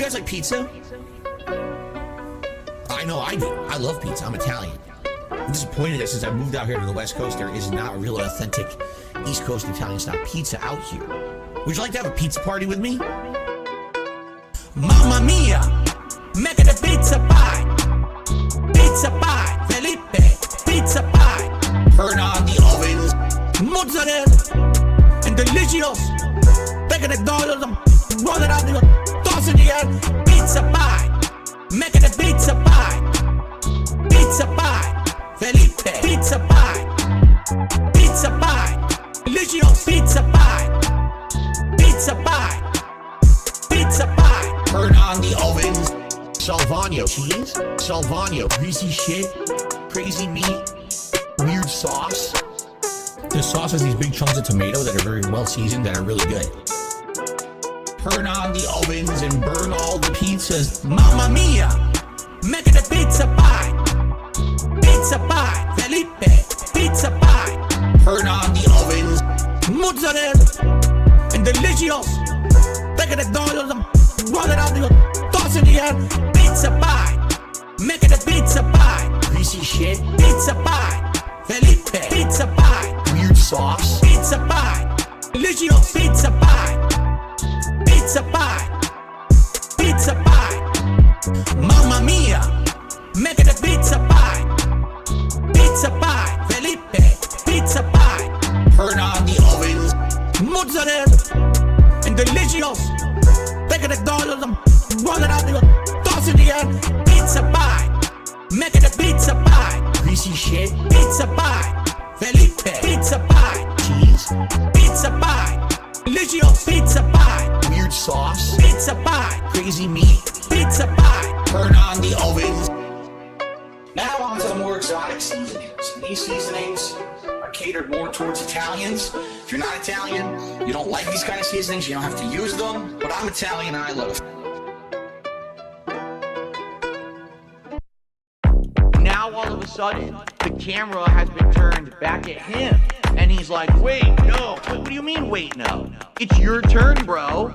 you guys like pizza? I know I do. I love pizza. I'm Italian. I'm disappointed that since I moved out here to the West Coast, there is not a real authentic East Coast Italian style pizza out here. Would you like to have a pizza party with me? Mamma mia, make it a pizza pie. Pizza pie, Felipe, pizza pie. Turn on the ovens, mozzarella, and delicious. Take the dollars and roll it out, toss it again. Pizza pie, make it a pizza pie. Pizza pie, Felipe, pizza pie. Pizza pie, delicious pizza pie. Pizza pie, pizza pie. Turn on the ovens. Salvano cheese, Salvano greasy shit, crazy meat, weird sauce. The sauce has these big chunks of tomato that are very well seasoned, that are really good. Turn on the ovens and burn all the pizzas. Mamma mia, make it a pizza pie. Pizza pie, Felipe, pizza pie. Turn on the ovens, mozzarella, and delicious. Take the dollars and roll it out, toss it again. Pizza pie, make it a pizza pie. Greasy shit, pizza pie. Felipe, pizza pie. Weird sauce, pizza pie. Delicious pizza pie. Pizza pie, pizza pie. Mamma mia, make it a pizza pie. Pizza pie, Felipe, pizza pie. Turn on the ovens, mozzarella, and delicious. Take the dollars and roll it out, toss it again. Pizza pie, make it a pizza pie. Greasy shit, pizza pie. Felipe, pizza pie. Cheese, pizza pie. Delicious pizza pie. Weird sauce, pizza pie. Crazy meat, pizza pie. Turn on the ovens. Now on to the more exotic seasonings. These seasonings are catered more towards Italians. If you're not Italian, you don't like these kind of seasonings, you don't have to use them. But I'm Italian and I love it. Now all of a sudden, the camera has been turned back at him. And he's like, wait, no. What do you mean, wait, no? It's your turn, bro.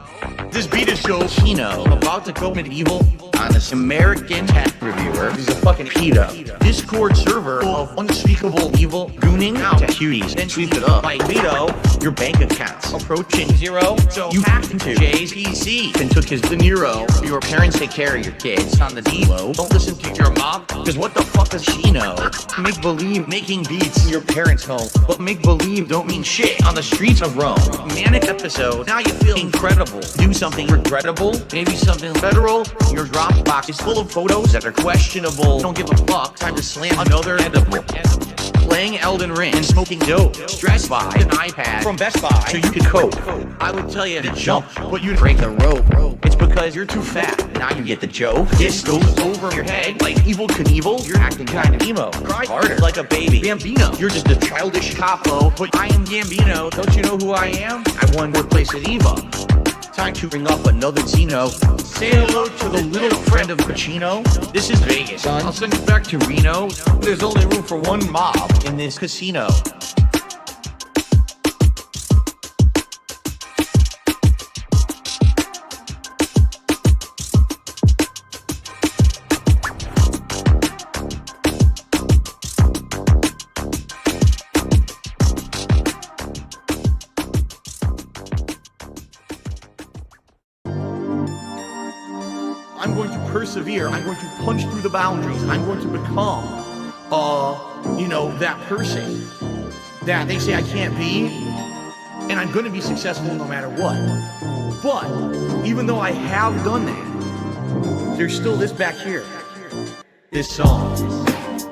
This beat is so Chino. I'm about to go medieval on this American tech reviewer. He's a fucking pedo. Discord server of unspeakable evil gooning out to cuties. Then sweep it up by veto your bank accounts approaching zero. So you hacked into Jay's PC and took his De Niro. Your parents take care of your kids on the D-Lo. Don't listen to your mom, because what the fuck does she know? Make believe making beats in your parents' home, but make believe don't mean shit on the streets of Rome. Manic episode, now you feel incredible. Do something regrettable, maybe something federal. Your Dropbox is full of photos that are questionable. Don't give a fuck, time to slam another edible. Playing Elden Ring and smoking dope. Stressed by an iPad from Best Buy so you could cope. I would tell you to jump, but you'd break the rope. It's because you're too fat. Now you get the joke. This goes over your head like Evel Knievel. You're acting kind of emo. Cry harder like a baby. Bambino, you're just a childish capo. But I am Gambino. Don't you know who I am? I won fourth place at Eva. Time to bring up another Zeno. Say hello to the little friend of Pacino. This is Vegas, son. I'll send you back to Reno. There's only room for one mob in this casino. I'm going to persevere. I'm going to punch through the boundaries. I'm going to become, that person that they say I can't be. And I'm going to be successful no matter what. But even though I have done that, there's still this back here. This song.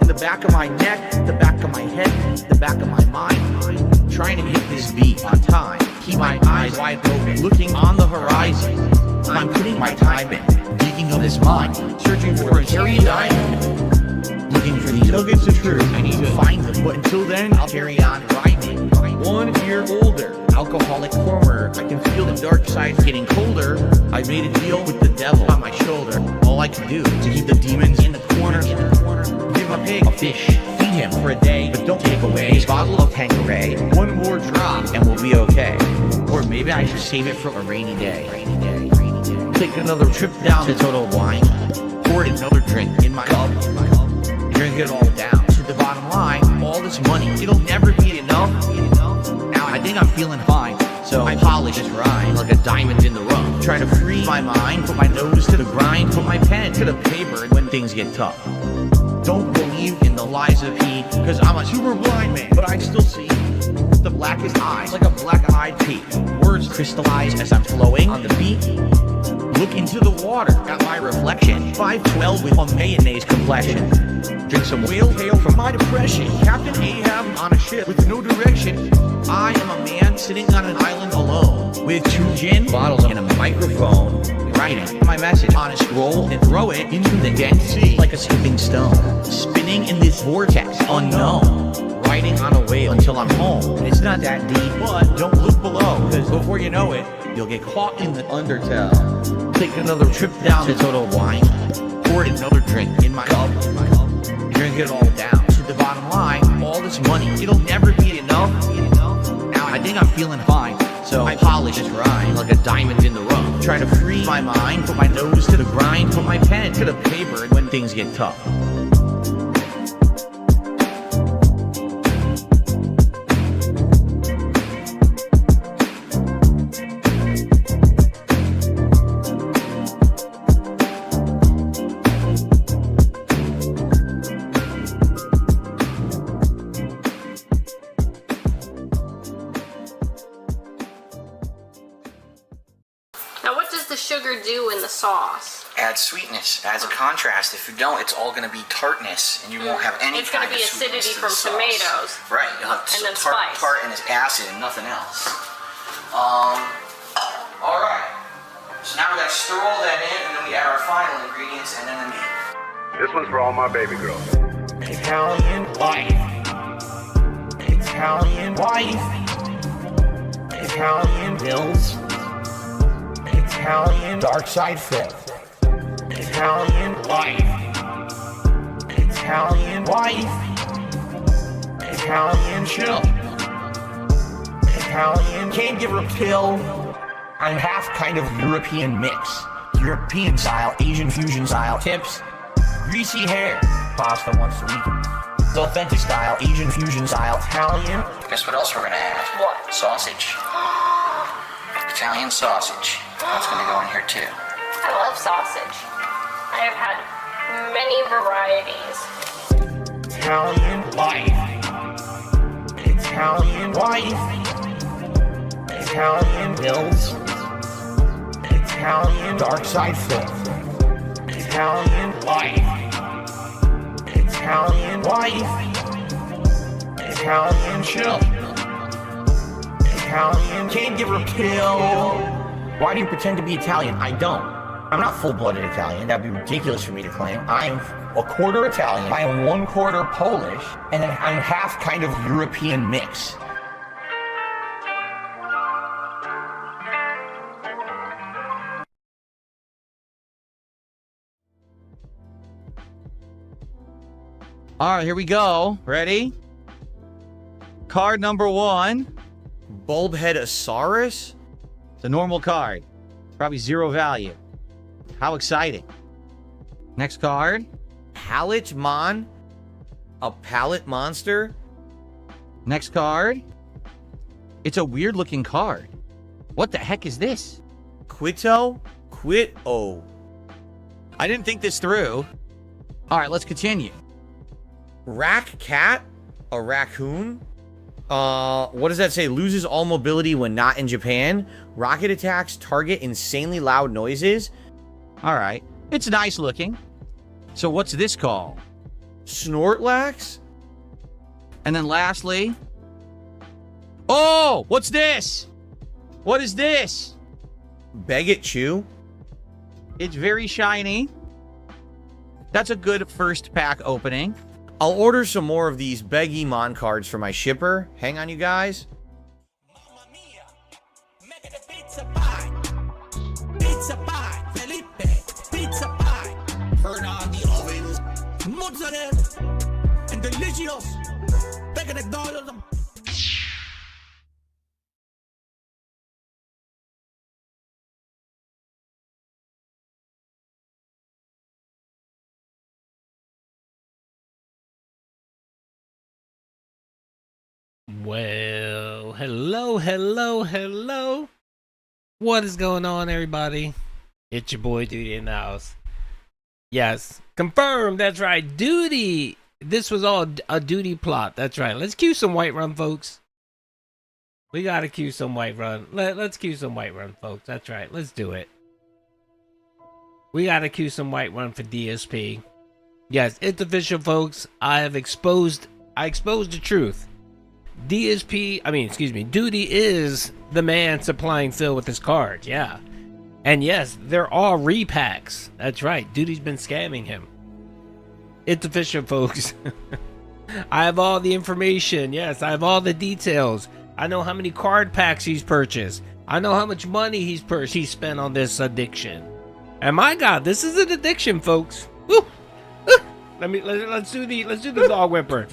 In the back of my neck, the back of my head, the back of my mind. Trying to hit this beat on time. Keep my eyes wide open, looking on the horizon. I'm putting my time in. Digging on this mine, searching for a cherry diamond, looking for these nuggets of truth. I need to find them, but until then, I'll carry on rhyming. 1 year older, alcoholic former. I can feel the dark side getting colder. I made a deal with the devil on my shoulder. All I can do to keep the demons in the corner. Give a pig a fish, feed him for a day, but don't take away his bottle of Tanqueray. 1 more drop, and we'll be okay. Or maybe I should save it for a rainy day. Take another trip down to Total Wine. Pour another drink in my cup. Drink it all down to the bottom line. All this money, it'll never be enough. Now I think I'm feeling fine, so I polish this rhyme like a diamond in the rough. Try to free my mind, put my nose to the grind, put my pen to the paper when things get tough. Don't believe in the lies of he, cause I'm a super blind man, but I still see the blackest eyes like a black-eyed pea. Words crystallize as I'm flowing on the beat. Look into the water at my reflection. 5'12" with a mayonnaise complexion. Drink some whale hail from my depression. Captain Ahab on a ship with no direction. I am a man sitting on an island alone with 2 gin bottles and a microphone, writing my message on a scroll and throw it into the Dead Sea like a skipping stone. Spinning in this vortex unknown. Riding on a whale until I'm home. It's not that deep, but don't look below, cause before you know it, you'll get caught in the undertow. Take another trip down to Total Wine. Pour another drink in my cup. Drink it all down to the bottom line. All this money, it'll never be enough. Now I think I'm feeling fine, so I polish this rhyme like a diamond in the rough. Try to free my mind, put my nose to the grind, put my pen to the paper when things get tough. Now what does the sugar do in the sauce? Adds sweetness, adds a contrast. If you don't, it's all going to be tartness, and you won't have any It's kind going to of be acidity sweetness to from the sauce. tomatoes. Right, you'll have And then tart, spice. tart and it's acid and nothing else. All right. So now we got to stir all that in, and then we add our final ingredients, and then the meat. This one's for all my baby girls. Italian wife. Italian wife. Italian bills. Italian dark side flip. Italian wife. Italian wife. Italian chill. Italian can't give her a pill. I'm half kind of European mix. European style, Asian fusion style tips. Greasy hair, pasta once a week. The authentic style, Asian fusion style, Italian. Guess what else we're going to add? What? Sausage. Italian sausage. That's going to go in here too. I love sausage. I have had many varieties. Italian wife. Italian wife. Italian bills. Italian dark side flip. Italian wife. Italian wife. Italian chill. Italian can't give her a pill. Why do you pretend to be Italian? I don't. I'm not full-blooded Italian. That'd be ridiculous for me to claim. I'm a quarter Italian. I am 1/4 Polish, and then I'm half kind of European mix. All right, here we go. Ready? Card number 1. Bulbheadosaurus? It's a normal card. Probably 0 value. How exciting. Next card. Palletmon? A pallet monster? Next card. It's a weird looking card. What the heck is this? Quito? Quit-o. I didn't think this through. All right, let's continue. Rack cat? A raccoon? What does that say? Loses all mobility when not in Japan. Rocket attacks target insanely loud noises. All right, it's nice looking. So what's this called? Snortlax? And then lastly, oh, what's this? What is this? Baguette Chew? It's very shiny. That's a good first pack opening. I'll order some more of these Beggy-mon cards for my shipper. Hang on, you guys. Mamma mia, make it a pizza pie. Pizza pie, Felipe, pizza pie. Turn on the oven, mozzarella, and delicious. Make it a Well, hello. What is going on, everybody? It's your boy Duty in the house. Yes, confirmed. That's right, Duty. This was all a Duty plot. That's right. Let's cue some Whiterun, folks. We gotta cue some Whiterun. Let's cue some Whiterun, folks. That's right. Let's do it. We gotta cue some Whiterun for DSP. Yes, it's official, folks. I exposed the truth. Duty is the man supplying Phil with his cards, yeah. And yes, they're all repacks. That's right, Duty's been scamming him. It's official, folks. I have all the information. Yes, I have all the details. I know how many card packs he's purchased. I know how much money he's spent on this addiction. And my God, this is an addiction, folks. Woo! Let's do the dog whimper.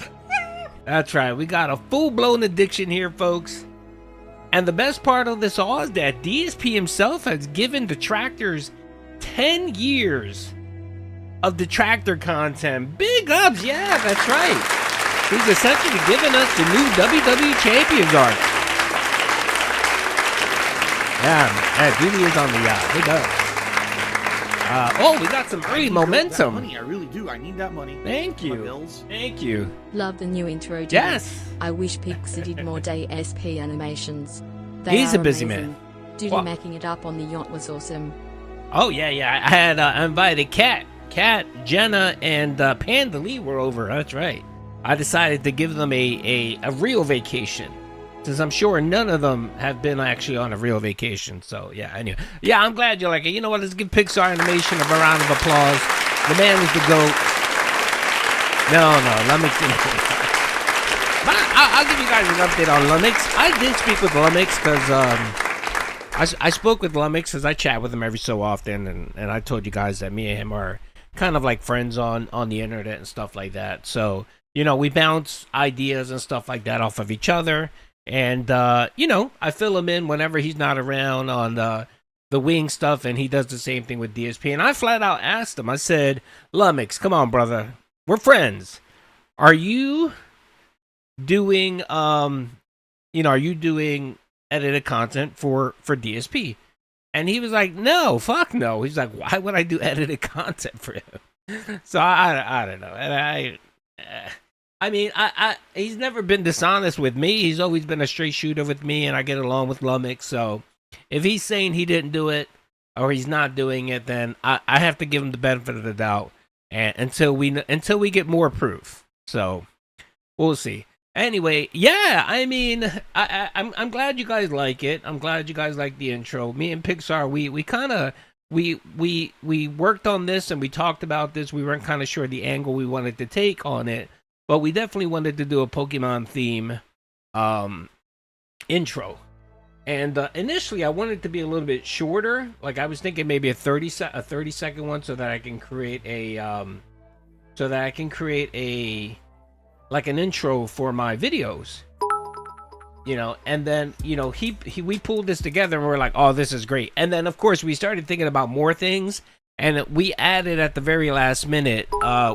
That's right, we got a full-blown addiction here, folks. And the best part of this all is that DSP himself has given detractors 10 years of detractor content. Big ups, yeah, that's right. He's essentially giving us the new WWE Champions arc. Yeah, Duty is on the big ups. We got some early momentum. Money, I really do. I need that money. Thank you. Bills. Thank you. Love the new intro. Dude. Yes. I wish Pixar did more DSP animations. He's a busy man. Duty making it up on the yacht was awesome. Oh yeah. I had invited Kat, Jenna, and Panda Lee were over. That's right. I decided to give them a real vacation, since I'm sure none of them have been actually on a real vacation. So yeah, anyway. Yeah, I'm glad you like it. You know what? Let's give Pixar Animation a round of applause. The man is the GOAT. No, let me I'll give you guys an update on Lumix. I did speak with Lumix because I spoke with Lumix because I chat with him every so often, and I told you guys that me and him are kind of like friends on the internet and stuff like that. So, you know, we bounce ideas and stuff like that off of each other. And, you know, I fill him in whenever he's not around on the wing stuff, and he does the same thing with DSP. And I flat out asked him, I said, Lumix, come on, brother. We're friends. Are you doing, are you doing edited content for DSP? And he was like, no, fuck no. He's like, why would I do edited content for him? So I don't know. And he's never been dishonest with me. He's always been a straight shooter with me, and I get along with Lumix. So if he's saying he didn't do it or he's not doing it, then I have to give him the benefit of the doubt, and until we get more proof. So we'll see. Anyway, yeah, I mean, I'm glad you guys like it. I'm glad you guys like the intro. Me and Pixar, we worked on this and we talked about this. We weren't kind of sure the angle we wanted to take on it, but we definitely wanted to do a Pokemon theme intro. And initially, I wanted it to be a little bit shorter. Like I was thinking maybe a 30-second one, so that I can create like an intro for my videos, you know. And then, you know, we pulled this together and we're like, oh, this is great. And then of course we started thinking about more things, and we added at the very last minute,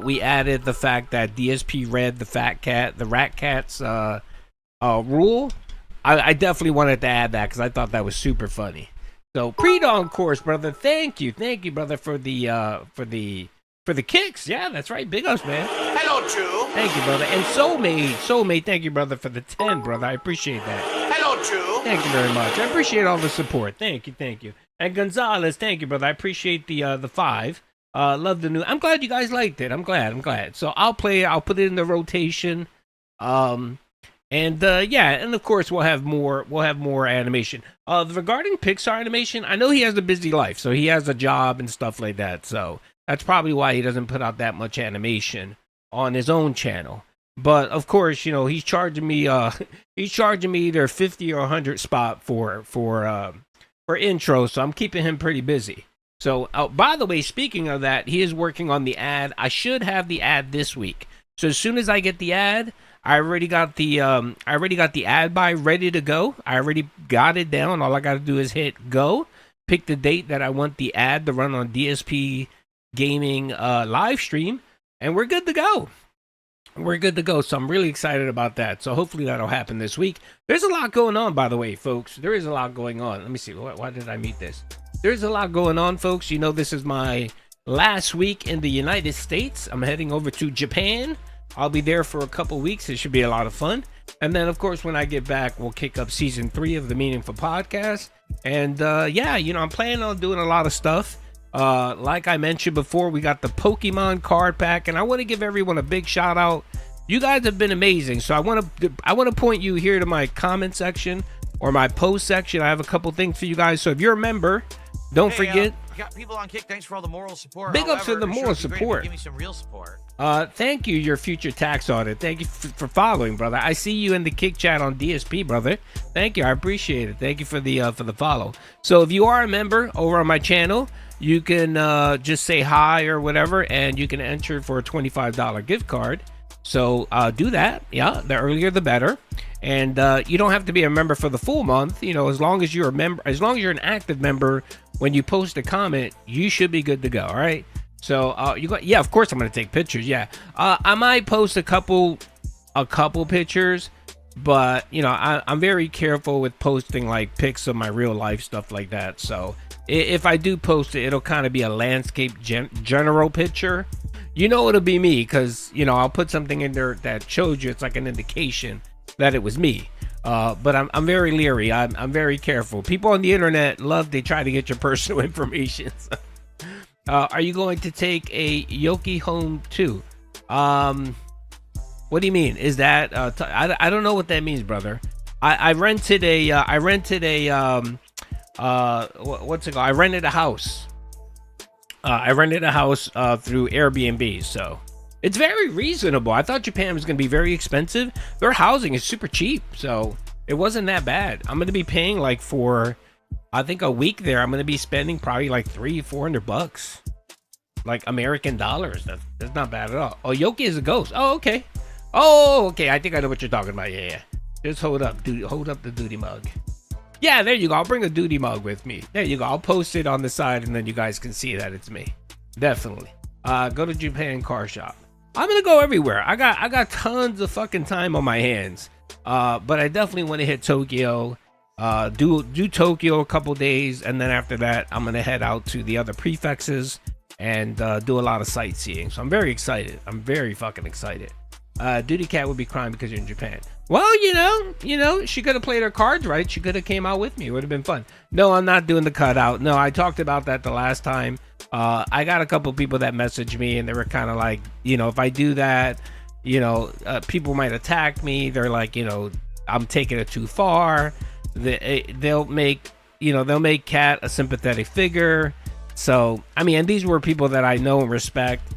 we added the fact that DSP read the Rat Cat's rule. I definitely wanted to add that because I thought that was super funny. So pre-dawn course, brother. Thank you, brother, for the kicks. Yeah, that's right. Big ups, man. Hello, True. Thank you, brother. And Soulmate, thank you, brother, for the 10, brother. I appreciate that. Hello, True. Thank you very much. I appreciate all the support. Thank you. And Gonzalez, thank you, brother. I appreciate the 5. Love the new. I'm glad you guys liked it. I'm glad. So I'll play it. I'll put it in the rotation. And of course we'll have more animation. Regarding Pixar animation, I know he has a busy life, so he has a job and stuff like that. So that's probably why he doesn't put out that much animation on his own channel. But of course, you know, he's charging me either 50 or 100 spot for intro, so I'm keeping him pretty busy. So by the way, speaking of that, he is working on the ad. I should have the ad this week. So as soon as I get the ad, I already got the ad buy ready to go. I already got it down. All I got to do is hit go, pick the date that I want the ad to run on DSP Gaming live stream, and we're good to go. we're good to go. So I'm really excited about that. So hopefully that'll happen this week. There's a lot going on, by the way, folks. There is a lot going on. Let me see. Why did I mute this? There's a lot going on, folks. You know, this is my last week in the United States. I'm heading over to Japan. I'll be there for a couple weeks. It should be a lot of fun. And then, of course, when I get back, we'll kick up season 3 of the Meaningful Podcast. And yeah, you know, I'm planning on doing a lot of stuff. Like I mentioned before, we got the Pokemon card pack, and I want to give everyone a big shout out. You guys have been amazing. So I want to point you here to my comment section or my post section. I have a couple things for you guys. So if you're a member, don't forget. Got people on Kick. Thanks for all the moral support. Big ups for the moral support. Give me some real support. Thank you, your future tax audit. Thank you for following, brother. I see you in the Kick chat on DSP, brother. Thank you. I appreciate it. Thank you for the follow. So if you are a member over on my channel, you can just say hi or whatever, and you can enter for a $25 gift card. So do that. Yeah, the earlier the better. And you don't have to be a member for the full month. You know, as long as you're a member, as long as you're an active member, when you post a comment, you should be good to go. All right. So yeah, of course I'm gonna take pictures. Yeah, I might post a couple pictures, but you know, I'm very careful with posting like pics of my real life stuff like that. So if I do post it, it'll kind of be a landscape general picture. You know, it'll be me because you know I'll put something in there that shows you. It's like an indication that it was me. But I'm very leery. I'm very careful. People on the internet they try to get your personal information. Are you going to take a Yoki home too? What do you mean? Is that I don't know what that means, brother. I rented a what's it called? I rented a house. Through Airbnb, so it's very reasonable. I thought Japan was going to be very expensive. Their housing is super cheap, so it wasn't that bad. I'm going to be paying like for, I think a week there, I'm going to be spending probably like $300-400, like American dollars. That's not bad at all. Oh, Yoki is a ghost. Oh, okay. Oh, okay. I think I know what you're talking about. Yeah. Just hold up the duty mug. Yeah, there you go. I'll bring a duty mug with me. There you go. I'll post it on the side, and then you guys can see that it's me. Definitely. Go to Japan car shop. I'm gonna go everywhere. I got tons of fucking time on my hands. But I definitely want to hit Tokyo. Do Tokyo a couple days, and then after that, I'm gonna head out to the other prefectures and do a lot of sightseeing. So I'm very excited. I'm very fucking excited. Duty Cat would be crying because you're in Japan. Well, you know, she could have played her cards right. She could have came out with me. It would have been fun. No, I'm not doing the cutout. No, I talked about that the last time. I got a couple people that messaged me, and they were kind of like, you know, if I do that, you know, people might attack me. They're like, you know, I'm taking it too far. They'll make Cat a sympathetic figure. So, I mean, and these were people that I know and respect.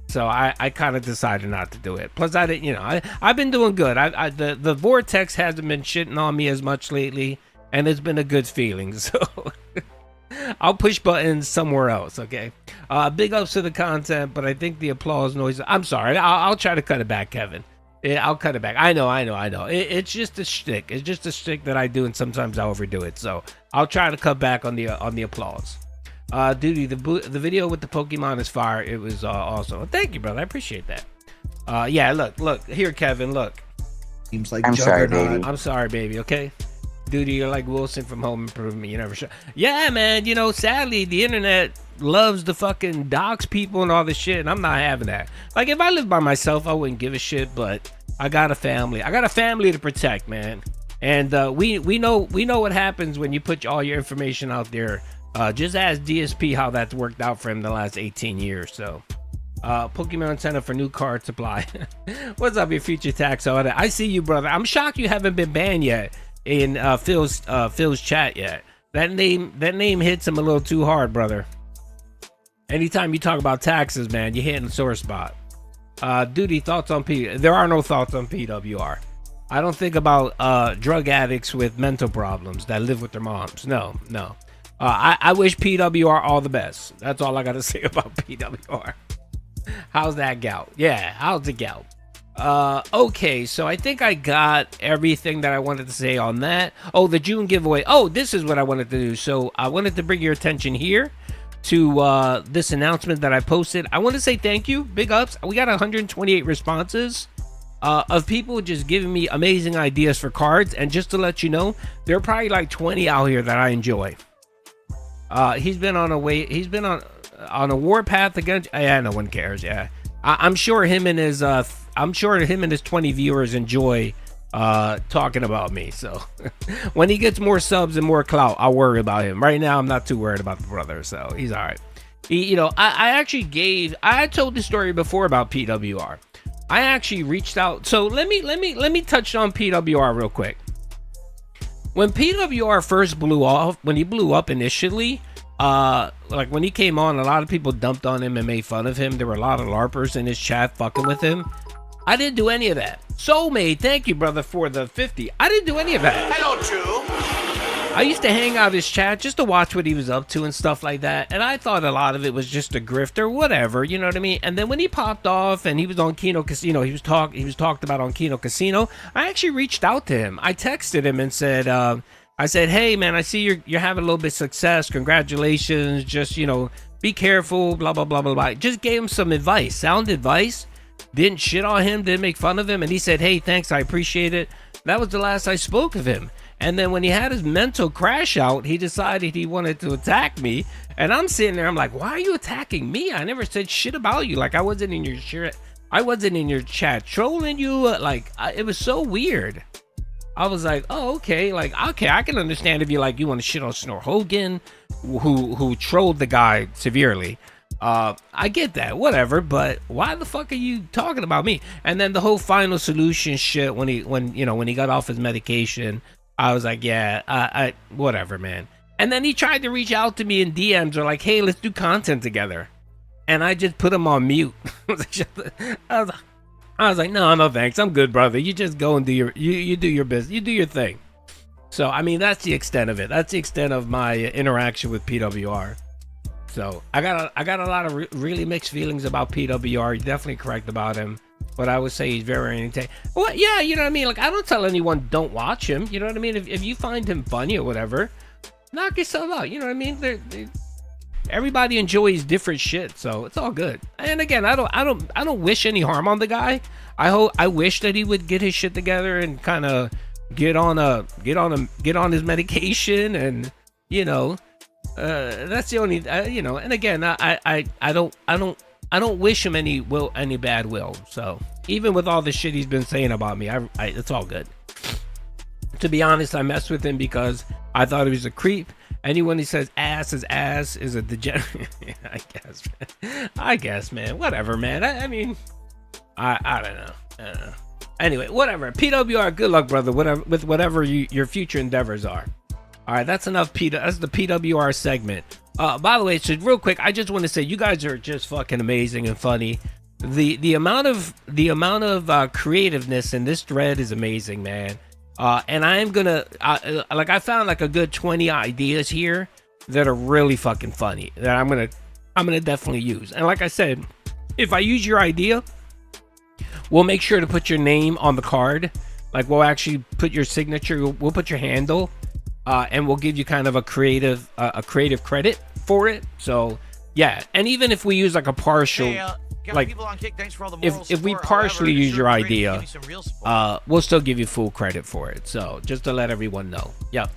So I kind of decided not to do it. Plus, I didn't, you know, I've been doing good. The vortex hasn't been shitting on me as much lately, and it's been a good feeling. So I'll push buttons somewhere else. Okay. Big ups to the content, but I think the applause noise. I'm sorry. I'll try to cut it back, Kevin. I'll cut it back. I know. It's just a shtick. It's just a shtick that I do, and sometimes I overdo it. So I'll try to cut back on the applause. Duty, the video with the Pokemon is fire. It was awesome. Well, thank you, brother. I appreciate that. Yeah, look here, Kevin. Look. Seems like I'm sorry, baby. I'm sorry, baby. Okay. Duty, you're like Wilson from Home Improvement. You never show. Yeah, man. You know, sadly, the internet loves to fucking dox people and all this shit, and I'm not having that. Like, if I lived by myself, I wouldn't give a shit. But I got a family. I got a family to protect, man. And we know what happens when you put all your information out there. Just ask DSP how that's worked out for him the last 18 years. So, Pokemon Center for new card supply. What's up, your future tax audit? I see you, brother. I'm shocked you haven't been banned yet in Phil's chat yet. That name hits him a little too hard, brother. Anytime you talk about taxes, man, you're hitting the sore spot. Duty, thoughts on P? There are no thoughts on PWR. I don't think about drug addicts with mental problems that live with their moms. No. I wish PWR all the best. That's all I got to say about PWR. How's that gout? Yeah, how's the gout? Okay, so I think I got everything that I wanted to say on that. Oh, the June giveaway. Oh, this is what I wanted to do. So I wanted to bring your attention here to this announcement that I posted. I want to say thank you. Big ups. We got 128 responses. of people just giving me amazing ideas for cards. And just to let you know, there are probably like 20 out here that I enjoy. He's been on a warpath against. Yeah, no one cares. Yeah, I'm sure him and his 20 viewers enjoy talking about me. So when he gets more subs and more clout, I'll worry about him. Right now, I'm not too worried about the brother, so he's all right. I told this story before about PWR. I actually reached out. So let me touch on PWR real quick. When PWR first blew off, when he blew up initially, like when he came on, a lot of people dumped on him and made fun of him. There were a lot of LARPers in his chat fucking with him. I didn't do any of that. Soulmate, thank you, brother, for the 50. I didn't do any of that. Hello, Drew. I used to hang out his chat just to watch what he was up to and stuff like that. And I thought a lot of it was just a grift or whatever, you know what I mean? And then when he popped off and he was on Kino Casino, he was talked about on Kino Casino, I actually reached out to him. I texted him and said, hey man, I see you're having a little bit of success. Congratulations. Just, be careful, blah, blah, blah, blah, blah. Just gave him some advice, sound advice. Didn't shit on him, didn't make fun of him. And he said, hey, thanks, I appreciate it. That was the last I spoke of him. And then when he had his mental crash out, he decided he wanted to attack me. And I'm sitting there, I'm like, why are you attacking me? I never said shit about you. Like, I wasn't in your shit. I wasn't in your chat trolling you. It was so weird. I was like, oh, okay. Like, okay, I can understand if you want to shit on Snore Hogan, who trolled the guy severely. I get that, whatever, but why the fuck are you talking about me? And then the whole Final Solution shit when he got off his medication, I was like, yeah, I whatever, man. And then he tried to reach out to me in DMs or like, hey, let's do content together. And I just put him on mute. I was like, no, thanks. I'm good, brother. You just go and do you do your business. You do your thing. So, I mean, that's the extent of it. That's the extent of my interaction with PWR. So I got a lot of really mixed feelings about PWR. You're definitely correct about him. But I would say he's very entertaining. Well, yeah, you know what I mean? Like, I don't tell anyone don't watch him. You know what I mean? If you find him funny or whatever, knock yourself out. You know what I mean? Everybody enjoys different shit, so it's all good. And again, I don't wish any harm on the guy. I wish that he would get his shit together and kind of get on his medication, and that's the only And again, I don't wish him any bad will. So even with all the shit he's been saying about me, it's all good. To be honest, I messed with him because I thought he was a creep. Anyone who says ass is a degenerate. I guess, man. Whatever, man. I mean, I don't know. Anyway, whatever. PWR, good luck, brother. Whatever your future endeavors are. All right, that's enough. That's the PWR segment. By the way, so real quick, I just want to say you guys are just fucking amazing and funny. The amount of creativeness in this thread is amazing, man. And I am gonna I found like a good 20 ideas here that are really fucking funny that I'm gonna definitely use. And like I said, if I use your idea, we'll make sure to put your name on the card. Like, we'll actually put your signature, we'll put your handle. And we'll give you kind of a creative credit for it. So yeah, and even if we use like a partial, if we partially use your idea, we'll still give you full credit for it. So just to let everyone know. Yep.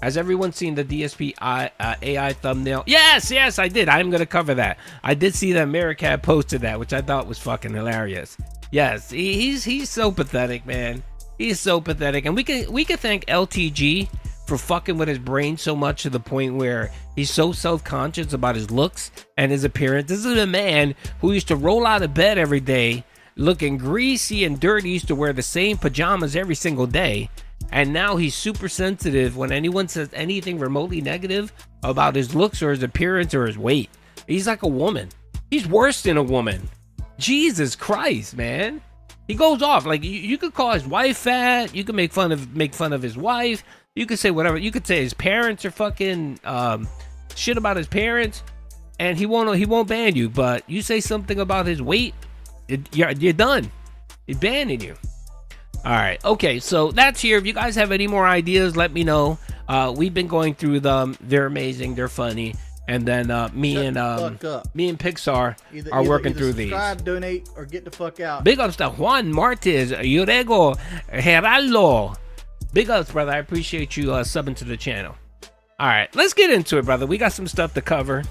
Has everyone seen the DSP AI thumbnail? Yes, I did. I'm gonna cover that. I did see that Maricat posted that, which I thought was fucking hilarious. Yes, he's so pathetic, man. He's so pathetic, and we can thank LTG for fucking with his brain so much to the point where he's so self-conscious about his looks and his appearance. This is a man who used to roll out of bed every day looking greasy and dirty, used to wear the same pajamas every single day, and now he's super sensitive when anyone says anything remotely negative about his looks or his appearance or his weight. He's like a woman. He's worse than a woman. Jesus Christ, man. He goes off. Like, you could call his wife fat, you could make fun of his wife, you could say whatever, you could say his parents are fucking shit about his parents, and he won't ban you. But you say something about his weight, you're done. He's banning you. All right, okay, so that's here. If you guys have any more ideas, let me know. We've been going through them. They're amazing, they're funny, and then me and Pixar are working through these. Subscribe, donate, or get the fuck out. Big ups to Juan Martez, Urego, Geraldo. Big ups, brother. I appreciate you subbing to the channel. All right, let's get into it, brother. We got some stuff to cover.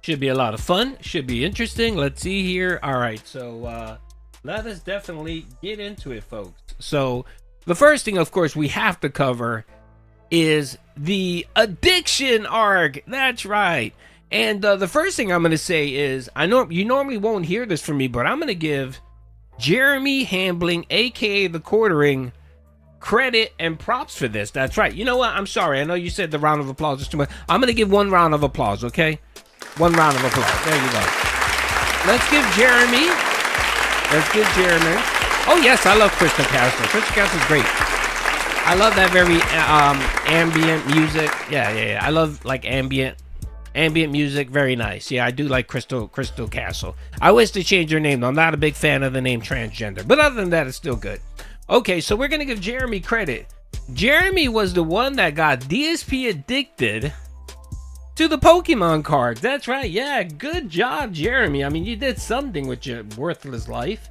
Should be a lot of fun. Should be interesting. Let's see here. All right, so let us definitely get into it, folks. So the first thing, of course, we have to cover is the addiction arc. That's right. And the first thing I'm going to say is, I know you normally won't hear this from me, but I'm going to give Jeremy Hambling, aka the Quartering, credit and props for this. That's right. You know what? I'm sorry. I know you said the round of applause is too much. I'm going to give one round of applause, okay? One round of applause. There you go. Let's give Jeremy. Oh, yes, I love Crystal Castle. Crystal Castle's great. I love that very ambient music. Yeah. I love like ambient music. Very nice. Yeah, I do like Crystal Castle. I wish they changed their name, though. I'm not a big fan of the name Transgender. But other than that, it's still good. Okay, so we're going to give Jeremy credit. Jeremy was the one that got DSP addicted to the Pokemon cards. That's right. Yeah, good job, Jeremy. I mean, you did something with your worthless life.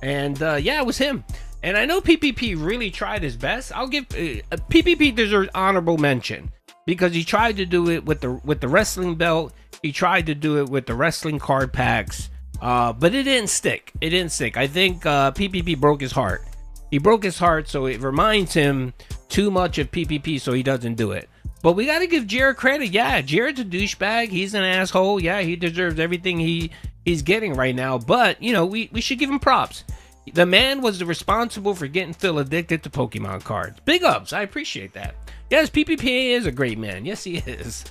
And yeah, it was him. And I know PPP really tried his best. I'll give PPP deserves honorable mention because he tried to do it with the wrestling belt. He tried to do it with the wrestling card packs, but it didn't stick. I think PPP broke his heart. He broke his heart, so it reminds him too much of PPP, so he doesn't do it. But we got to give Jared credit. Yeah, Jared's a douchebag. He's an asshole. Yeah, he deserves everything he's getting right now. But, you know, we should give him props. The man was responsible for getting Phil addicted to Pokemon cards. Big ups. I appreciate that. Yes, PPP is a great man. Yes, he is.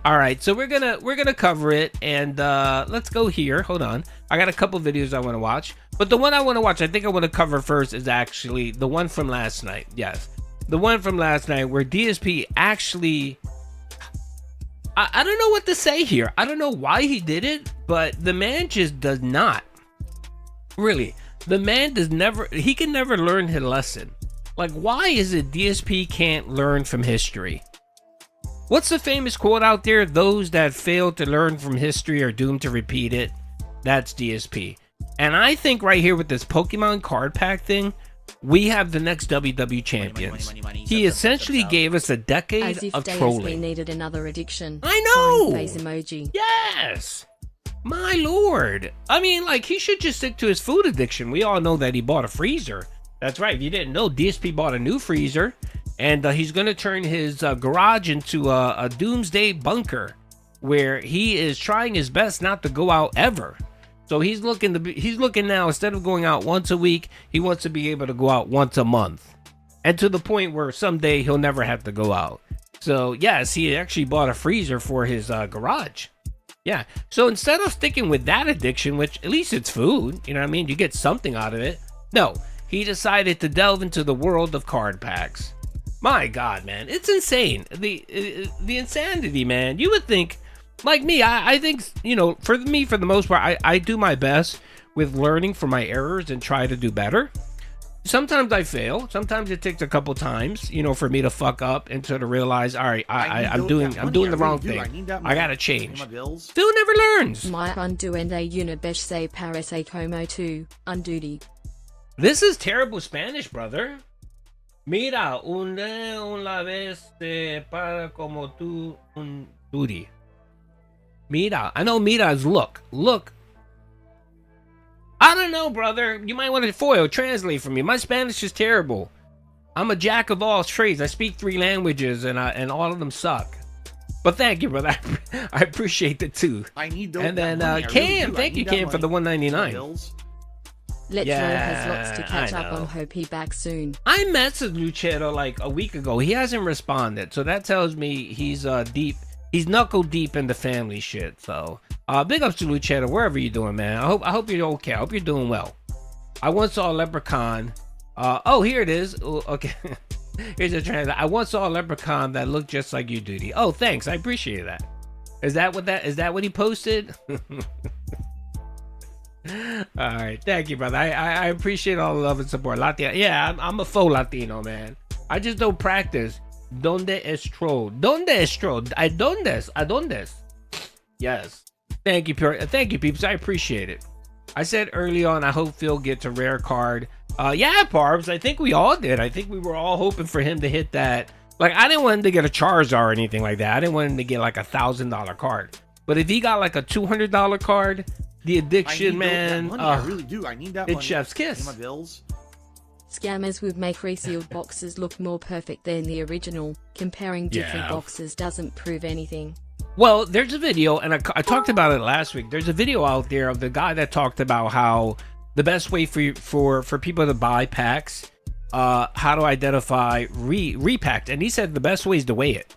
All right, so we're gonna cover it, and let's go here. Hold on, I got a couple videos I want to watch, but the one I want to watch, I think I want to cover first, is actually the one from last night. Yes, the one from last night where DSP actually, I don't know what to say here. I don't know why he did it, but the man just does not. Really, the man he can never learn his lesson. Like, why is it DSP can't learn from history? What's the famous quote out there? Those that fail to learn from history are doomed to repeat it. That's DSP. And I think right here with this Pokemon card pack thing, we have the next WW champions. He essentially gave us a decade As if of DSP trolling. needed another addiction. I know. Face emoji. Yes. My lord. I mean, like, he should just stick to his food addiction. We all know that he bought a freezer. That's right. If you didn't know, DSP bought a new freezer. And he's going to turn his garage into a doomsday bunker where he is trying his best not to go out ever. So he's looking now, instead of going out once a week, he wants to be able to go out once a month. And to the point where someday he'll never have to go out. So yes, he actually bought a freezer for his garage. Yeah. So instead of sticking with that addiction, which at least it's food, you know what I mean? You get something out of it. No, he decided to delve into the world of card packs. My God, man, it's insane. The insanity, man. You would think, like me, I think, you know, for me, for the most part, I do my best with learning from my errors and try to do better. Sometimes I fail. Sometimes it takes a couple times, you know, for me to fuck up and to realize, all right, I'm doing the wrong thing. I gotta change. Still never learns. My unduende unibeshe parece como tu, unduty. This is terrible Spanish, brother. Mira, una vez para como tú un duty. Mira. I know mira is look. Look. I don't know, brother. You might want to foil translate for me. My Spanish is terrible. I'm a jack of all trades. I speak 3 languages and all of them suck. But thank you, brother. I appreciate it too. I need those. And then Cam, thank you, Cam, for the $1.99. Let's has lots to catch up on. Hope he back soon. I messaged Lucero like a week ago. He hasn't responded, so that tells me he's deep. He's knuckle deep in the family shit. So big ups to Lucero, wherever you're doing, man. I hope you're okay. I hope you're doing well. I once saw a leprechaun. Oh, here it is. Ooh, okay. Here's a translation. I once saw a leprechaun that looked just like you, Duty. Oh, thanks. I appreciate that. Is that what he posted? All right, thank you, brother. I appreciate all the love and support. Latino, yeah, I'm a faux Latino, man. I just don't practice Donde estro? Donde estro? Adondes? Yes. Thank you, peeps. I appreciate it. I said early on, I hope Phil gets a rare card. Yeah, Parbs. I think we all did. I think we were all hoping for him to hit that. Like, I didn't want him to get a Charizard or anything like that. I didn't want him to get like $1,000 card. But if he got like a $200 card, the addiction, man. I really do. I need that it's money. chef's kiss. Pay my bills. Scammers would make resealed boxes look more perfect than the original. Comparing different boxes doesn't prove anything. Well, there's a video, and I talked about it last week. There's a video out there of the guy that talked about how the best way for people to buy packs, how to identify repacked, and he said the best way is to weigh it.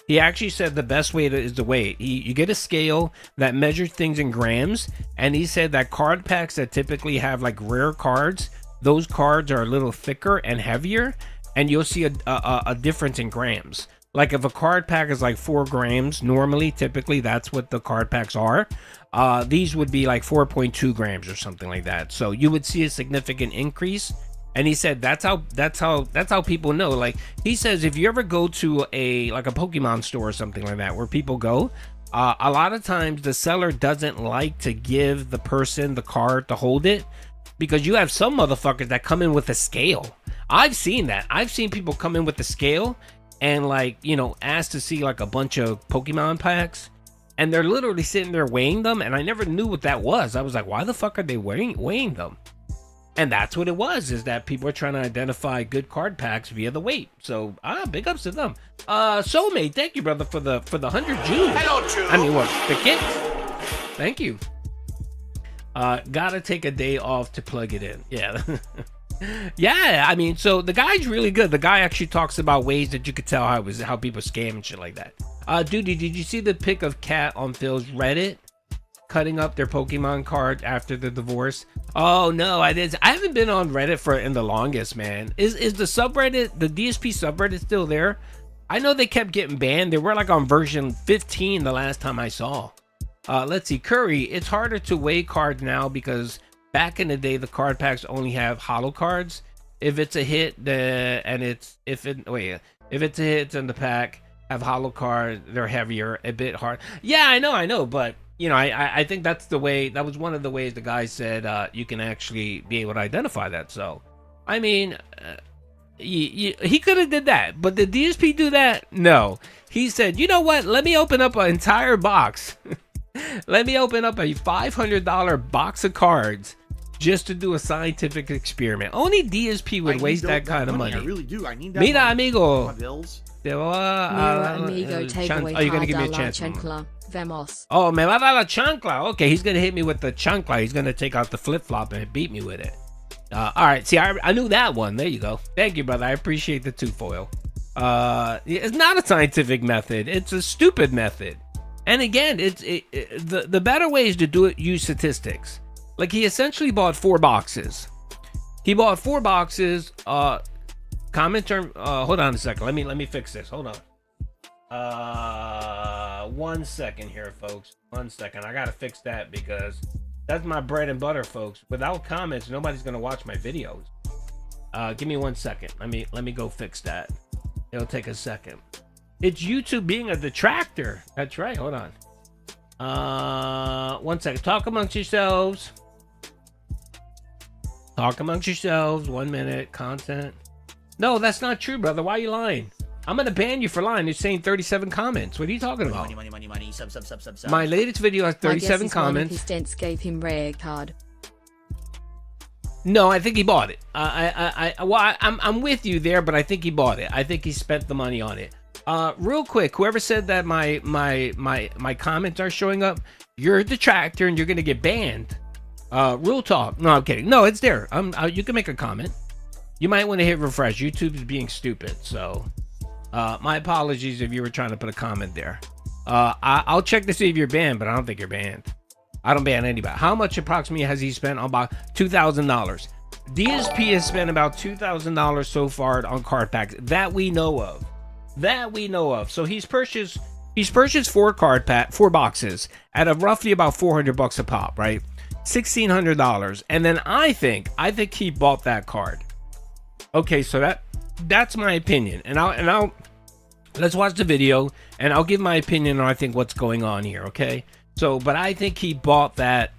He actually said the best way is to weigh it. You get a scale that measures things in grams, and he said that card packs that typically have like rare cards, those cards are a little thicker and heavier, and you'll see a difference in grams. Like if a card pack is like 4 grams, normally, typically that's what the card packs are. These would be like 4.2 grams or something like that. So you would see a significant increase. And he said that's how people know. Like he says, if you ever go to a Pokemon store or something like that, where people go, a lot of times the seller doesn't like to give the person the card to hold it, because you have some motherfuckers that come in with a scale. I've seen that. I've seen people come in with a scale and ask to see like a bunch of Pokemon packs, and they're literally sitting there weighing them, and I never knew what that was. I was like, why the fuck are they weighing them? And that's what it was, is that people are trying to identify good card packs via the weight. So big ups to them. Soulmate, thank you, brother, for the 100 Jews. Hello, Jew. I mean, what, the kit? Thank you. Gotta take a day off to plug it in. Yeah. Yeah, I mean, so the guy's really good. The guy actually talks about ways that you could tell how people scam and shit like that. Dude, did you see the pic of Kat on Phil's Reddit cutting up their Pokemon cards after the divorce? Oh no, I haven't been on Reddit in the longest, man. Is the subreddit, the DSP subreddit, still there? I know they kept getting banned. They were like on version 15 the last time I saw. Let's see, Curry. It's harder to weigh cards now because back in the day, the card packs only have holo cards. If it's a hit, if it's a hit in the pack, have holo cards, they're heavier, a bit hard. Yeah, I know, but I think that's the way. That was one of the ways the guy said you can actually be able to identify that. So, I mean, he could have did that, but did DSP do that? No. He said, you know what? Let me open up an entire box. Let me open up a $500 box of cards just to do a scientific experiment. Only DSP would waste that kind of money. I really do. I need that. Mira, amigo. My bills. Amigo, take away you're gonna give me a chance. Vamos. Oh, me va a dar la chancla. Okay, he's gonna hit me with the chancla. He's gonna take out the flip flop and beat me with it. All right. See, I knew that one. There you go. Thank you, brother. I appreciate the 2 foil. It's not a scientific method. It's a stupid method. And again, the better way is to do it. Use statistics. Like he essentially bought 4 boxes. He bought 4 boxes. Comment term. Hold on a second. Let me fix this. Hold on. 1 second here, folks. 1 second. I gotta fix that because that's my bread and butter, folks. Without comments, nobody's gonna watch my videos. Give me 1 second. Let me go fix that. It'll take a second. It's YouTube being a detractor. That's right. Hold on. 1 second. Talk amongst yourselves. 1 minute. Content. No, that's not true, brother. Why are you lying? I'm gonna ban you for lying. You're saying 37 comments. What are you talking about? Money. Sub. My latest video has 37 comments. His dents gave him rare card. No, I think he bought it. I'm with you there, but I think he bought it. I think he spent the money on it. Real quick, whoever said that my comments are showing up, you're a detractor and you're gonna get banned. Real talk. No, I'm kidding. No, it's there. You can make a comment. You might want to hit refresh. YouTube is being stupid. So, my apologies if you were trying to put a comment there. I'll check to see if you're banned, but I don't think you're banned. I don't ban anybody. How much approximately has he spent on about $2,000? DSP has spent about $2,000 so far on card packs that we know of. So he's purchased 4 boxes at a roughly about $400 a pop, right? $1,600, and then I think he bought that card. Okay, so that's my opinion, and I'll Let's watch the video, and I'll give my opinion on I think what's going on here. Okay. So, but I think he bought that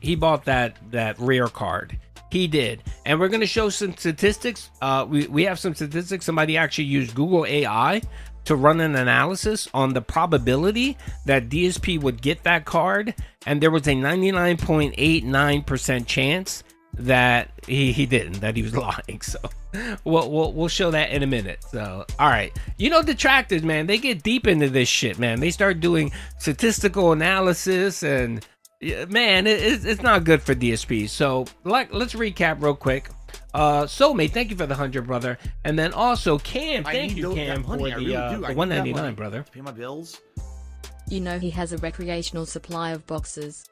rare card. He did, and we're gonna show some statistics. We have some statistics. Somebody actually used Google AI to run an analysis on the probability that DSP would get that card, and there was a 99.89% chance that he didn't, that he was lying. So we'll show that in a minute. So all right, you know, detractors, man, they get deep into this shit, man. They start doing statistical analysis, and man, it's not good for DSP. So let's recap real quick. Soulmate, thank you for the 100, brother. And then also Cam, thank you, Cam, for the 199, brother. Pay my bills. You know he has a recreational supply of boxes.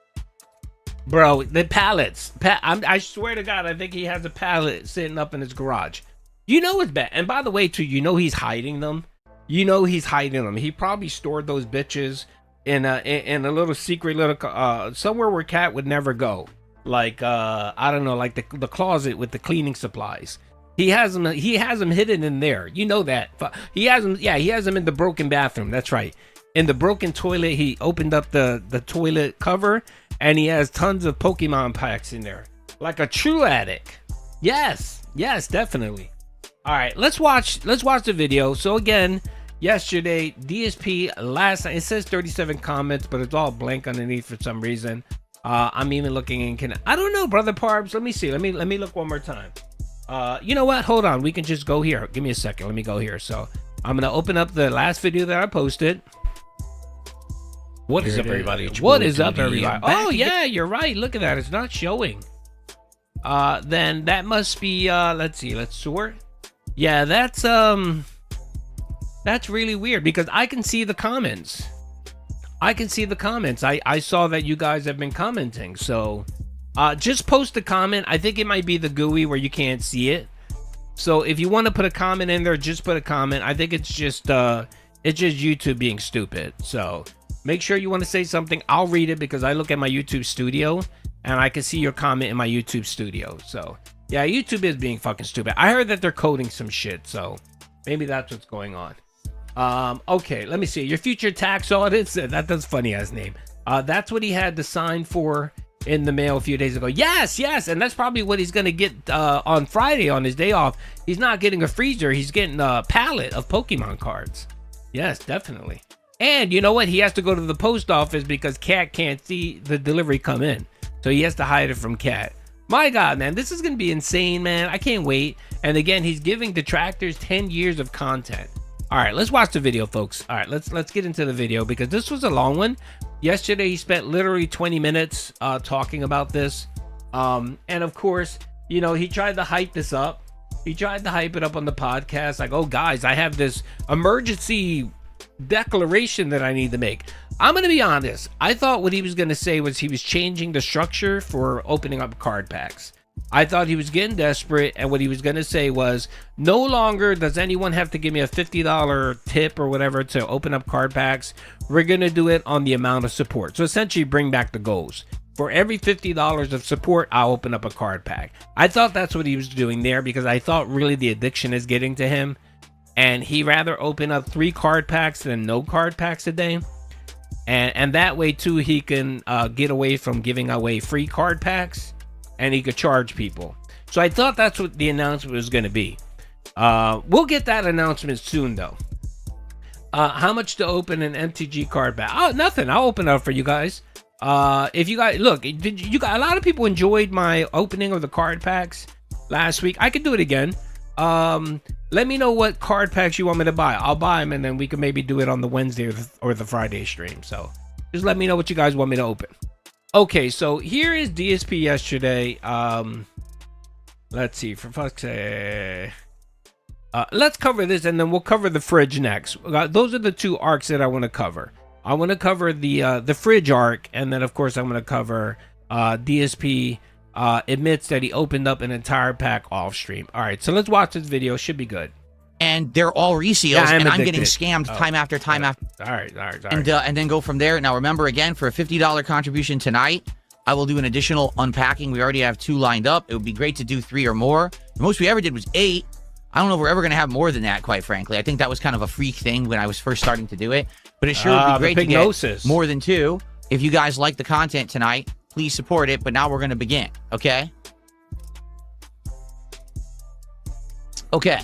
Bro, the pallets. I swear to God, I think he has a pallet sitting up in his garage. You know it's bad. And by the way, too, you know he's hiding them. You know he's hiding them. He probably stored those bitches in a little secret little somewhere where Cat would never go. Like I don't know, like the closet with the cleaning supplies. He has them hidden in there. You know that. He has them. Yeah, he has them in the broken bathroom. That's right. In the broken toilet, he opened up the toilet cover, and he has tons of Pokemon packs in there, like a true addict. Yes, definitely. All right, let's watch the video. So again, yesterday, DSP last night, it says 37 comments, but it's all blank underneath for some reason. I'm even looking in. I don't know, brother Parbs. Let me see. Let me look one more time. You know what? Hold on. We can just go here. Give me a second. Let me go here. So I'm gonna open up the last video that I posted. What is up, everybody? What is up, everybody? Oh yeah, you're right. Look at that. It's not showing. Then that must be let's see. Let's sort. Yeah, that's really weird because I can see the comments. I saw that you guys have been commenting. So just post a comment. I think it might be the GUI where you can't see it. So if you want to put a comment in there, just put a comment. I think it's just YouTube being stupid. So make sure you want to say something. I'll read it because I look at my YouTube studio and I can see your comment in my YouTube studio. So yeah, YouTube is being fucking stupid. I heard that they're coding some shit, so maybe that's what's going on. Okay, let me see. Your future tax audits. That's funny ass name. That's what he had to sign for in the mail a few days ago. Yes, and that's probably what he's gonna get on Friday on his day off. He's not getting a freezer. He's getting a pallet of Pokemon cards. Yes, definitely. And you know what? He has to go to the post office because Cat can't see the delivery come in. So he has to hide it from Cat. My God, man, this is going to be insane, man. I can't wait. And again, he's giving detractors 10 years of content. All right, let's watch the video, folks. All right, let's get into the video because this was a long one. Yesterday, he spent literally 20 minutes talking about this. And of course, you know, he tried to hype this up. He tried to hype it up on the podcast. Like, oh, guys, I have this emergency declaration that I need to make. I'm going to be honest. I thought what he was going to say was he was changing the structure for opening up card packs. I thought he was getting desperate, and what he was going to say was no longer does anyone have to give me a $50 tip or whatever to open up card packs. We're going to do it on the amount of support. So essentially bring back the goals. For every $50 of support, I'll open up a card pack. I thought that's what he was doing there because I thought really the addiction is getting to him. And he rather open up 3 card packs than no card packs a day. And that way, too, he can get away from giving away free card packs. And he could charge people. So I thought that's what the announcement was going to be. We'll get that announcement soon, though. How much to open an MTG card pack? Oh, nothing. I'll open it up for you guys. If you guys... Look, a lot of people enjoyed my opening of the card packs last week. I could do it again. Let me know what card packs you want me to buy. I'll buy them and then we can maybe do it on the Wednesday or the Friday stream. So just let me know what you guys want me to open. Okay, so here is DSP yesterday. Let's see, for fuck's sake. Let's cover this and then we'll cover the fridge next. Those are the 2 arcs that I want to cover. I want to cover the fridge arc, and then of course I'm going to cover DSP admits that he opened up an entire pack off stream. All right, so let's watch this video. Should be good. And they're all reseals, yeah, and I'm getting scammed time after time after. All right. And then go from there. Now remember, again, for a $50 contribution tonight, I will do an additional unpacking. We already have 2 lined up. It would be great to do 3 or more. The most we ever did was 8. I don't know if we're ever going to have more than that, quite frankly. I think that was kind of a freak thing when I was first starting to do it. But it sure would be great to get more than 2. If you guys like the content tonight, please support it. But now we're going to begin, okay? Okay.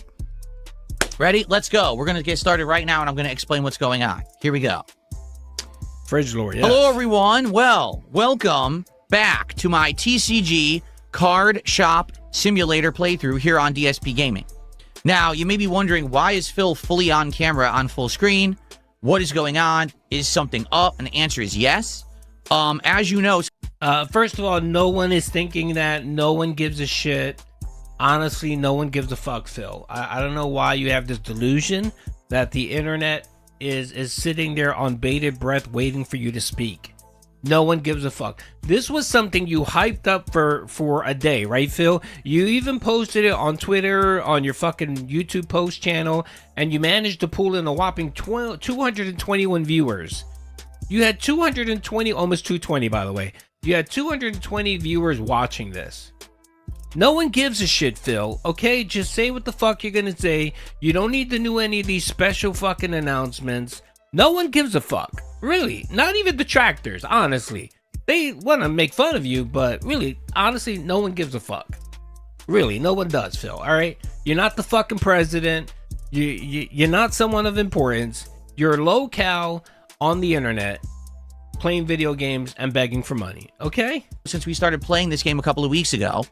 Ready? Let's go. We're going to get started right now, and I'm going to explain what's going on. Here we go. Fridge Lord, yes. Hello, everyone. Well, welcome back to my TCG Card Shop Simulator playthrough here on DSP Gaming. Now, you may be wondering, why is Phil fully on camera on full screen? What is going on? Is something up? And the answer is yes. As you know... First of all, no one is thinking that. No one gives a shit. Honestly, no one gives a fuck, Phil. I don't know why you have this delusion that the internet is sitting there on bated breath waiting for you to speak. No one gives a fuck. This was something you hyped up for a day, right, Phil? You even posted it on Twitter, on your fucking YouTube post channel, and you managed to pull in a whopping 221 viewers. You had 220, almost 220, by the way. You had 220 viewers watching this. No one gives a shit, Phil, okay? Just say what the fuck you're gonna say. You don't need to do any of these special fucking announcements. No one gives a fuck. Really. Not even detractors, honestly. They want to make fun of you, but really, honestly, no one gives a fuck. Really, no one does, Phil, alright? You're not the fucking president. You're not someone of importance. You're low-cal on the internet, playing video games and begging for money, okay? Since we started playing this game a couple of weeks ago,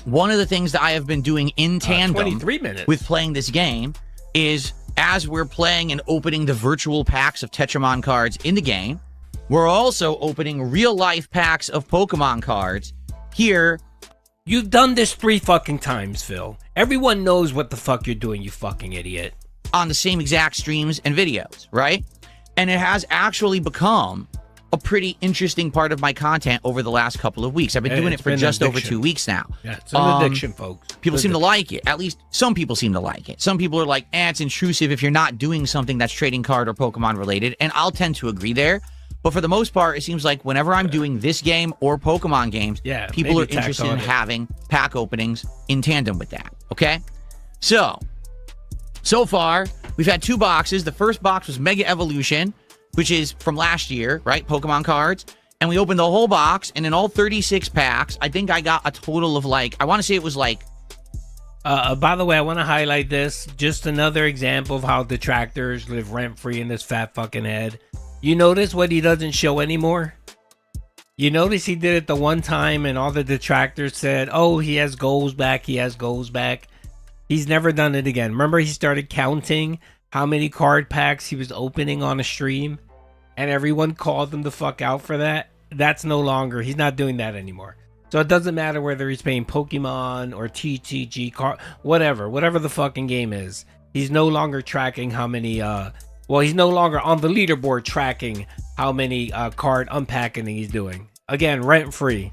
one of the things that I have been doing in tandem 23 minutes with playing this game is, as we're playing and opening the virtual packs of Tetramon cards in the game, we're also opening real-life packs of Pokemon cards here. You've done this 3 fucking times, Phil. Everyone knows what the fuck you're doing, you fucking idiot. On the same exact streams and videos, right? And it has actually become a pretty interesting part of my content over the last couple of weeks. I've been doing it for just over 2 weeks now. Yeah, it's an addiction, folks. People seem to like it. At least some people seem to like it. Some people are like, it's intrusive if you're not doing something that's trading card or Pokemon related. And I'll tend to agree there. But for the most part, it seems like whenever I'm doing this game or Pokemon games, people are interested in having pack openings in tandem with that. Okay? So far, we've had 2 boxes. The first box was Mega Evolution, which is from last year, right? Pokemon cards. And we opened the whole box, and in all 36 packs, I think I got a total of I want to say it was by the way, I want to highlight this. Just another example of how detractors live rent-free in this fat fucking head. You notice what he doesn't show anymore? You notice he did it the one time, and all the detractors said, oh, he has goals back, he has goals back. He's never done it again. Remember, he started counting how many card packs he was opening on a stream, and everyone called him the fuck out for that. That's no longer, he's not doing that anymore. So it doesn't matter whether he's playing Pokemon or TTG card, whatever the fucking game is. He's no longer tracking how many, he's no longer on the leaderboard tracking how many card unpacking he's doing. Again, rent-free.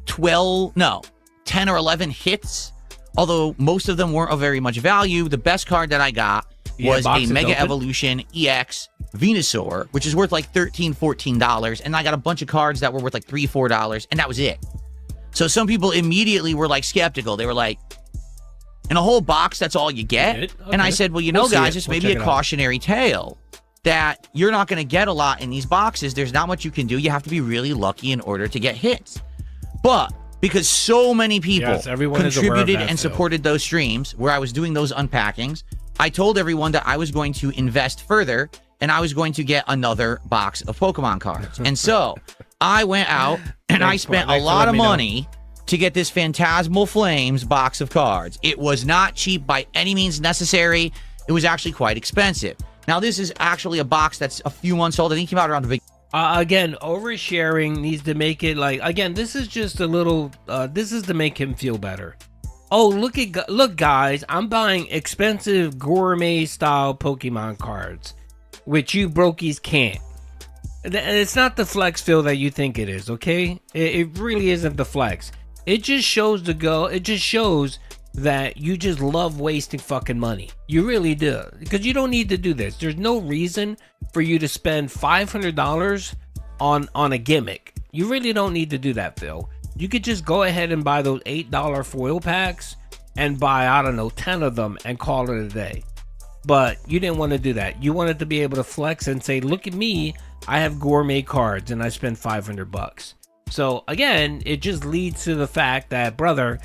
10 or 11 hits, although most of them weren't of very much value. The best card that I got was a Mega Evolution EX Venusaur, which is worth like $13, $14. And I got a bunch of cards that were worth like $3, $4, and that was it. So some people immediately were like skeptical. They were like, in a whole box, that's all you get? Okay. And I said, well, you know, guys, this may be a cautionary tale that you're not going to get a lot in these boxes. There's not much you can do. You have to be really lucky in order to get hits. But because so many people contributed and supported those streams where I was doing those unpackings, I told everyone that I was going to invest further and I was going to get another box of Pokemon cards. And so I went out and I spent a lot of money to get this Phantasmal Flames box of cards. It was not cheap by any means necessary. It was actually quite expensive. Now, this is actually a box that's a few months old. I think it came out around the big... Again, oversharing needs to make it like... Again, this is just a little... this is to make him feel better. Oh, look, guys, I'm buying expensive gourmet-style Pokemon cards, which you brokies can't. It's not the flex, Phil, that you think it is, okay? It really isn't the flex. It just shows It just shows that you just love wasting fucking money. You really do. Because you don't need to do this. There's no reason for you to spend $500 on a gimmick. You really don't need to do that, Phil. You could just go ahead and buy those $8 foil packs and buy, I don't know, 10 of them and call it a day. But you didn't want to do that. You wanted to be able to flex and say, look at me, I have gourmet cards and I spend $500. So again, it just leads to the fact that, brother,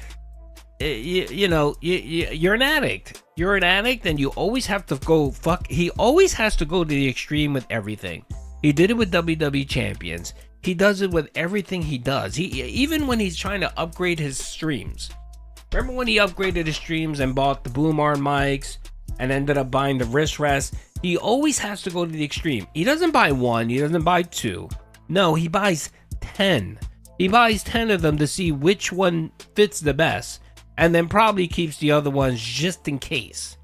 you're an addict. You're an addict, and you always have to go he always has to go to the extreme with everything. He did it with WWE champions. He does it with everything he does. Even when he's trying to upgrade his streams. Remember when he upgraded his streams and bought the boom arm mics and ended up buying the wrist rest? He always has to go to the extreme. He doesn't buy one. He doesn't buy two. No, he buys 10. He buys 10 of them to see which one fits the best, and then probably keeps the other ones just in case.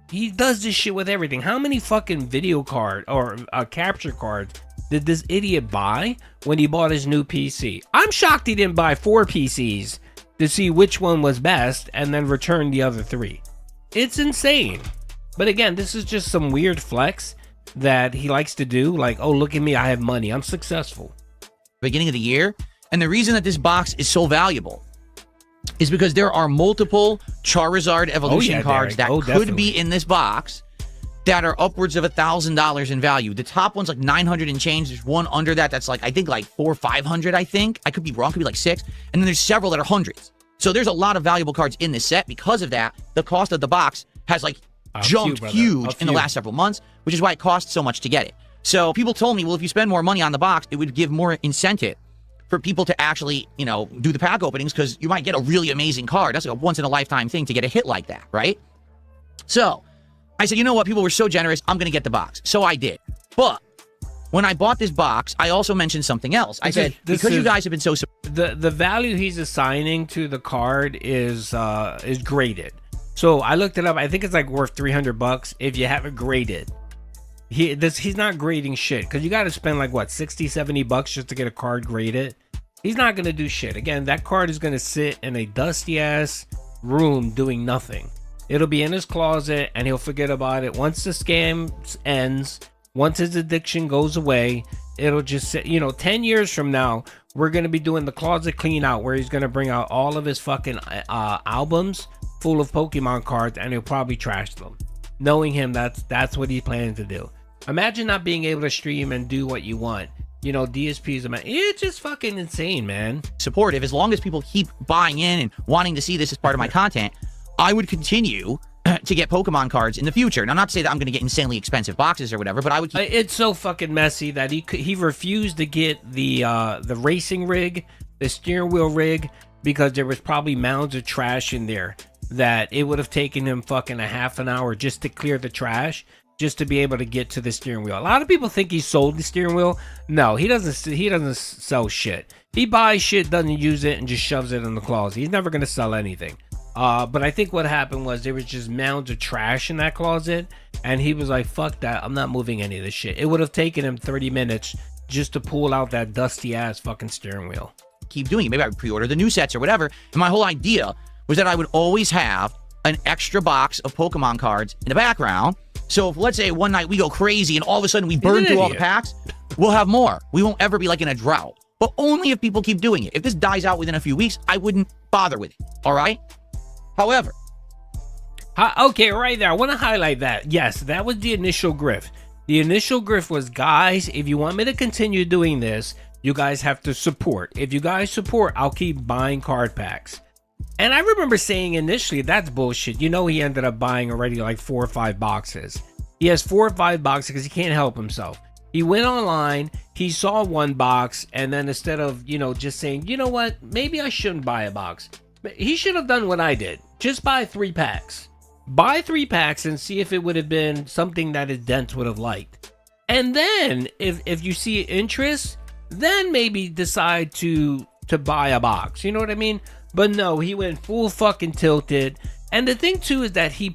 He does this shit with everything. How many fucking video card or capture cards did this idiot buy when he bought his new PC? I'm shocked he didn't buy 4 PCs to see which one was best and then return the other 3. It's insane. But again, this is just some weird flex that he likes to do. Like, oh, look at me, I have money, I'm successful. Beginning of the year. And the reason that this box is so valuable is because there are multiple Charizard evolution cards that could be in this box that are upwards of $1,000 in value. The top one's like 900 and change. There's one under that that's like, I think like 400 or 500, I think. I could be wrong, could be like 6. And then there's several that are hundreds. So there's a lot of valuable cards in this set. Because of that, the cost of the box has like jumped huge in the last several months, which is why it costs so much to get it. So people told me, well, if you spend more money on the box, it would give more incentive for people to actually, do the pack openings, because you might get a really amazing card. That's like a once-in-a-lifetime thing to get a hit like that, right? So I said, you know what? People were so generous, I'm going to get the box. So I did. But when I bought this box, I also mentioned something else. I said, because you guys have been so... The value he's assigning to the card is graded. So I looked it up. I think it's like worth $300 if you have it graded. He's not grading shit, because you got to spend like what, $60-$70 just to get a card graded. He's not gonna do shit. Again, that card is gonna sit in a dusty ass room doing nothing. It'll be in his closet and he'll forget about it. Once the scam ends, once his addiction goes away, it'll just sit. 10 years from now, we're gonna be doing the closet clean out, where he's gonna bring out all of his fucking albums full of Pokemon cards, and he'll probably trash them. Knowing him, that's what he's planning to do. Imagine not being able to stream and do what you want. DSP is it's just fucking insane, man. Supportive, as long as people keep buying in and wanting to see this as part of my content, I would continue to get Pokemon cards in the future. Now, not to say that I'm going to get insanely expensive boxes or whatever, but I would keep... It's so fucking messy that he refused to get the racing rig, the steering wheel rig, because there was probably mounds of trash in there that it would have taken him fucking a half an hour just to clear the trash, just to be able to get to the steering wheel. A lot of people think he sold the steering wheel. No, he doesn't. He doesn't sell shit. He buys shit, doesn't use it, and just shoves it in the closet. He's never gonna sell anything. But I think what happened was there was just mounds of trash in that closet, and he was like, "Fuck that! I'm not moving any of this shit." It would have taken him 30 minutes just to pull out that dusty ass fucking steering wheel. Keep doing it. Maybe I would pre-order the new sets or whatever. And my whole idea was that I would always have an extra box of Pokemon cards in the background. So if, let's say, one night we go crazy and all of a sudden we burn through all the packs, we'll have more. We won't ever be like in a drought. But only if people keep doing it. If this dies out within a few weeks, I wouldn't bother with it. All right? However. Okay, right there. I want to highlight that. Yes, that was the initial grift. The initial grift was, guys, if you want me to continue doing this, you guys have to support. If you guys support, I'll keep buying card packs. And I remember saying initially, that's bullshit. He ended up buying already like 4 or 5 boxes. He has 4 or 5 boxes because he can't help himself. He went online, he saw one box, and then instead of, just saying, you know what, maybe I shouldn't buy a box. He should have done what I did. Just buy 3 packs. Buy 3 packs and see if it would have been something that his dents would have liked. And then, if you see interest, then maybe decide to buy a box. You know what I mean? But no, he went full fucking tilted. And the thing too is that he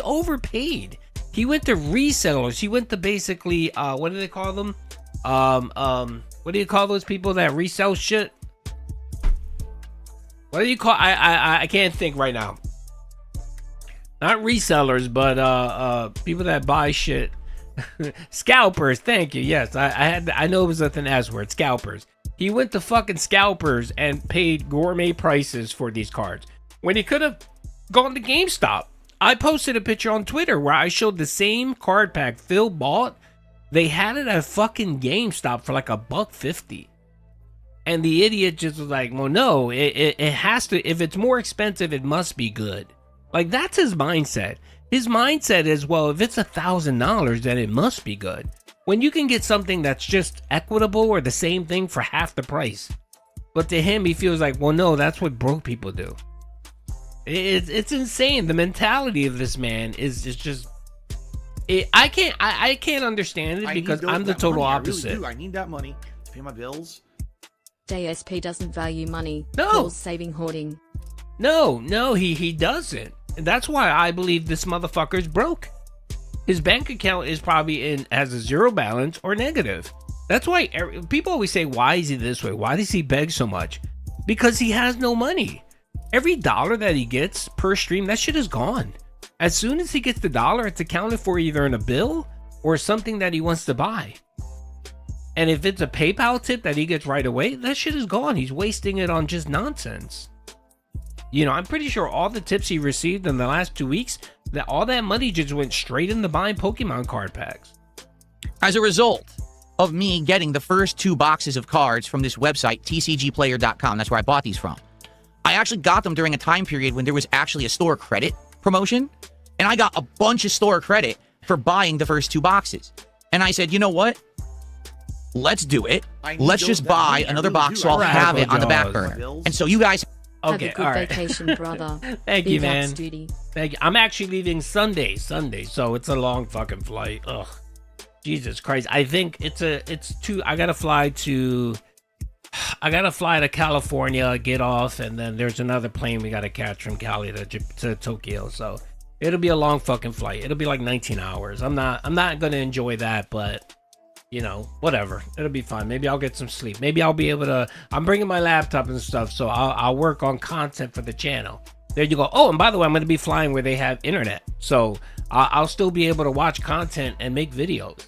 overpaid. He went to resellers. He went to basically, what do they call them? What do you call those people that resell shit? What do you call, I can't think right now. Not resellers, but people that buy shit. Scalpers, thank you. Yes, I know it was with an S word, scalpers. He went to fucking scalpers and paid gourmet prices for these cards when he could have gone to GameStop. I posted a picture on Twitter where I showed the same card pack Phil bought. They had it at fucking GameStop for like $1.50. And the idiot just was like, well, no, it has to, if it's more expensive, it must be good. Like, that's his mindset. His mindset is, well, if it's $1,000, then it must be good. When you can get something that's just equitable or the same thing for half the price. But to him, he feels like, well, no, that's what broke people do. It's insane. The mentality of this man is just... I can't understand it because I'm the total opposite. I really do. I need that money to pay my bills. DSP doesn't value money. No. Calls saving hoarding. No, he doesn't. And that's why I believe this motherfucker's broke. His bank account is probably has a zero balance or negative. That's why people always say, why is he this way? Why does he beg so much? Because he has no money. Every dollar that he gets per stream, that shit is gone. As soon as he gets the dollar, it's accounted for either in a bill or something that he wants to buy. And if it's a PayPal tip that he gets right away, that shit is gone. He's wasting it on just nonsense. You know, I'm pretty sure all the tips he received in the last 2 weeks, that all that money just went straight into buying Pokemon card packs. As a result of me getting the first 2 boxes of cards from this website, tcgplayer.com, that's where I bought these from. I actually got them during a time period when there was actually a store credit promotion, and I got a bunch of store credit for buying the first 2 boxes. And I said, you know what? Let's do it. Let's just buy another box so I'll have it on the back burner. And so you guys... Okay, have a good all right. vacation, brother. Thank you, man. Duty. Thank you. I'm actually leaving Sunday, so it's a long fucking flight. Ugh, Jesus Christ. I think it's two. I gotta fly to California, get off, and then there's another plane we gotta catch from Cali to Tokyo. So it'll be a long fucking flight. It'll be like 19 hours. I'm not gonna enjoy that, but. You know, whatever. It'll be fine. Maybe I'll get some sleep. Maybe I'll be able to... I'm bringing my laptop and stuff, so I'll work on content for the channel. There you go. Oh, and by the way, I'm going to be flying where they have internet. So I'll still be able to watch content and make videos.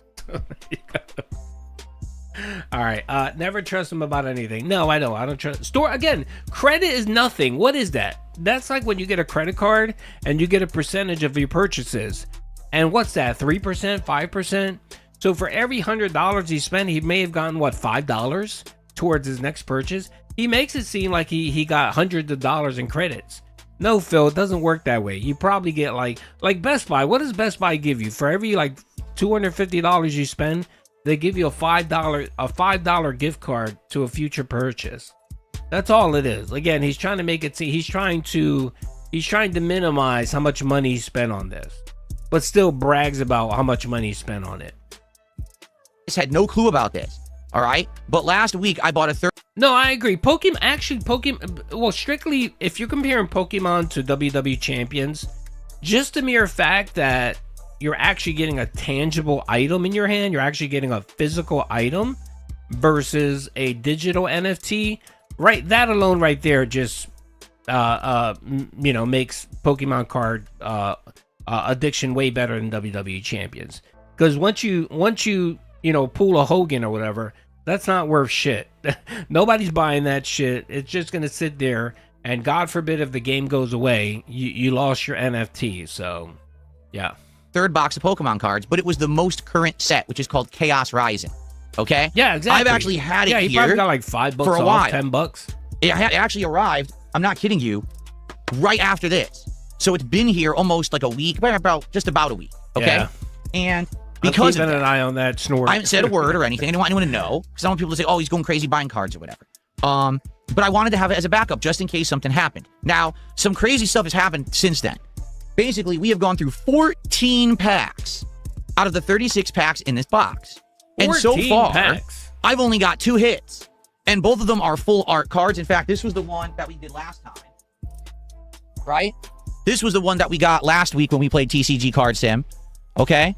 All right. Never trust them about anything. No, I don't. I don't trust... Store, again, credit is nothing. What is that? That's like when you get a credit card and you get a percentage of your purchases. And what's that? 3%? 5%? So for every $100 he spent, he may have gotten, what, $5 towards his next purchase? He makes it seem like he got hundreds of dollars in credits. No, Phil, it doesn't work that way. You probably get like Best Buy. What does Best Buy give you? For every like $250 you spend, they give you a $5 gift card to a future purchase. That's all it is. Again, he's trying to make it seem, he's trying to minimize how much money he spent on this, but still brags about how much money he spent on it. Had no clue about this, all right? But last week I bought a third. No, I agree. Pokemon, well, strictly if you're comparing Pokemon to WWE champions, just the mere fact that you're actually getting a tangible item in your hand, you're actually getting a physical item versus a digital NFT, right? That alone right there just makes Pokemon card addiction way better than WWE champions. Because once you pull a Hogan or whatever, that's not worth shit. Nobody's buying that shit. It's just going to sit there, and God forbid if the game goes away, you lost your NFT. So, yeah. Third box of Pokemon cards, but it was the most current set, which is called Chaos Rising. Okay? Yeah, exactly. I've actually had it here. Yeah, you probably got like $5 for a off, while. $10. It actually arrived, I'm not kidding you, right after this. So it's been here almost like a week, just about a week. Okay? Yeah. And... because I'm keeping an eye on that snort. I haven't said a word or anything. I don't want anyone to know because I don't want people to say, "Oh, he's going crazy buying cards or whatever." But I wanted to have it as a backup just in case something happened. Now, some crazy stuff has happened since then. Basically, we have gone through 14 packs out of the 36 packs in this box, and so far, I've only got 2 hits, and both of them are full art cards. In fact, this was the one that we did last time, right? This was the one that we got last week when we played TCG Card Sim. Okay.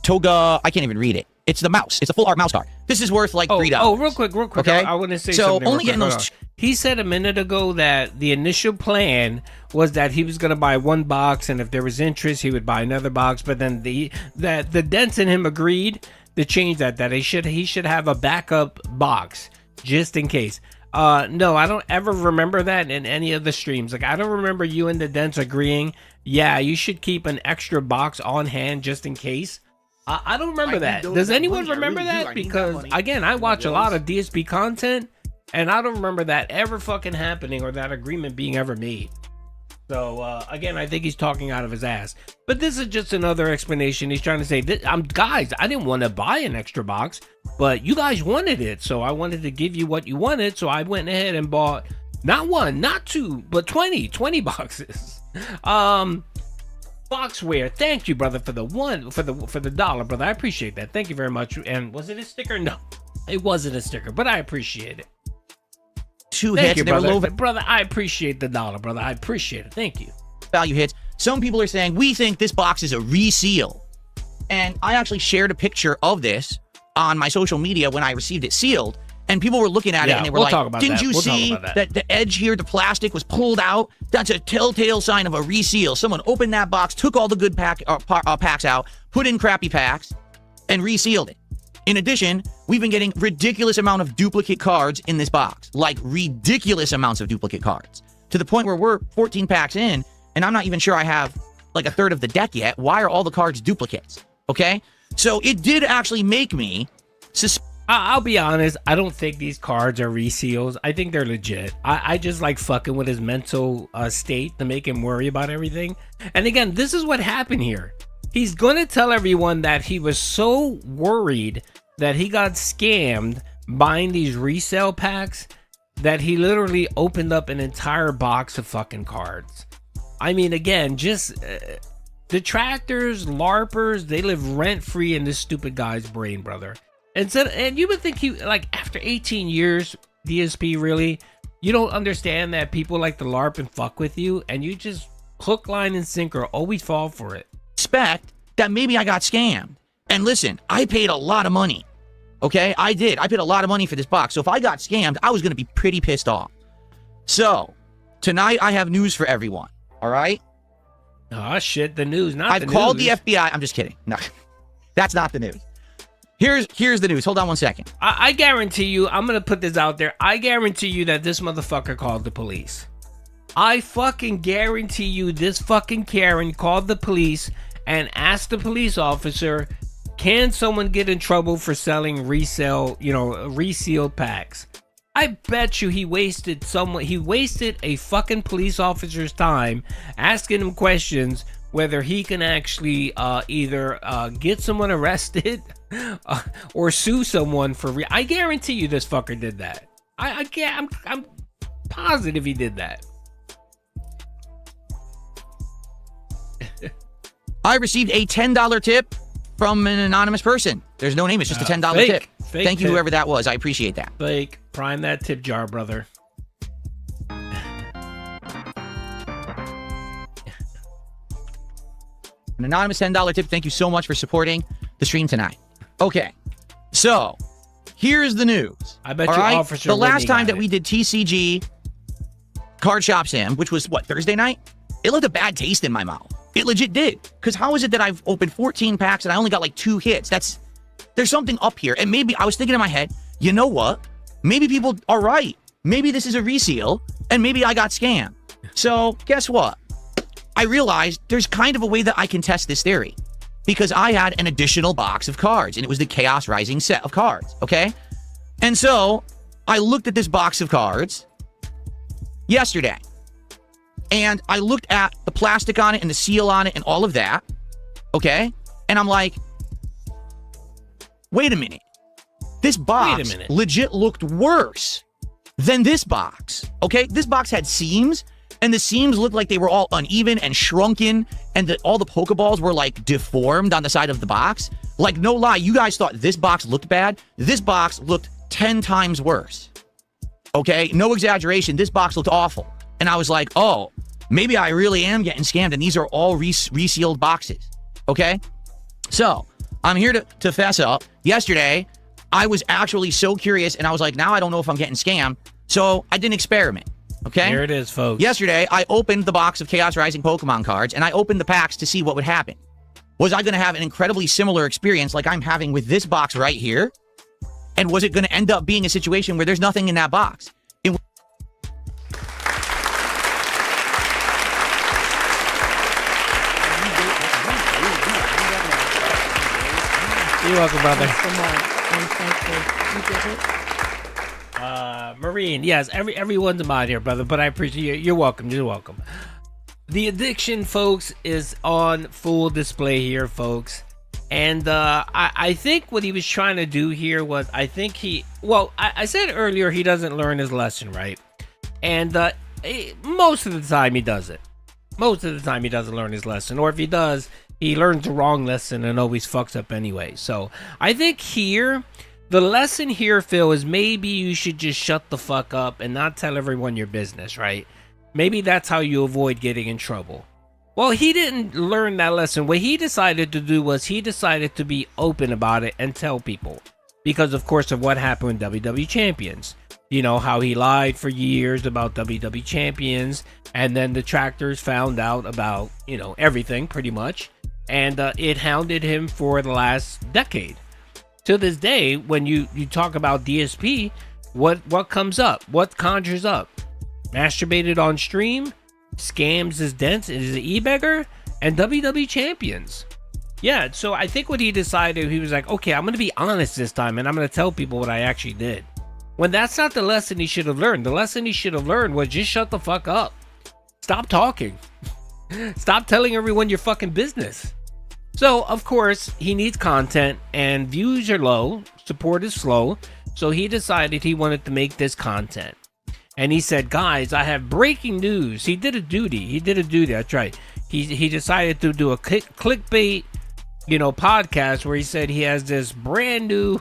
Toga, I can't even read it. It's the mouse. It's a full art mouse card. This is worth like $3. Oh, real quick. Okay? I want to say so something. Only getting those. He said a minute ago that the initial plan was that he was going to buy 1 box, and if there was interest, he would buy another box. But then the Dents and him agreed to change that he should have a backup box just in case. No, I don't ever remember that in any of the streams. Like, I don't remember you and the Dents agreeing, yeah, you should keep an extra box on hand just in case. I don't remember that. Does anyone remember that? Because, again, I watch a lot of DSP content, and I don't remember that ever fucking happening or that agreement being ever made. So, again, I think he's talking out of his ass. But this is just another explanation. He's trying to say, guys, I didn't want to buy an extra box, but you guys wanted it. So I wanted to give you what you wanted. So I went ahead and bought not one, not two, but 20 boxes. Boxware. Thank you, brother, for the $1, brother. I appreciate that. Thank you very much. And was it a sticker? No, it wasn't a sticker, but I appreciate it. Thank you, brother. I appreciate the $1, brother. I appreciate it. Thank you. Value hits. Some people are saying we think this box is a reseal, and I actually shared a picture of this on my social media when I received it sealed, and people were looking at it and they were like, "Didn't you see that the edge here, the plastic was pulled out? That's a telltale sign of a reseal. Someone opened that box, took all the good packs out, put in crappy packs, and resealed it." In addition, we've been getting ridiculous amount of duplicate cards in this box, like ridiculous amounts of duplicate cards, to the point where we're 14 packs in, and I'm not even sure I have like a third of the deck yet. Why are all the cards duplicates? Okay, so it did actually make me I'll be honest, I don't think these cards are reseals. I think they're legit. I just like fucking with his mental state to make him worry about everything. And again, this is what happened here. He's going to tell everyone that he was so worried that he got scammed buying these resale packs that he literally opened up an entire box of fucking cards. I mean, again, just detractors, LARPers, they live rent-free in this stupid guy's brain, brother. And you would think he, like, after 18 years, DSP, really, you don't understand that people like to LARP and fuck with you, and you just hook, line, and sinker, always fall for it. Expect that maybe I got scammed. And listen, I paid a lot of money. Okay, I did. I paid a lot of money for this box. So if I got scammed, I was going to be pretty pissed off. So tonight I have news for everyone. All right? Oh, shit, the news, not I've called the FBI. I'm just kidding. No, that's not the news. Here's the news. Hold on one second. I guarantee you, I'm going to put this out there. I guarantee you that this motherfucker called the police. I fucking guarantee you this fucking Karen called the police and asked the police officer, can someone get in trouble for selling resealed packs? I bet you he wasted a fucking police officer's time asking him questions whether he can actually either get someone arrested or sue someone for I guarantee you this fucker did that. I'm positive he did that. I received a $10 tip from an anonymous person. There's no name. It's just a $10 tip. Thank you, tip. Whoever that was. I appreciate that. Fake. Prime that tip jar, brother. An anonymous $10 tip. Thank you so much for supporting the stream tonight. Okay. So, here's the news. I bet you Officer The last Whitney time got that it. we did TCG Card Shop Sim, which was, what, Thursday night? It left a bad taste in my mouth. It legit did. Because how is it that I've opened 14 packs and I only got like 2 hits? There's something up here. And maybe I was thinking in my head, you know what? Maybe people are right. Maybe this is a reseal and maybe I got scammed. So guess what? I realized there's kind of a way that I can test this theory. Because I had an additional box of cards and it was the Chaos Rising set of cards. Okay? And so I looked at this box of cards yesterday. And I looked at the plastic on it and the seal on it and all of that. Okay? And I'm like, wait a minute. This box legit looked worse than this box. Okay? This box had seams, and the seams looked like they were all uneven and shrunken, and all the Pokeballs were like deformed on the side of the box. Like, no lie, you guys thought this box looked bad. This box looked 10 times worse. Okay? No exaggeration. This box looked awful. And I was like, oh, maybe I really am getting scammed, and these are all resealed boxes. Okay? So, I'm here to fess up. Yesterday, I was actually so curious, and I was like, now I don't know if I'm getting scammed. So, I did an experiment. Okay? Here it is, folks. Yesterday, I opened the box of Chaos Rising Pokemon cards, and I opened the packs to see what would happen. Was I going to have an incredibly similar experience like I'm having with this box right here? And was it going to end up being a situation where there's nothing in that box? You're welcome, brother. I'm thankful. You get it? Marine, yes, everyone's a mod here, brother, but I appreciate you. You're welcome. You're welcome. The addiction, folks, is on full display here, folks. And I think what he was trying to do here was, I said earlier he doesn't learn his lesson, right? And most of the time he does it. Most of the time he doesn't learn his lesson. Or if he does, he learns the wrong lesson and always fucks up anyway. So I think here, the lesson here, Phil, is maybe you should just shut the fuck up and not tell everyone your business, right? Maybe that's how you avoid getting in trouble. Well, he didn't learn that lesson. What he decided to do was he decided to be open about it and tell people. Because, of course, of what happened with WWE Champions. You know, how he lied for years about WWE Champions. And then the Detractors found out about, everything, pretty much. And it hounded him for the last decade. To this day, when you talk about DSP, what comes up? What conjures up? Masturbated on stream, scams his dents, is an e-beggar, and WWE Champions. Yeah, so I think what he decided, he was like, okay, I'm going to be honest this time, and I'm going to tell people what I actually did. When that's not the lesson he should have learned. The lesson he should have learned was just shut the fuck up. Stop talking. Stop telling everyone your fucking business. So, of course, he needs content, and views are low, support is slow, so he decided he wanted to make this content. And he said, guys, I have breaking news. He did a duty, that's right. He decided to do a clickbait, podcast where he said he has this brand new,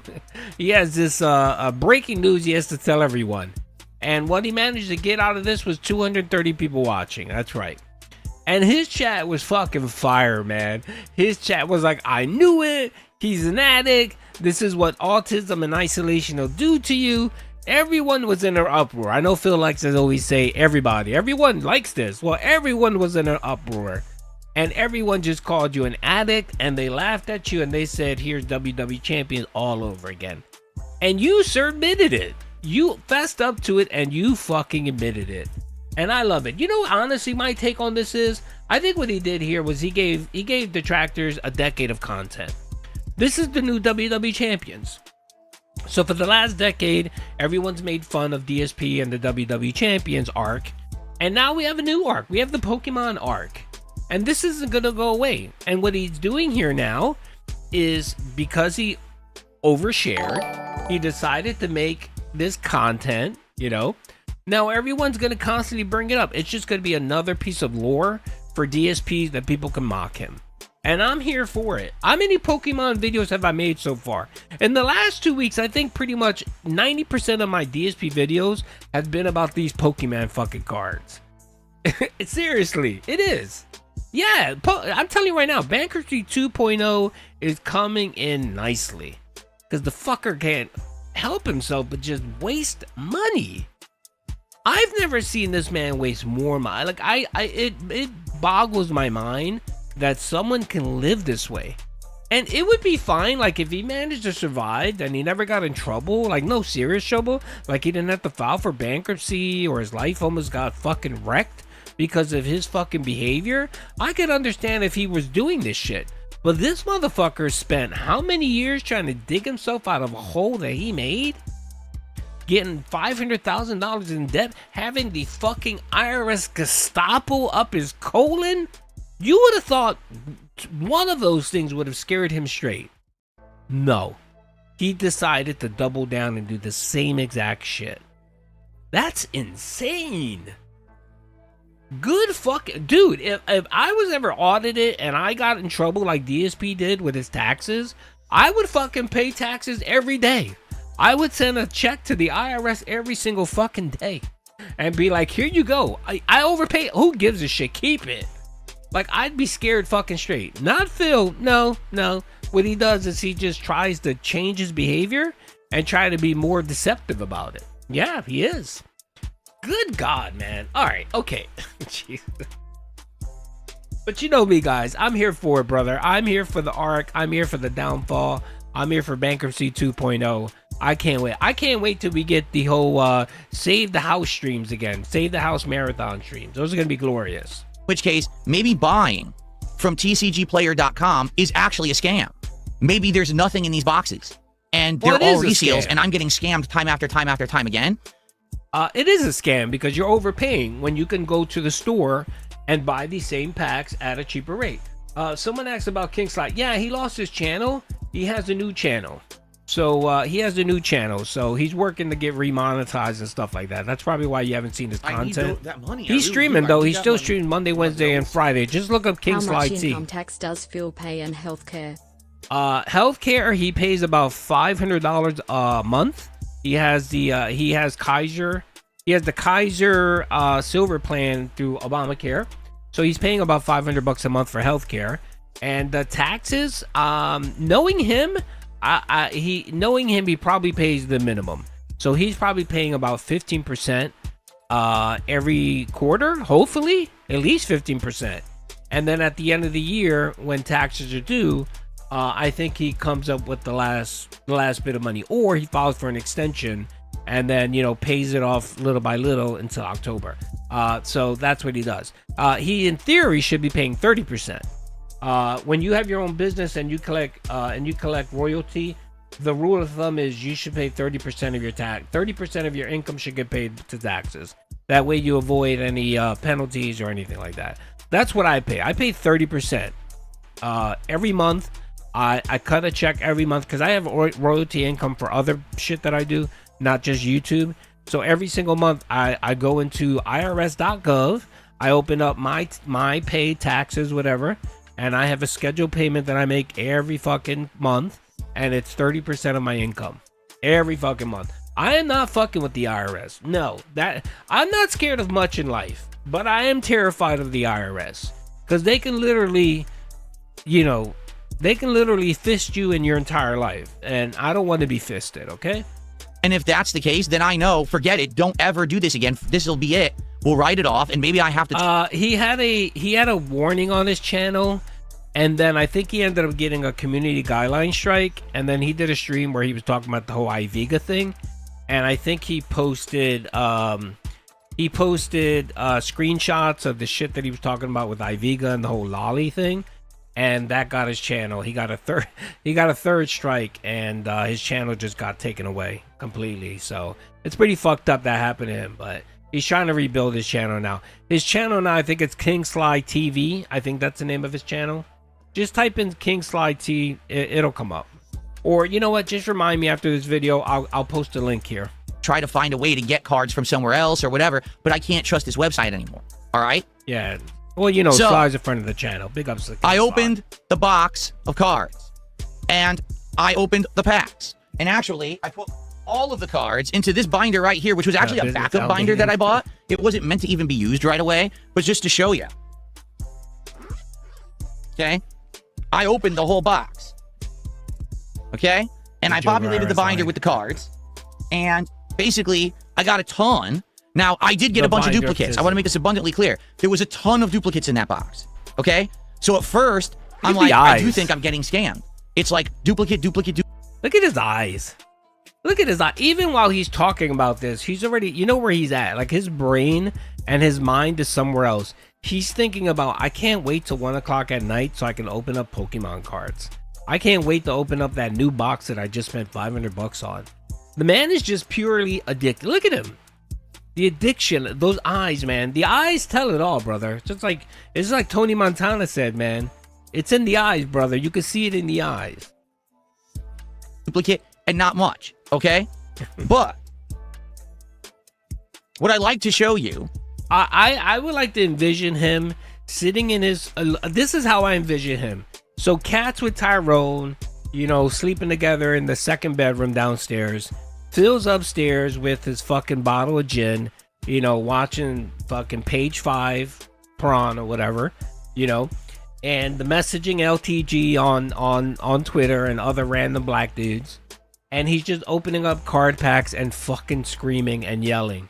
breaking news he has to tell everyone. And what he managed to get out of this was 230 people watching, that's right. And his chat was fucking fire, man. His chat was like, I knew it. He's an addict. This is what autism and isolation will do to you. Everyone was in an uproar. I know Phil likes to always say everybody. Everyone likes this. Well, everyone was in an uproar. And everyone just called you an addict. And they laughed at you. And they said, here's WWE Champions all over again. And you, sir, admitted it. You fessed up to it. And you fucking admitted it. And I love it. Honestly, my take on this is, I think what he did here was he gave Detractors a decade of content. This is the new WWE Champions. So for the last decade, everyone's made fun of DSP and the WWE Champions arc. And now we have a new arc. We have the Pokemon arc. And this isn't going to go away. And what he's doing here now is, because he overshared, he decided to make this content, Now everyone's going to constantly bring it up. It's just going to be another piece of lore for DSPs that people can mock him. And I'm here for it. How many Pokemon videos have I made so far? In the last 2 weeks, I think pretty much 90% of my DSP videos have been about these Pokemon fucking cards. Seriously, it is. Yeah, I'm telling you right now, Bankruptcy 2.0 is coming in nicely. Because the fucker can't help himself but just waste money. I've never seen this man waste more money. Like, it boggles my mind that someone can live this way. And it would be fine, like, if he managed to survive and he never got in trouble, like, no serious trouble, like he didn't have to file for bankruptcy or his life almost got fucking wrecked because of his fucking behavior. I could understand if he was doing this shit. But this motherfucker spent how many years trying to dig himself out of a hole that he made? Getting $500,000 in debt, having the fucking IRS Gestapo up his colon? You would have thought one of those things would have scared him straight. No. He decided to double down and do the same exact shit. That's insane. Good fucking... Dude, if I was ever audited and I got in trouble like DSP did with his taxes, I would fucking pay taxes every day. I would send a check to the IRS every single fucking day and be like, here you go. I overpaid. Who gives a shit? Keep it. Like, I'd be scared fucking straight. Not Phil. No. What he does is he just tries to change his behavior and try to be more deceptive about it. Yeah, he is. Good God, man. All right. Okay. But you know me, guys. I'm here for it, brother. I'm here for the arc. I'm here for the downfall. I'm here for Bankruptcy 2.0. I can't wait. I can't wait till we get the whole Save the House streams again. Save the House marathon streams. Those are going to be glorious. In which case, maybe buying from tcgplayer.com is actually a scam. maybe there's nothing in these boxes and Well, they're it all is a resales scam. and I'm getting scammed time after time after time again. It is a scam because you're overpaying when you can go to the store and buy these same packs at a cheaper rate. Someone asked about King Slide. Yeah, he lost his channel. He has a new channel. So he has a new channel. So he's working to get remonetized and stuff like that. That's probably why you haven't seen his content. that money. He's streaming though. He's still streaming Monday, Wednesday, and Friday. Just look up King How Slide much T. income tax does Phil pay in healthcare? Healthcare, he pays about $500 a month. He has the Kaiser. He has the Kaiser Silver plan through Obamacare. So he's paying about $500 a month for healthcare. And the taxes, knowing him, he probably pays the minimum. So he's probably paying about 15% every quarter, hopefully, at least 15%. And then at the end of the year, when taxes are due, I think he comes up with the last bit of money, or he files for an extension and then, you know, pays it off little by little until October. So that's what he does. He, in theory, should be paying 30%. When you have your own business and you collect royalty, the rule of thumb is you should pay 30% of your tax. 30% of your income should get paid to taxes. That way you avoid any penalties or anything like that. That's what I pay. I pay 30% every month. I cut a check every month because I have royalty income for other shit that I do, not just YouTube. So every single month I go into irs.gov. I open up my pay, taxes, whatever, and I have a scheduled payment that I make every fucking month, and it's 30% of my income every fucking month. I am not fucking with the IRS. No, that I'm not scared of much in life, but I am terrified of the IRS because they can literally, you know, fist you in your entire life, and I don't want to be fisted. Okay. And if that's the case, then I know, forget it. Don't ever do this again. This will be it. We'll write it off, and maybe I have to. He had a warning on his channel, and then I think he ended up getting a community guideline strike, and then he did a stream where he was talking about the whole iVega thing, and I think he posted screenshots of the shit that he was talking about with iVega and the whole lolly thing, and that got his channel. He got a third strike, and his channel just got taken away completely. So it's pretty fucked up that happened to him, but he's trying to rebuild his channel now. His channel now, I think it's King Slide TV. I think that's the name of his channel. Just type in King Slide T, it'll come up. Or you know what? Just remind me after this video. I'll post a link here. Try to find a way to get cards from somewhere else or whatever, but I can't trust this website anymore. All right? Yeah. Well, you know, so, Sly's a friend of the channel. Big ups to King I Sly. opened the box of cards, and I opened the packs. And actually, I put all of the cards into this binder right here, which was actually a backup binder that I bought. It wasn't meant to even be used right away, but just to show you. Okay? I opened the whole box. Okay? And I populated the binder with the cards. And basically, I got a ton. Now, I did get a bunch of duplicates. I want to make this abundantly clear. There was a ton of duplicates in that box. Okay? So at first, I'm like, I do think I'm getting scammed. It's like duplicate. Look at his eyes. Look at his eye. Even while he's talking about this, he's already, you know where he's at. Like his brain and his mind is somewhere else. He's thinking about, I can't wait till 1 o'clock at night so I can open up Pokemon cards. I can't wait to open up that new box that I just spent $500 on. The man is just purely addicted. Look at him. The addiction, those eyes, man. The eyes tell it all, brother. It's like Tony Montana said, man. It's in the eyes, brother. You can see it in the eyes. Duplicate and not much, okay? But what I like to show you, I would like to envision him sitting in his. This is how I envision him. So cats with Tyrone, you know, sleeping together in the second bedroom downstairs. Phil's upstairs with his fucking bottle of gin, you know, watching fucking Page 5 Prawn or whatever, you know, and the messaging LTG on Twitter and other random black dudes, and he's just opening up card packs and fucking screaming and yelling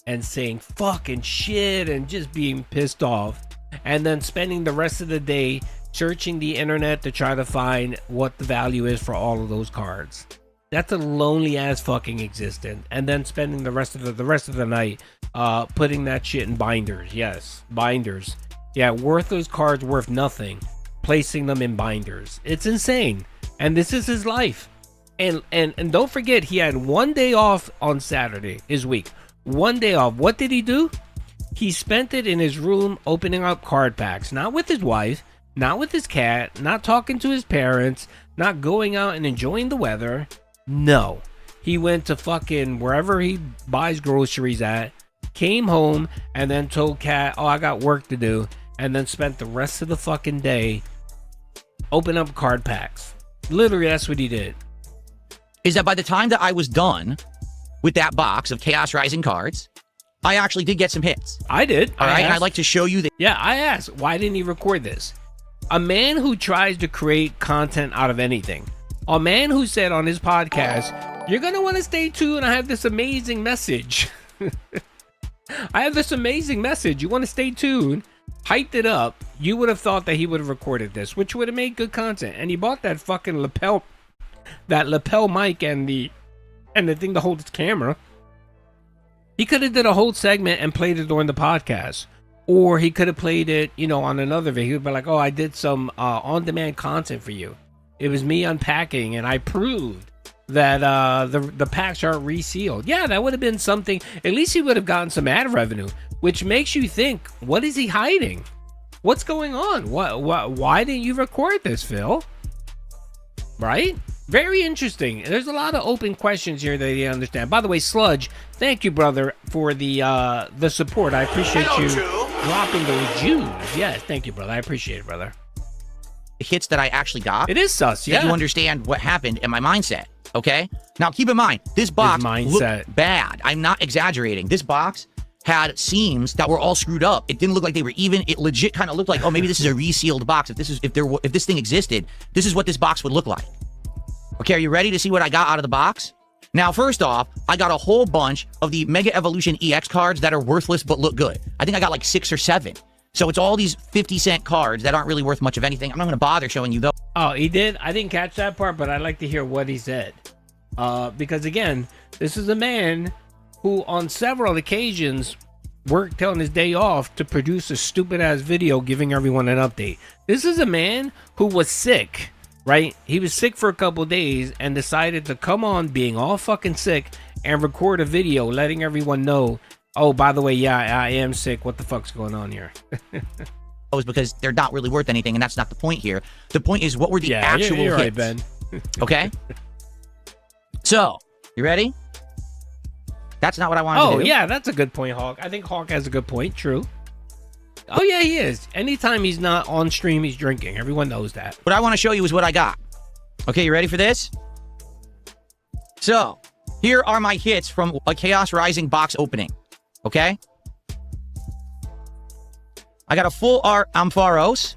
and saying fucking shit and just being pissed off, and then spending the rest of the day searching the internet to try to find what the value is for all of those cards. That's a lonely ass fucking existence. And then spending the rest of the night putting that shit in binders. Yes, binders. Yeah, worthless cards worth nothing. Placing them in binders. It's insane. And this is his life. And don't forget, he had 1 day off on Saturday, his week. 1 day off. What did he do? He spent it in his room opening up card packs. Not with his wife, not with his cat, not talking to his parents, not going out and enjoying the weather. No. He went to fucking wherever he buys groceries at, came home, and then told Cat, oh, I got work to do, and then spent the rest of the fucking day opening up card packs. Literally, that's what he did. Is that by the time that I was done with that box of Chaos Rising cards, I actually did get some hits. I did. All right, and I'd like to show you that. Yeah, I asked, why didn't he record this? A man who tries to create content out of anything. A man who said on his podcast, you're going to want to stay tuned. I have this amazing message. I have this amazing message. You want to stay tuned. Hyped it up. You would have thought that he would have recorded this, which would have made good content. And he bought that fucking lapel mic and the thing to hold his camera. He could have did a whole segment and played it during the podcast. Or he could have played it, on another video. He would be like, oh, I did some on-demand content for you. It was me unpacking, and I proved that the packs aren't resealed. Yeah, that would have been something. At least he would have gotten some ad revenue, which makes you think, what is he hiding? What's going on? Why didn't you record this, Phil? Right? Very interesting. There's a lot of open questions here that you understand. By the way, Sludge, thank you, brother, for the support. I appreciate you dropping those Jews. Yes, thank you, brother. I appreciate it, brother. The hits that I actually got. It is sus, yeah. You understand what happened in my mindset, okay? Now, keep in mind, this box looked bad. I'm not exaggerating. This box had seams that were all screwed up. It didn't look like they were even. It legit kind of looked like, oh, maybe this is a resealed box. If this thing existed, this is what this box would look like. Okay, are you ready to see what I got out of the box? Now, first off, I got a whole bunch of the Mega Evolution EX cards that are worthless but look good. I think I got like 6 or 7. So it's all these 50-cent cards that aren't really worth much of anything. I'm not going to bother showing you those. Oh, he did? I didn't catch that part, but I'd like to hear what he said. Because, again, this is a man who on several occasions worked on his day off to produce a stupid-ass video giving everyone an update. This is a man who was sick, right? He was sick for a couple days and decided to come on being all fucking sick and record a video letting everyone know, oh, by the way, yeah, I am sick. What the fuck's going on here? Because they're not really worth anything, and that's not the point here. The point is, what were the actual hits? Right, Ben. Okay? So, you ready? That's not what I wanted to do. Oh, yeah, that's a good point, Hawk. I think Hawk has a good point. True. Oh, yeah, he is. Anytime he's not on stream, he's drinking. Everyone knows that. What I want to show you is what I got. Okay, you ready for this? So, here are my hits from a Chaos Rising box opening. Okay? I got a full art Ampharos.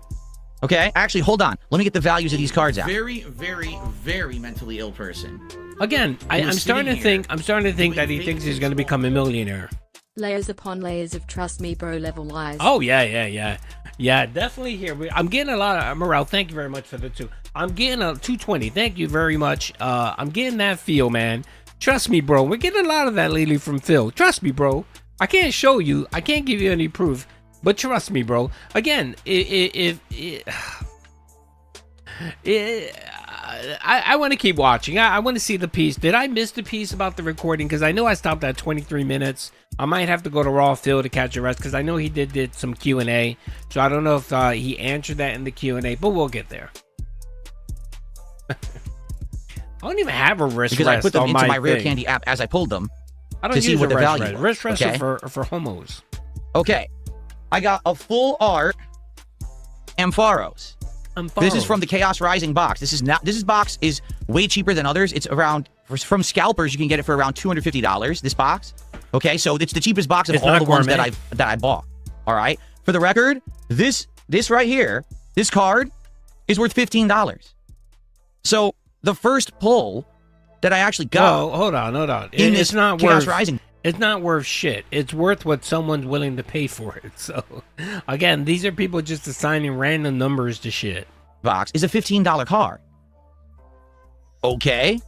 Okay? Actually, hold on. Let me get the values of these cards out. Very, very, very mentally ill person. Again, I'm starting to think that he thinks he's going to become a millionaire. Layers upon layers of trust me bro level lies. Oh, yeah, definitely here. I'm getting a lot of morale. Thank you very much for the 2. I'm getting a 220. Thank you very much. I'm getting that feel, man. Trust me, bro. We're getting a lot of that lately from Phil. Trust me, bro. I can't show you. I can't give you any proof. But trust me, bro. Again, I want to keep watching. I want to see the piece. Did I miss the piece about the recording? Because I know I stopped at 23 minutes. I might have to go to Raw Phil to catch the rest because I know he did some Q&A. So I don't know if he answered that in the Q&A, but we'll get there. I don't even have a wrist because rest I put them on into my thing. Rare Candy app as I pulled them. I don't to use see what the wrist value rest. was. Wrist rests Okay? are for homos. Okay. I got a full art Ampharos. This is from the Chaos Rising box. This box is way cheaper than others. It's around, from scalpers, you can get it for around $250, this box. Okay, so it's the cheapest box of all the ones that I bought. All right. For the record, this right here, this card is worth $15. So the first pull that I actually got. Oh, hold on. It's not Chaos Rising. It's not worth shit. It's worth what someone's willing to pay for it. So, again, these are people just assigning random numbers to shit. Box is a $15 card. Okay.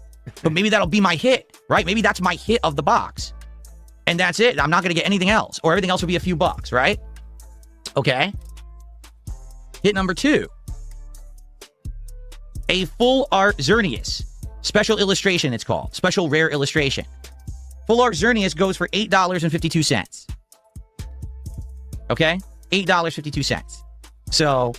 But maybe that'll be my hit, right? Maybe that's my hit of the box. And that's it. I'm not going to get anything else. Or everything else will be a few bucks, right? Okay. Hit number 2. a full art Xerneas. Special illustration, it's called. Special rare illustration. Full art Xerneas goes for $8.52. Okay? $8.52. So,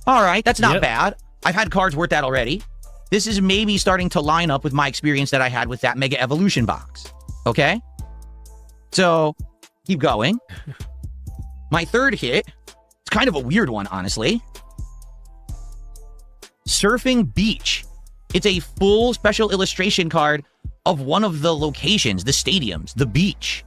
all right, that's not bad. I've had cards worth that already. This is maybe starting to line up with my experience that I had with that Mega Evolution box. Okay? So, keep going. My third hit, it's kind of a weird one, honestly. Surfing Beach. It's a full special illustration card of one of the locations, the stadiums, the beach.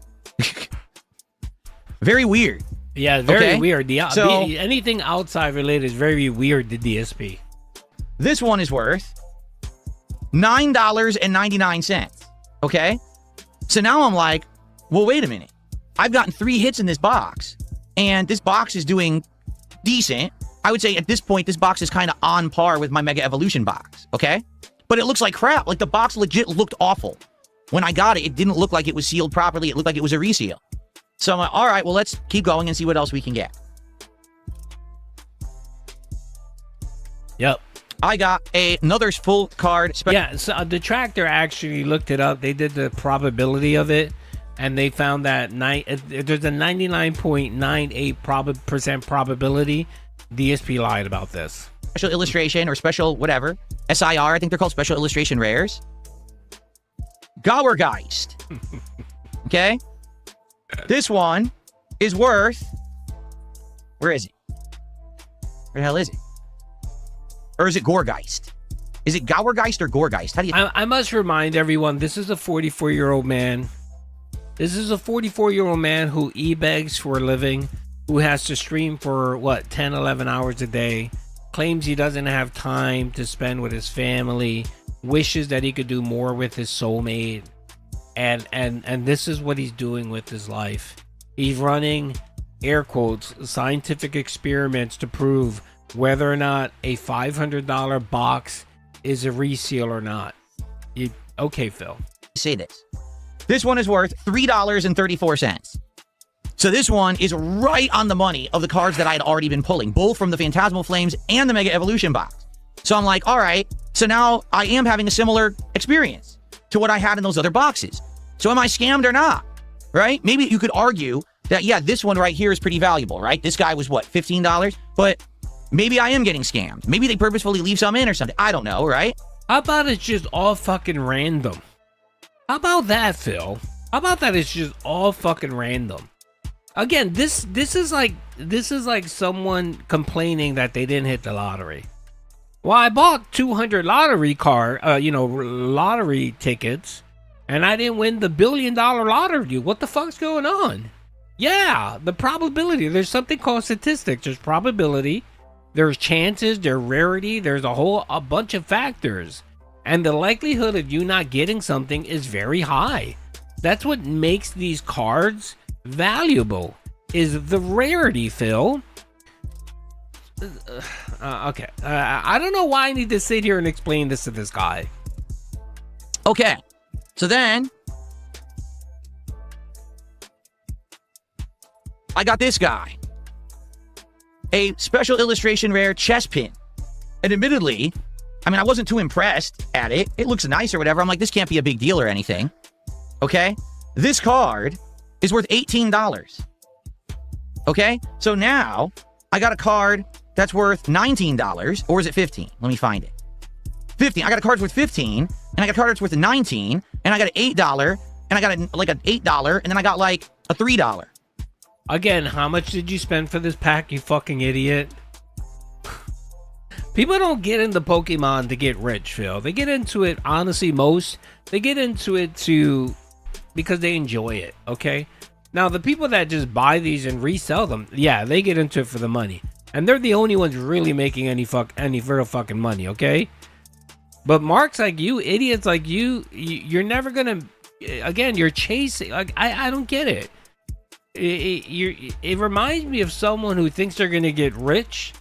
Very weird. Yeah, very weird. Anything outside related is very weird to DSP. This one is worth $9.99. Okay? So now I'm like, well, wait a minute. I've gotten 3 hits in this box, and this box is doing decent. I would say at this point, this box is kind of on par with my Mega Evolution box, okay? But it looks like crap. Like, the box legit looked awful. When I got it, it didn't look like it was sealed properly. It looked like it was a reseal. So I'm like, all right, well, let's keep going and see what else we can get. Yep. I got another full card. Yeah, so the Detractor actually looked it up. They did the probability of it, and they found that there's a 99.98% probability. DSP lied about this. Special illustration or special whatever. SIR, I think they're called special illustration rares. Gauergeist. Okay? This one is worth... Where is it? Where the hell is it? Or is it Gorgeist? Is it Gauergeist or Gorgeist? How do you... I must remind everyone, this is a 44-year-old man. This is a 44-year-old man who e-begs for a living, who has to stream for, 10, 11 hours a day, claims he doesn't have time to spend with his family, wishes that he could do more with his soulmate, and this is what he's doing with his life. He's running, air quotes, scientific experiments to prove whether or not a $500 box is a reseal or not. Okay, Phil. Say this. This one is worth $3.34. So this one is right on the money of the cards that I had already been pulling, both from the Phantasmal Flames and the Mega Evolution box. So I'm like, all right, so now I am having a similar experience to what I had in those other boxes. So am I scammed or not? Right? Maybe you could argue that, yeah, this one right here is pretty valuable, right? This guy was, $15? But maybe I am getting scammed. Maybe they purposefully leave some in or something. I don't know, right? How about it's just all fucking random? How about that, Phil? How about that it's just all fucking random? Again, this is like someone complaining that they didn't hit the lottery. Well, I bought 200 lottery lottery tickets, and I didn't win the $1 billion lottery. What the fuck's going on? Yeah, the probability. There's something called statistics. There's probability. There's chances. There's rarity. There's a bunch of factors, and the likelihood of you not getting something is very high. That's what makes these cards valuable, is the rarity, Phil. Okay. I don't know why I need to sit here and explain this to this guy. Okay. So then I got this guy. A special illustration rare chess pin. And admittedly, I wasn't too impressed at it. It looks nice or whatever. I'm like, this can't be a big deal or anything. Okay? This card is worth $18. Okay? So now I got a card that's worth $19, or is it $15? Let me find it. $15. I got a card worth $15, and I got a card that's worth $19, and I got an $8, and I got an $8, and then I got a $3. Again, how much did you spend for this pack, you fucking idiot? People don't get into Pokemon to get rich, Phil. They get into it, honestly, they get into it because they enjoy it, okay? Now, the people that just buy these and resell them, yeah, they get into it for the money. And they're the only ones really making any real fucking money, okay? But marks like you, idiots like you're never gonna... Again, you're chasing... I don't get it. It reminds me of someone who thinks they're gonna get rich,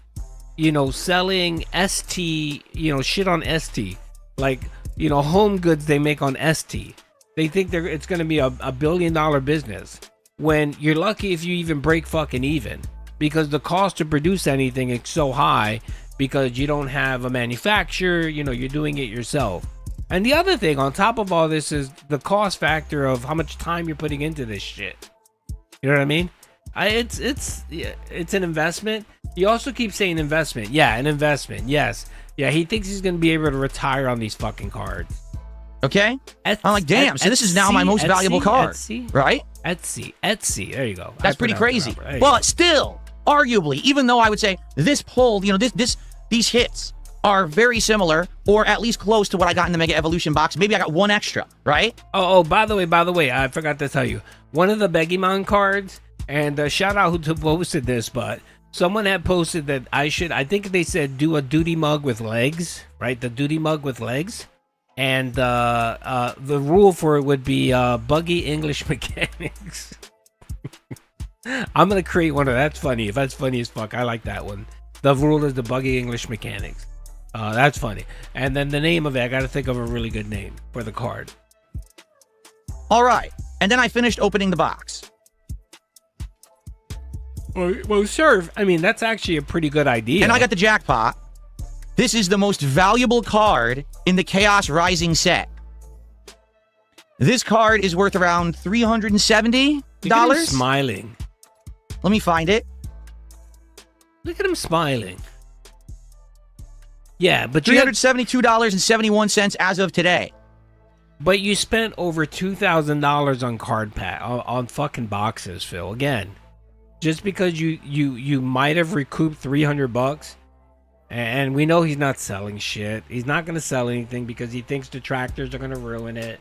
selling ST, shit on ST. Home goods they make on ST. They think it's gonna be a $1 billion business. When you're lucky if you even break fucking even, because the cost to produce anything is so high because you don't have a manufacturer. You know, you're doing it yourself. And the other thing on top of all this is the cost factor of how much time you're putting into this shit. You know what I mean? It's an investment. You also keep saying investment. Yeah, an investment. Yes. Yeah, he thinks he's going to be able to retire on these fucking cards. Okay? I'm like, damn, so this is now my most valuable card. Right? Etsy. There you go. That's pretty crazy. But still, arguably, even though I would say this pull, you know, these hits are very similar, or at least close to what I got in the Mega Evolution box. Maybe I got one extra, right? Oh, by the way, I forgot to tell you. One of the Begimon cards, and shout out who posted this, but someone had posted that I think they said do a duty mug with legs, right? The duty mug with legs. And the rule for it would be buggy English mechanics. I'm going to create one of that's funny. If that's funny as fuck, I like that one. The rule is the buggy English mechanics. That's funny. And then the name of it, I got to think of a really good name for the card. All right. And then I finished opening the box. Well, sure. I mean, that's actually a pretty good idea. And I got the jackpot. This is the most valuable card in the Chaos Rising set. This card is worth around $370. Look at him smiling. Let me find it. Look at him smiling. Yeah, but $372.71 as of today. But you spent over $2,000 on card pack on fucking boxes, Phil. Again, just because you might have recouped $300, and we know he's not selling shit. He's not going to sell anything because he thinks detractors are going to ruin it.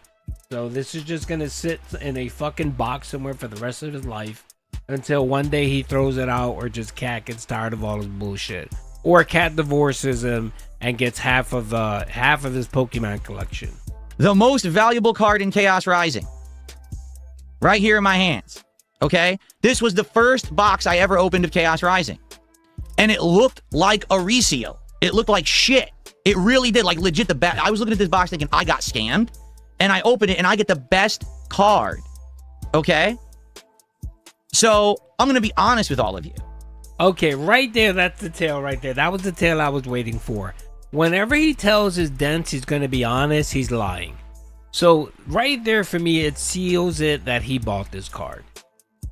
So this is just going to sit in a fucking box somewhere for the rest of his life until one day he throws it out, or just Cat gets tired of all his bullshit, or Cat divorces him and gets half of his Pokemon collection. The most valuable card in Chaos Rising. Right here in my hands. Okay? This was the first box I ever opened of Chaos Rising. And it looked like a reseal. It looked like shit. It really did. Like, legit, I was looking at this box thinking, I got scammed. And I opened it, and I get the best card. Okay? So, I'm going to be honest with all of you. Okay, right there, that's the tale right there. That was the tale I was waiting for. Whenever he tells his dents he's going to be honest, he's lying. So, right there for me, it seals it that he bought this card.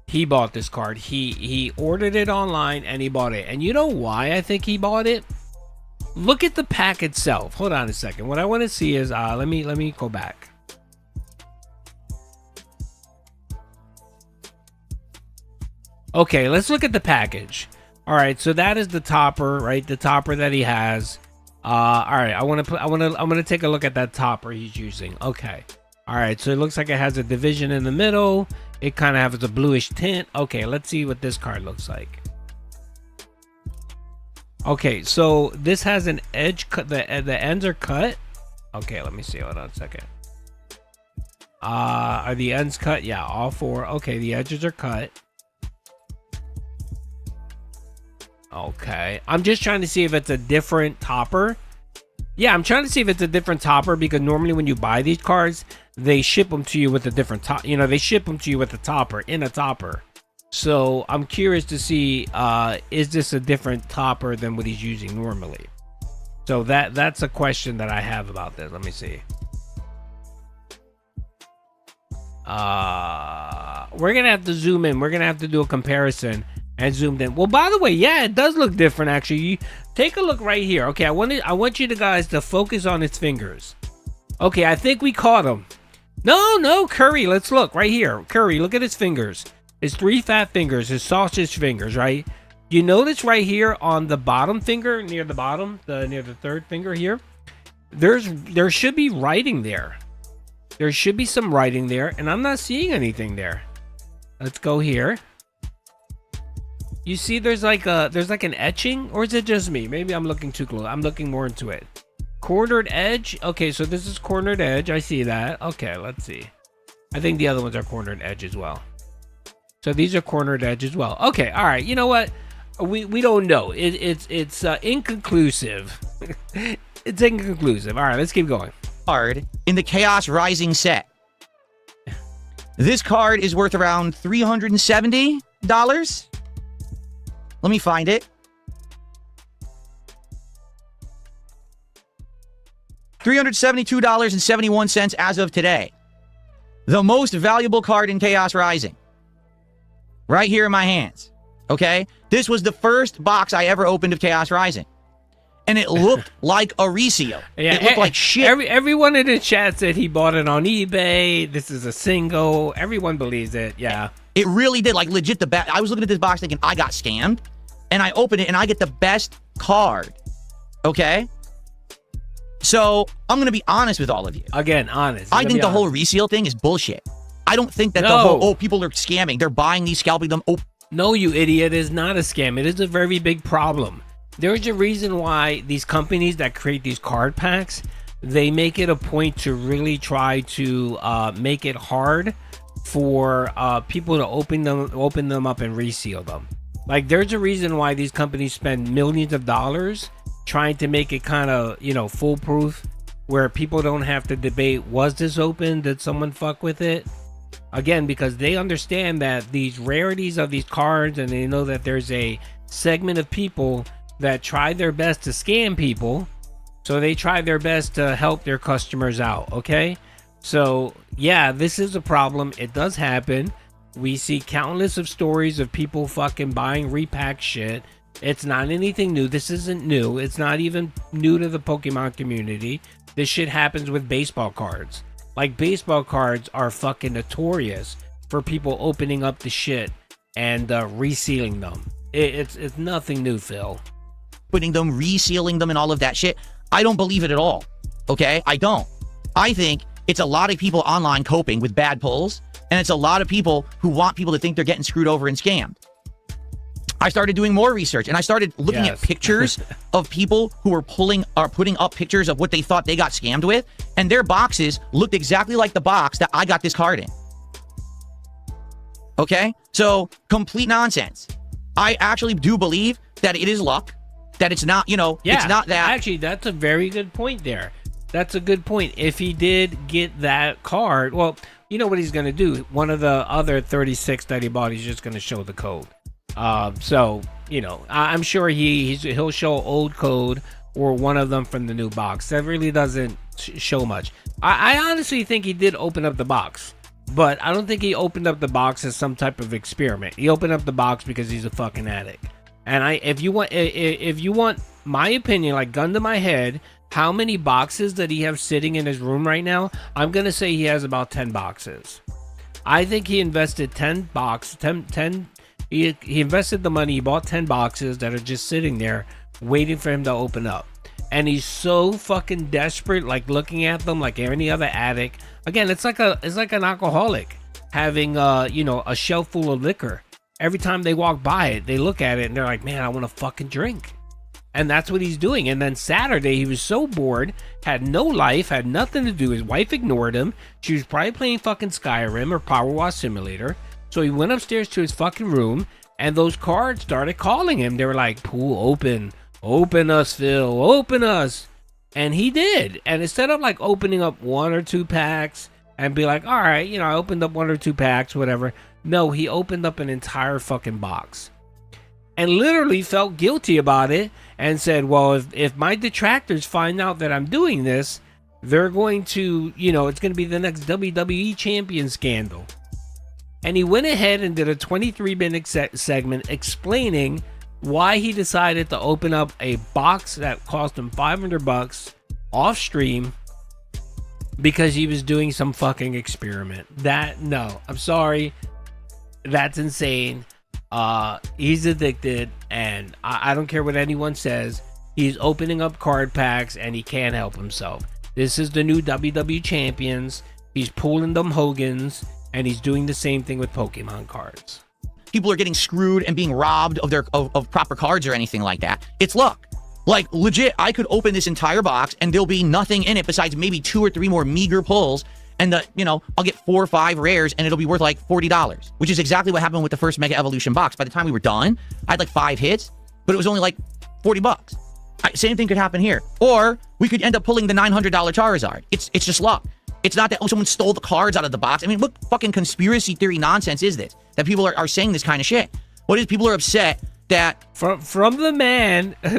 He bought this card. He ordered it online, and he bought it. And you know why I think he bought it? Look at the pack itself. Hold on a second. What I want to see is, let me go back. Okay, let's look at the package. All right, so that is the topper, right? The topper that he has. All right, I'm gonna take a look at that topper he's using. Okay. All right, so it looks like it has a division in the middle. It kind of has a bluish tint. Okay, let's see what this card looks like. Okay, so this has an edge cut. The ends are cut. Okay, let me see. Hold on a second. Are the ends cut? Yeah, all four. Okay, the edges are cut. Okay, I'm just trying to see if it's a different topper. Yeah, I'm trying to see if it's a different topper, because normally when you buy these cards, they ship them to you with a different top. You know, they ship them to you with a topper, in a topper. So I'm curious to see, is this a different topper than what he's using normally? So that's a question that I have about this. Let me see. We're gonna have to zoom in. We're gonna have to do a comparison and zoomed in. Well, by the way, yeah, it does look different actually. You take a look right here. Okay, I want you guys to focus on his fingers. Okay, I think we caught him. No, Curry, let's look right here. Curry, look at his fingers. His 3 fat fingers, his sausage fingers, right? You notice right here on the bottom finger, near the bottom, near the third finger here, there should be writing there. There should be some writing there, and I'm not seeing anything there. Let's go here. You see there's like an etching, or is it just me? Maybe I'm looking too close. I'm looking more into it. Cornered edge. Okay, so this is cornered edge. I see that. Okay, let's see. I think the other ones are cornered edge as well. So these are cornered edge as well. Okay, all right. You know what? We don't know. It's inconclusive. It's inconclusive. All right, let's keep going. Card in the Chaos Rising set. This card is worth around $370. Let me find it. $372.71 as of today. The most valuable card in Chaos Rising. Right here in my hands. Okay? This was the first box I ever opened of Chaos Rising. And it looked like a reseal. Yeah, it looked like shit. Everyone in the chat said he bought it on eBay. This is a single. Everyone believes it. Yeah. It really did. Like, legit, I was looking at this box thinking, I got scammed. And I open it, and I get the best card. Okay? So, I'm going to be honest with all of you. Again, honest. I think the whole reseal thing is bullshit. I don't think that the whole, people are scamming. They're buying these, scalping them. Oh. No, you idiot. It is not a scam. It is a very big problem. There's a reason why these companies that create these card packs, they make it a point to really try to make it hard for people to open them up and reseal them. Like, there's a reason why these companies spend millions of dollars trying to make it kind of, foolproof, where people don't have to debate, was this open? Did someone fuck with it? Again, because they understand that these rarities of these cards, and they know that there's a segment of people that try their best to scam people, so they try their best to help their customers out. Okay, so yeah, this is a problem. It does happen. We see countless of stories of people fucking buying repack shit. It's not anything new. This isn't new. It's not even new to the Pokemon community. This shit happens with baseball cards. Like, baseball cards are fucking notorious for people opening up the shit and resealing them. It's nothing new, Phil. Putting them, resealing them, and all of that shit. I don't believe it at all. Okay? I don't. I think it's a lot of people online coping with bad pulls, and it's a lot of people who want people to think they're getting screwed over and scammed. I started doing more research, and I started looking at pictures of people who were putting up pictures of what they thought they got scammed with, and their boxes looked exactly like the box that I got this card in. Okay? So, complete nonsense. I actually do believe that it is luck. That it's not, it's not that. Actually, that's a very good point there. That's a good point. If he did get that card, well, you know what he's going to do? One of the other 36 that he bought, he's just going to show the code. So, I'm sure he'll show old code or one of them from the new box. That really doesn't show much. I honestly think he did open up the box, but I don't think he opened up the box as some type of experiment. He opened up the box because he's a fucking addict. And if you want my opinion, like, gun to my head, how many boxes that he has sitting in his room right now? I'm gonna say he has about 10 boxes. I think he invested 10 boxes. He invested the money. He bought 10 boxes that are just sitting there, waiting for him to open up. And he's so fucking desperate, like, looking at them like any other addict. Again, it's like an alcoholic having a shelf full of liquor. Every time they walk by it, they look at it and they're like, man, I want to fucking drink. And that's what he's doing. And then Saturday, he was so bored, had no life, had nothing to do. His wife ignored him. She was probably playing fucking Skyrim or Power Wash Simulator. So he went upstairs to his fucking room, and those cards started calling him. They were like, pool open. Open us, Phil. Open us. And he did. And instead of like opening up 1 or 2 packs and be like, all right, I opened up 1 or 2 packs, whatever. No, he opened up an entire fucking box and literally felt guilty about it and said, well, if my detractors find out that I'm doing this, they're going to, it's going to be the next WWE champion scandal. And he went ahead and did a 23-minute segment explaining why he decided to open up a box that cost him $500 off stream because he was doing some fucking experiment. No, I'm sorry. That's insane. He's addicted, and I don't care what anyone says. He's opening up card packs, and he can't help himself. This is the new WWE champions. He's pulling them Hogans, and he's doing the same thing with Pokemon cards. People are getting screwed and being robbed of their of proper cards or anything like that. It's luck. Like, legit, I could open this entire box, and there'll be nothing in it besides maybe 2 or 3 more meager pulls. And I'll get 4 or 5 rares, and it'll be worth like $40, which is exactly what happened with the first Mega Evolution box. By the time we were done, I had like 5 hits, but it was only like $40. Same thing could happen here. Or we could end up pulling the $900 Charizard. It's just luck. It's not that, someone stole the cards out of the box. I mean, what fucking conspiracy theory nonsense is this? That people are saying this kind of shit. What is, people are upset that... From the man who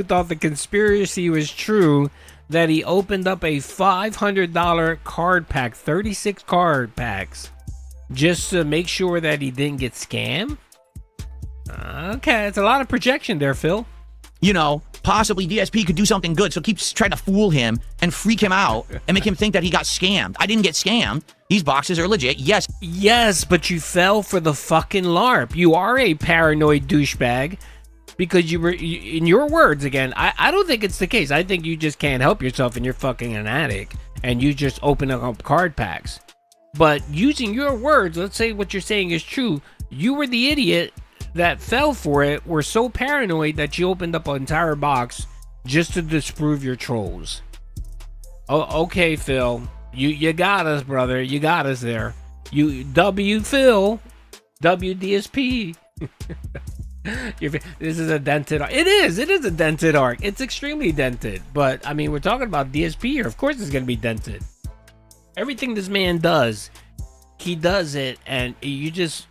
thought the conspiracy was true, that he opened up a $500 card pack, 36 card packs, just to make sure that he didn't get scammed? Okay, it's a lot of projection there, Phil. You know, possibly DSP could do something good, so keeps trying to fool him and freak him out and make him think that he got scammed. I didn't get scammed. These boxes are legit. Yes, but you fell for the fucking LARP. You are a paranoid douchebag because you were, in your words again, I don't think it's the case. I think you just can't help yourself and you're fucking an addict and you just open up card packs. But using your words, let's say what you're saying is true. You were the idiot that fell for it, were so paranoid that you opened up an entire box just to disprove your trolls. Oh, okay, Phil. You got us, brother. You got us there. You W Phil. W DSP. This is a dented arc. It is a dented arc. It's extremely dented. But I mean, we're talking about DSP here. Of course it's gonna be dented. Everything this man does, he does it, and there's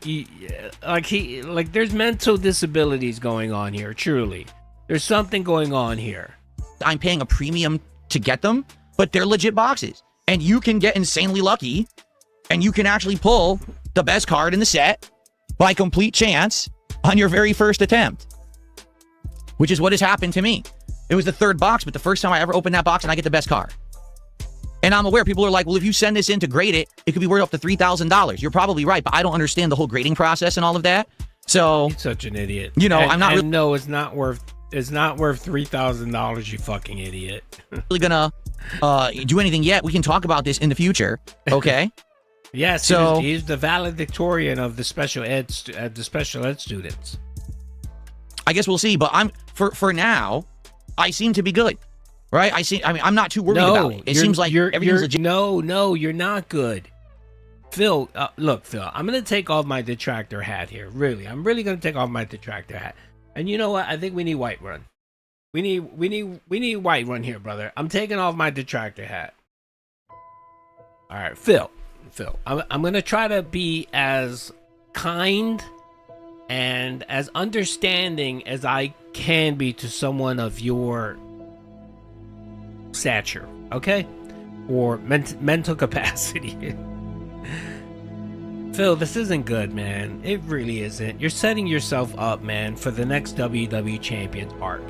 mental disabilities going on here. Truly, there's something going on here. I'm paying a premium to get them, but they're legit boxes, and you can get insanely lucky, and you can actually pull the best card in the set by complete chance on your very first attempt, which is what has happened to me. It was the third box, but the first time I ever opened that box, and I get the best card. And I'm aware people are like, well, if you send this in to grade it, it could be worth up to $3,000. You're probably right, but I don't understand the whole grading process and all of that. So you're such an idiot. You know, I'm not really. No, it's not worth $3,000. You fucking idiot. Really gonna do anything yet? We can talk about this in the future. Okay. Yes. So he's the valedictorian of the special ed students. I guess we'll see. But for now, I seem to be good. Right? I'm not too worried about it. It seems like everything's legit. No, you're not good. Phil, look, Phil, I'm going to take off my detractor hat here. Really. I'm really going to take off my detractor hat. And you know what? I think we need Whiterun. We need Whiterun here, brother. I'm taking off my detractor hat. All right, Phil, I'm going to try to be as kind and as understanding as I can be to someone of your stature, okay, or mental capacity. Phil, this isn't good, man. It really isn't. You're setting yourself up, man, for the next WWE Champion arc.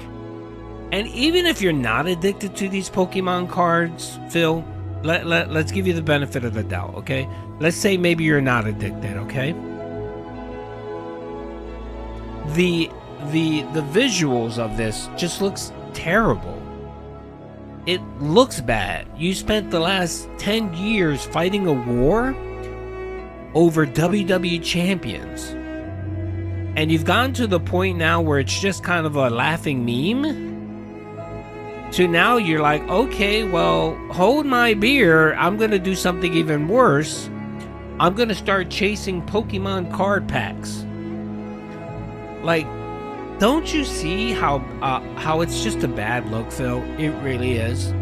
And even if you're not addicted to these Pokemon cards, Phil, let's give you the benefit of the doubt, okay? Let's say maybe you're not addicted, okay? The visuals of this just looks terrible. It looks bad. You spent the last 10 years fighting a war over WWE champions. And you've gotten to the point now where it's just kind of a laughing meme. To now you're like, okay, well, hold my beer. I'm going to do something even worse. I'm going to start chasing Pokemon card packs. Like, don't you see how it's just a bad look, Phil? It really is.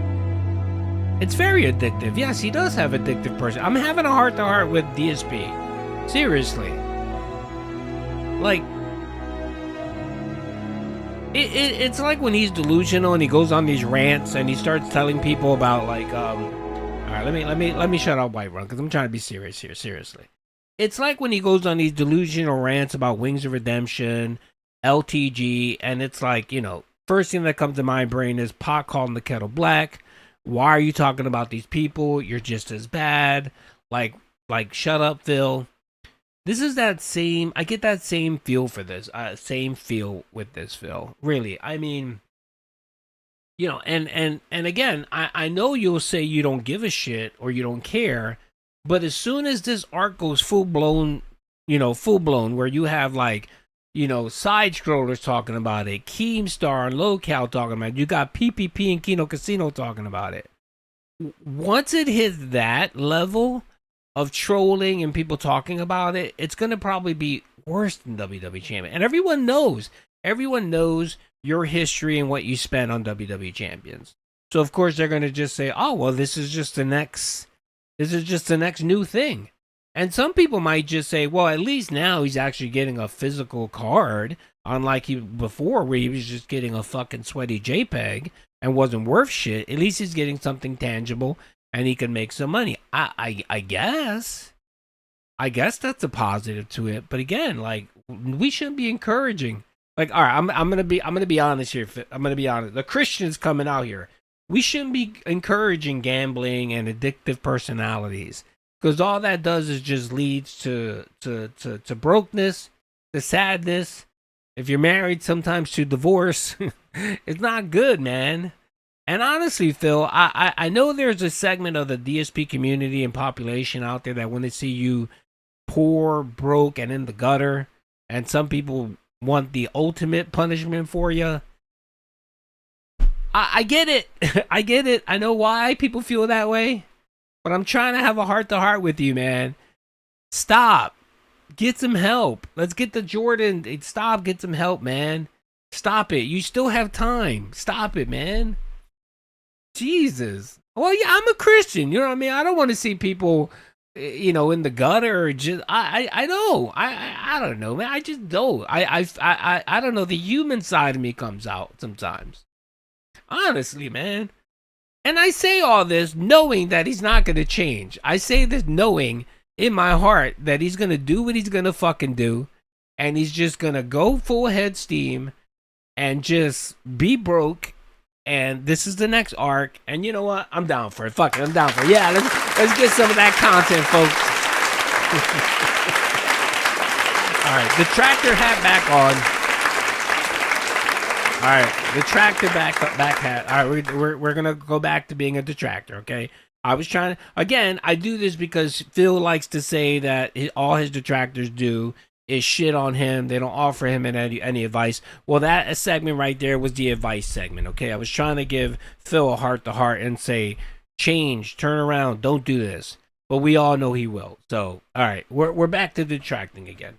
It's very addictive. Yes, he does have addictive person. I'm having a heart-to-heart with DSP. Seriously. Like, it's like when he's delusional and he goes on these rants and he starts telling people about like, all right, let me shut up Whiterun because I'm trying to be serious here. Seriously. It's like when he goes on these delusional rants about Wings of Redemption, LTG, and it's like, you know, first thing that comes to my brain is pot calling the kettle black. Why are you talking about these people? You're just as bad. Like shut up, Phil. This is that same, I get that same feel for this, same feel with this, Phil. Really, I mean, you know, and again, I know you'll say you don't give a shit or you don't care, but as soon as this arc goes full blown, where you have like, you know, side scrollers talking about it, Keemstar and Locale talking about it, you got PPP and Kino Casino talking about it. Once it hits that level of trolling and people talking about it, it's going to probably be worse than WWE Champion. And everyone knows your history and what you spent on WWE Champions. So of course they're going to just say, oh, well, this is just the next new thing. And some people might just say, well, at least now he's actually getting a physical card, unlike before where he was just getting a fucking sweaty JPEG and wasn't worth shit, at least he's getting something tangible and he can make some money. I guess that's a positive to it. But again, like, we shouldn't be encouraging. Like, all right, I'm gonna be honest here. I'm gonna be honest. The Christians coming out here, we shouldn't be encouraging gambling and addictive personalities, because all that does is just leads to brokenness, to sadness. If you're married, sometimes to divorce. It's not good, man. And honestly, Phil, I know there's a segment of the DSP community and population out there that when they see you poor, broke, and in the gutter, and some people want the ultimate punishment for you. I get it. I get it. I know why people feel that way. But I'm trying to have a heart-to-heart with you, man. Stop. Get some help. Let's get the Jordan. Stop. Get some help, man. Stop it. You still have time. Stop it, man. Jesus. Well, yeah, I'm a Christian. You know what I mean? I don't want to see people, in the gutter. Or just I know. I don't know, man. I just don't. I don't know. The human side of me comes out sometimes. Honestly, man. And I say all this knowing that he's not going to change. I say this knowing in my heart that he's going to do what he's going to fucking do. And he's just going to go full head steam and just be broke. And this is the next arc. And you know what? I'm down for it. Fuck it. I'm down for it. Yeah, let's get some of that content, folks. All right. The tractor hat back on. All right, the tractor back hat. All right, we're gonna go back to being a detractor. Okay, I was trying to, again. I do this because Phil likes to say that all his detractors do is shit on him. They don't offer him any advice. Well, that segment right there was the advice segment. Okay, I was trying to give Phil a heart to heart and say, change, turn around, don't do this. But we all know he will. So, all right, we're back to detracting again.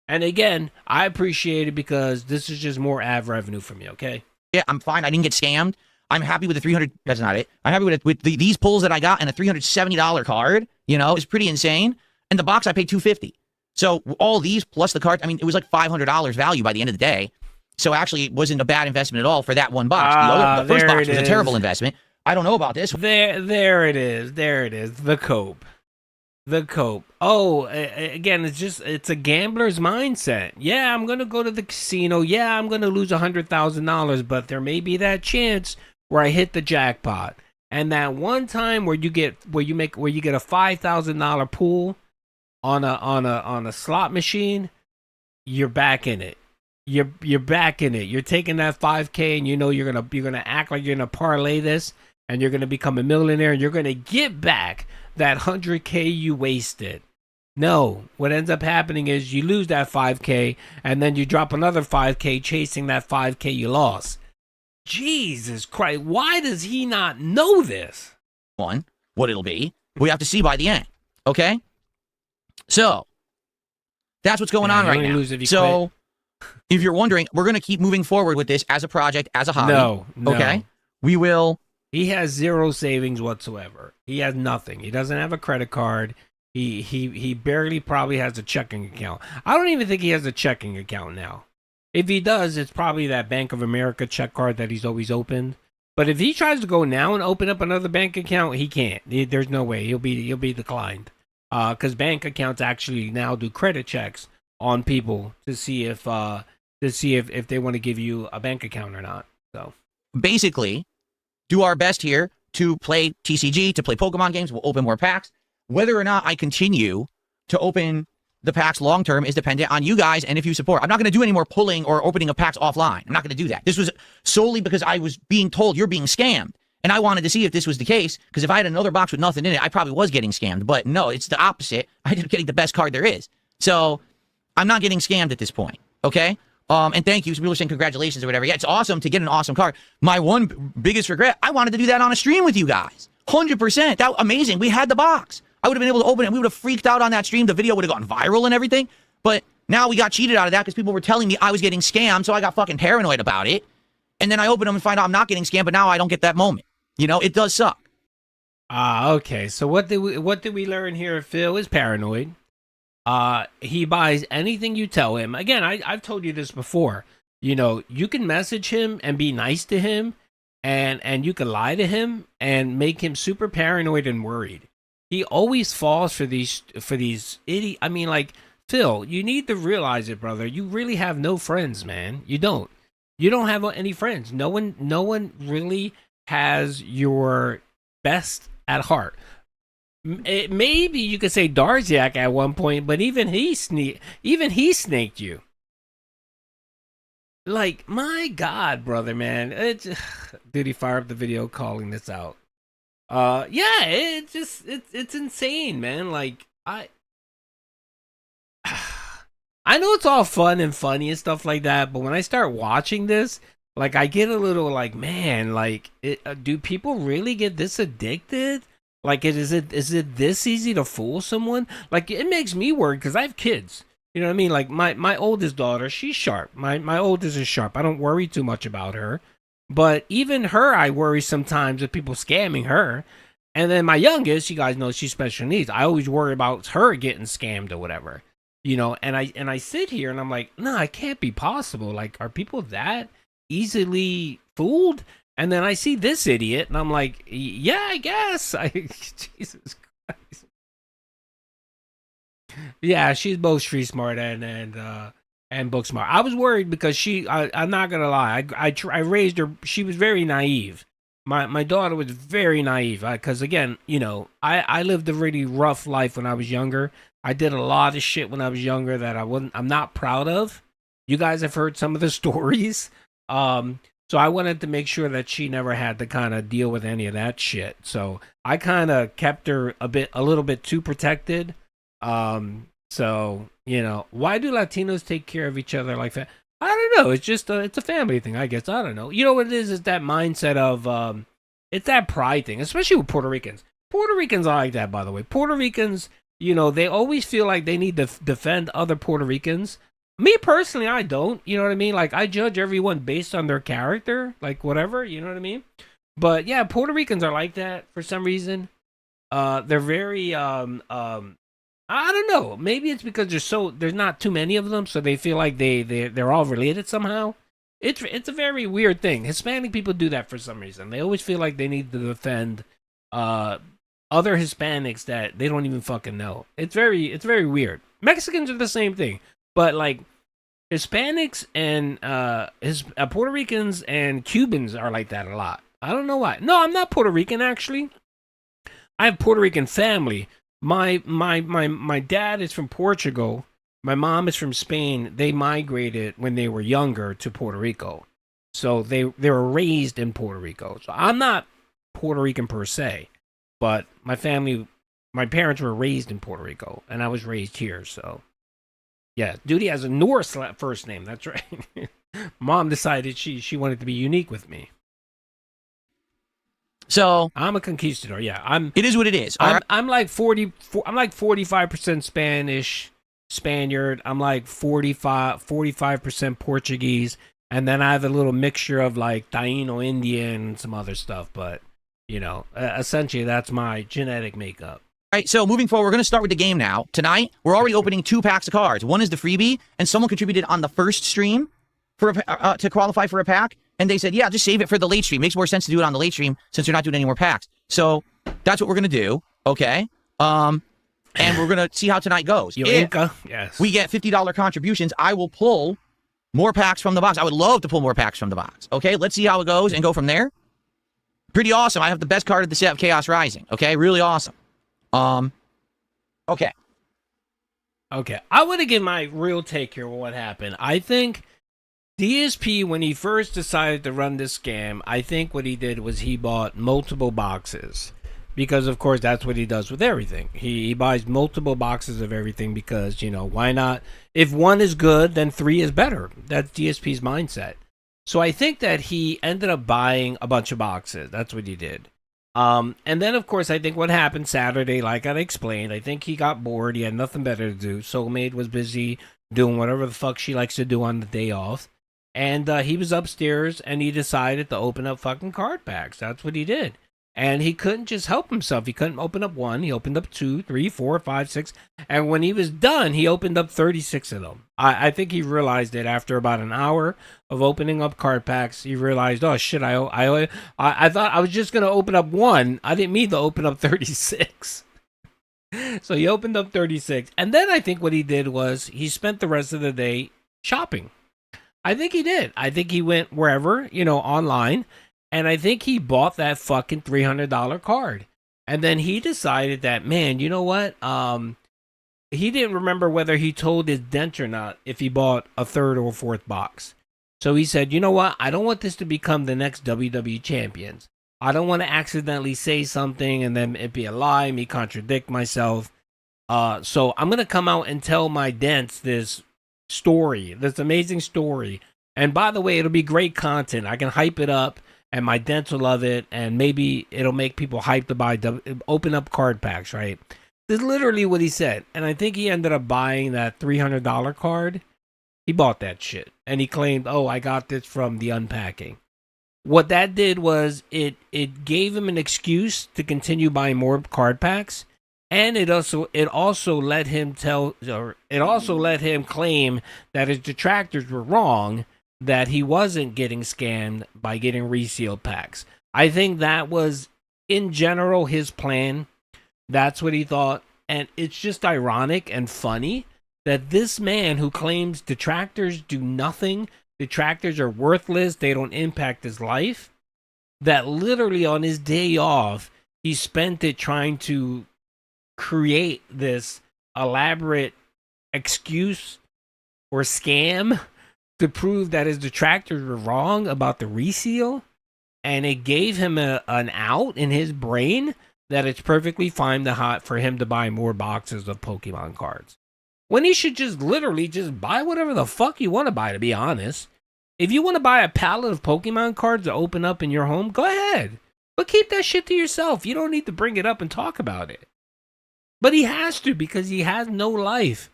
And again, I appreciate it because this is just more ad revenue for me, okay? Yeah, I'm fine. I didn't get scammed. I'm happy with the 300. That's not it. I'm happy with these pulls that I got and a $370 card. It's pretty insane. And the box I paid $250. So all these plus the card, I mean, it was like $500 value by the end of the day. So actually, it wasn't a bad investment at all for that one box. The first box was a terrible investment. I don't know about this. There it is. There it is. The cope. The cope. Oh, again, it's a gambler's mindset. Yeah, I'm going to go to the casino. Yeah, I'm going to lose $100,000, but there may be that chance where I hit the jackpot. And that one time where you get a $5,000 pool on a slot machine, you're back in it. You're back in it. You're taking that 5K and you're going to act like you're going to parlay this and you're going to become a millionaire and you're going to get back that 100K you wasted. No, what ends up happening is you lose that 5K and then you drop another 5K chasing that 5K you lost. Jesus Christ, why does he not know this? What it'll be, we have to see by the end. Okay? So, that's what's going on right now. So, if you're wondering, we're going to keep moving forward with this as a project, as a hobby. No. Okay? We will. He has zero savings whatsoever. He has nothing. He doesn't have a credit card. He barely probably has a checking account. I don't even think he has a checking account now. If he does, it's probably that Bank of America check card that he's always opened. But if he tries to go now and open up another bank account, he can't. There's no way. He'll be declined. Because bank accounts actually now do credit checks on people to see if they want to give you a bank account or not. So basically, do our best here to play TCG, to play Pokemon games. We'll open more packs. Whether or not I continue to open the packs long term is dependent on you guys and if you support. I'm not going to do any more pulling or opening of packs offline. I'm not going to do that. This was solely because I was being told you're being scammed. And I wanted to see if this was the case, because if I had another box with nothing in it, I probably was getting scammed. But no, it's the opposite. I ended up getting the best card there is. So I'm not getting scammed at this point. Okay? And thank you. Some people are saying congratulations or whatever. Yeah, it's awesome to get an awesome card. My one biggest regret, I wanted to do that on a stream with you guys. 100%. That amazing. We had the box. I would have been able to open it. We would have freaked out on that stream. The video would have gone viral and everything. But now we got cheated out of that because people were telling me I was getting scammed. So I got fucking paranoid about it. And then I open them and find out I'm not getting scammed. But now I don't get that moment. It does suck. Okay. So what did we learn here? Phil is paranoid. He buys anything you tell him. Again, I've told you this before. You can message him and be nice to him, and you can lie to him and make him super paranoid and worried. He always falls for these idiot. I mean, like, Phil, you need to realize it, brother. You really have no friends, man. You don't have any friends. No one really has your best at heart. Maybe you could say Darziak at one point, but even he snaked you. Like, my God, brother, man. Did he fire up the video calling this out? Yeah, it's insane, man. Like, I know it's all fun and funny and stuff like that, but when I start watching this, like, I get a little like, man, like, do people really get this addicted? Like, is it this easy to fool someone? Like, it makes me worried because I have kids. You know what I mean? Like, my oldest daughter, she's sharp. My oldest is sharp. I don't worry too much about her. But even her, I worry sometimes of people scamming her. And then my youngest, you guys know she's special needs. I always worry about her getting scammed or whatever. You know, and I sit here and I'm like, no, it can't be possible. Like, are people that easily fooled? And then I see this idiot and I'm like, yeah, I guess. Jesus Christ. Yeah, she's both street smart and book smart. I was worried because I'm not gonna lie, I raised her. She was very naive. My daughter was very naive because again, you know, I lived a really rough life when I was younger. I did a lot of shit when I was younger that I'm not proud of. You guys have heard some of the stories. So I wanted to make sure that she never had to kind of deal with any of that shit. So I kind of kept her a little bit too protected. So, you know, why do Latinos take care of each other like that? I don't know. It's just it's a family thing, I guess. I don't know. You know what it is? It's that mindset of it's that pride thing, especially with Puerto Ricans. Puerto Ricans are like that, by the way. Puerto Ricans, you know, they always feel like they need to defend other Puerto Ricans. Me personally, I don't. You know what I mean? Like, I judge everyone based on their character, like whatever. You know what I mean? But yeah, Puerto Ricans are like that for some reason. They're very I don't know. Maybe it's because there's not too many of them, so they feel like they're all related somehow. It's a very weird thing. Hispanic people do that for some reason. They always feel like they need to defend other Hispanics that they don't even fucking know. It's very weird. Mexicans are the same thing, but like Hispanics and Puerto Ricans and Cubans are like that a lot. I don't know why. No, I'm not Puerto Rican actually. I have Puerto Rican family. My dad is from Portugal. My mom is from Spain. They migrated when they were younger to Puerto Rico. So they were raised in Puerto Rico. So I'm not Puerto Rican per se, but my parents were raised in Puerto Rico and I was raised here. So yeah, Duty has a Norse first name. That's right. Mom decided she wanted to be unique with me. So I'm a conquistador. Yeah, it is what it is. I'm like 45% Spaniard. I'm like 45% Portuguese, and then I have a little mixture of like Taino, Indian, and some other stuff. But you know, essentially that's my genetic makeup. All right, so moving forward, we're going to start with the game now. Tonight, we're already opening 2 packs of cards. One is the freebie, and someone contributed on the first stream for to qualify for a pack. And they said, yeah, just save it for the late stream. Makes more sense to do it on the late stream since you're not doing any more packs. So that's what we're going to do, okay? And we're going to see how tonight goes. Yes. We get $50 contributions, I will pull more packs from the box. I would love to pull more packs from the box, okay? Let's see how it goes and go from there. Pretty awesome. I have the best card of the set of Chaos Rising, okay? Really awesome. Okay. Okay. I want to give my real take here on what happened. I think DSP, when he first decided to run this scam, I think what he did was he bought multiple boxes. Because, of course, that's what he does with everything. He buys multiple boxes of everything because, you know, why not? If 1 is good, then 3 is better. That's DSP's mindset. So I think that he ended up buying a bunch of boxes. That's what he did. And then, of course, I think what happened Saturday, like I explained, I think he got bored. He had nothing better to do. Soulmate was busy doing whatever the fuck she likes to do on the day off. And he was upstairs and he decided to open up fucking card packs. That's what he did. And he couldn't just help himself. He couldn't open up 1. He opened up 2, 3, 4, 5, 6. And when he was done, he opened up 36 of them. I think he realized it after about an hour of opening up card packs. He realized, oh, shit, I thought I was just going to open up 1. I didn't mean to open up 36. So he opened up 36. And then I think what he did was he spent the rest of the day shopping. I think he did. I think he went wherever, online. And I think he bought that fucking $300 card. And then he decided that, man, you know what? He didn't remember whether he told his dent or not if he bought a 3rd or 4th box. So he said, you know what? I don't want this to become the next WWE champions. I don't want to accidentally say something and then it be a lie, me contradict myself. So I'm going to come out and tell my dents this story, this amazing story. And by the way, it'll be great content. I can hype it up and my dents will love it. And maybe it'll make people hyped to buy, open up card packs, right? This is literally what he said. And I think he ended up buying that $300 card. He bought that shit. And he claimed, oh, I got this from the unpacking. What that did was it gave him an excuse to continue buying more card packs. And it also let him claim that his detractors were wrong, that he wasn't getting scammed by getting resealed packs. I think that was, in general, his plan. That's what he thought. And it's just ironic and funny that this man who claims detractors do nothing, detractors are worthless, they don't impact his life, that literally on his day off, he spent it trying to create this elaborate excuse or scam to prove that his detractors were wrong about the reseal. And it gave him an out in his brain that it's perfectly fine for him to buy more boxes of Pokemon cards. When he should just literally just buy whatever the fuck you want to buy, to be honest. If you want to buy a pallet of Pokemon cards to open up in your home, go ahead. But keep that shit to yourself. You don't need to bring it up and talk about it. But he has to, because he has no life.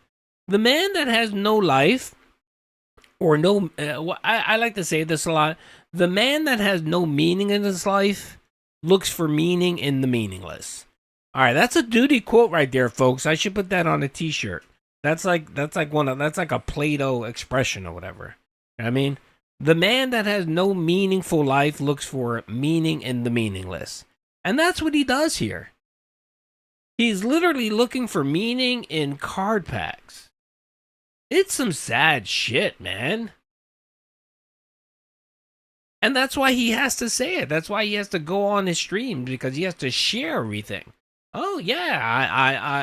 The man that has no life, or no, I like to say this a lot. The man that has no meaning in his life looks for meaning in the meaningless. All right, that's a duty quote right there, folks. I should put that on a t-shirt. That's like a Plato expression or whatever. I mean, the man that has no meaningful life looks for meaning in the meaningless. And that's what he does here. He's literally looking for meaning in card packs. It's some sad shit, man. And that's why he has to say it. That's why he has to go on his stream, because he has to share everything. Oh, yeah,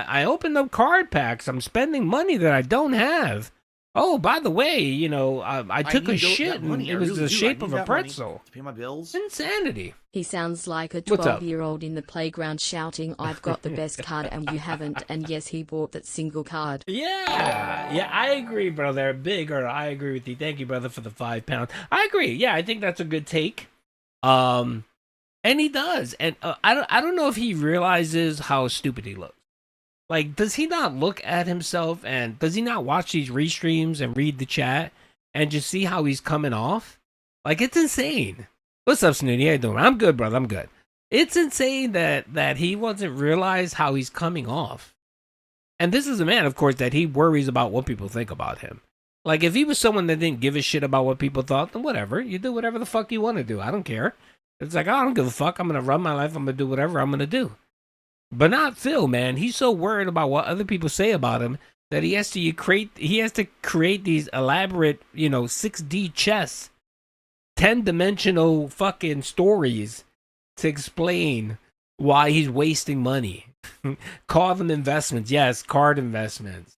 I opened up card packs. I'm spending money that I don't have. Oh, by the way, I took a shit and it was the shape of a pretzel. To pay my bills. Insanity. He sounds like a 12-year-old in the playground shouting, I've got the best card and you haven't. And yes, he bought that single card. Yeah, I agree, brother. I agree with you. Thank you, brother, for the £5. I agree. Yeah, I think that's a good take. And he does. And I don't know if he realizes how stupid he looks. Like, does he not look at himself, and does he not watch these restreams and read the chat and just see how he's coming off? Like, it's insane. What's up, Snooty? How you doing? I'm good, brother. I'm good. It's insane that he doesn't realize how he's coming off. And this is a man, of course, that he worries about what people think about him. Like, if he was someone that didn't give a shit about what people thought, then whatever. You do whatever the fuck you want to do. I don't care. It's like, I don't give a fuck. I'm going to run my life. I'm going to do whatever I'm going to do. But not Phil, man. He's so worried about what other people say about him that he has to create these elaborate, 6D chess, 10-dimensional fucking stories to explain why he's wasting money. Call them investments. Yes, card investments.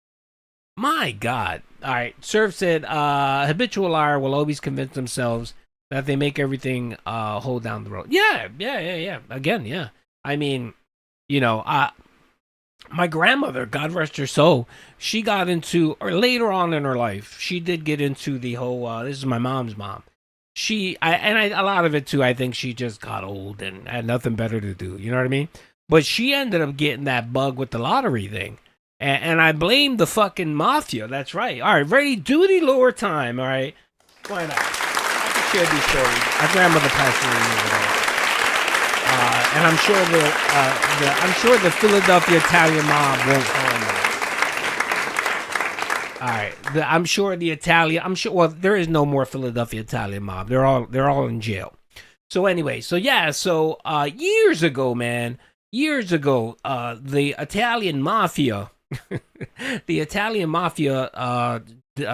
My God. All right. Surf said, habitual liar will always convince themselves that they make everything hold down the road. Yeah. Again, yeah. I mean, my grandmother, God rest her soul, she got into, or later on in her life, she did get into the whole, this is my mom's mom. A lot of it too, I think she just got old and had nothing better to do. You know what I mean? But she ended up getting that bug with the lottery thing. And I blame the fucking mafia. That's right. All right, ready? Duty lore time. All right. Why not? I can share these stories. My grandmother passed away. And I'm sure the Philadelphia Italian mob won't harm them. All right, I'm sure. Well, there is no more Philadelphia Italian mob. They're all in jail. So anyway, years ago, man, the Italian mafia,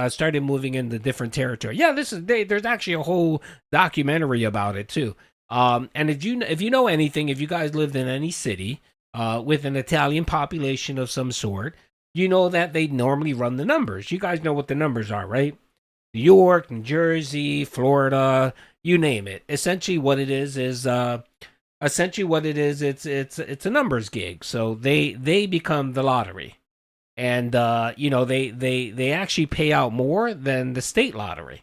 started moving into different territory. Yeah, there's actually a whole documentary about it too. And if you know anything, if you guys lived in any city with an Italian population of some sort, you know that they normally run the numbers. You guys know what the numbers are, right? New York, New Jersey, Florida, you name it. Essentially what it is it's a numbers gig. So they become the lottery. And they actually pay out more than the state lottery.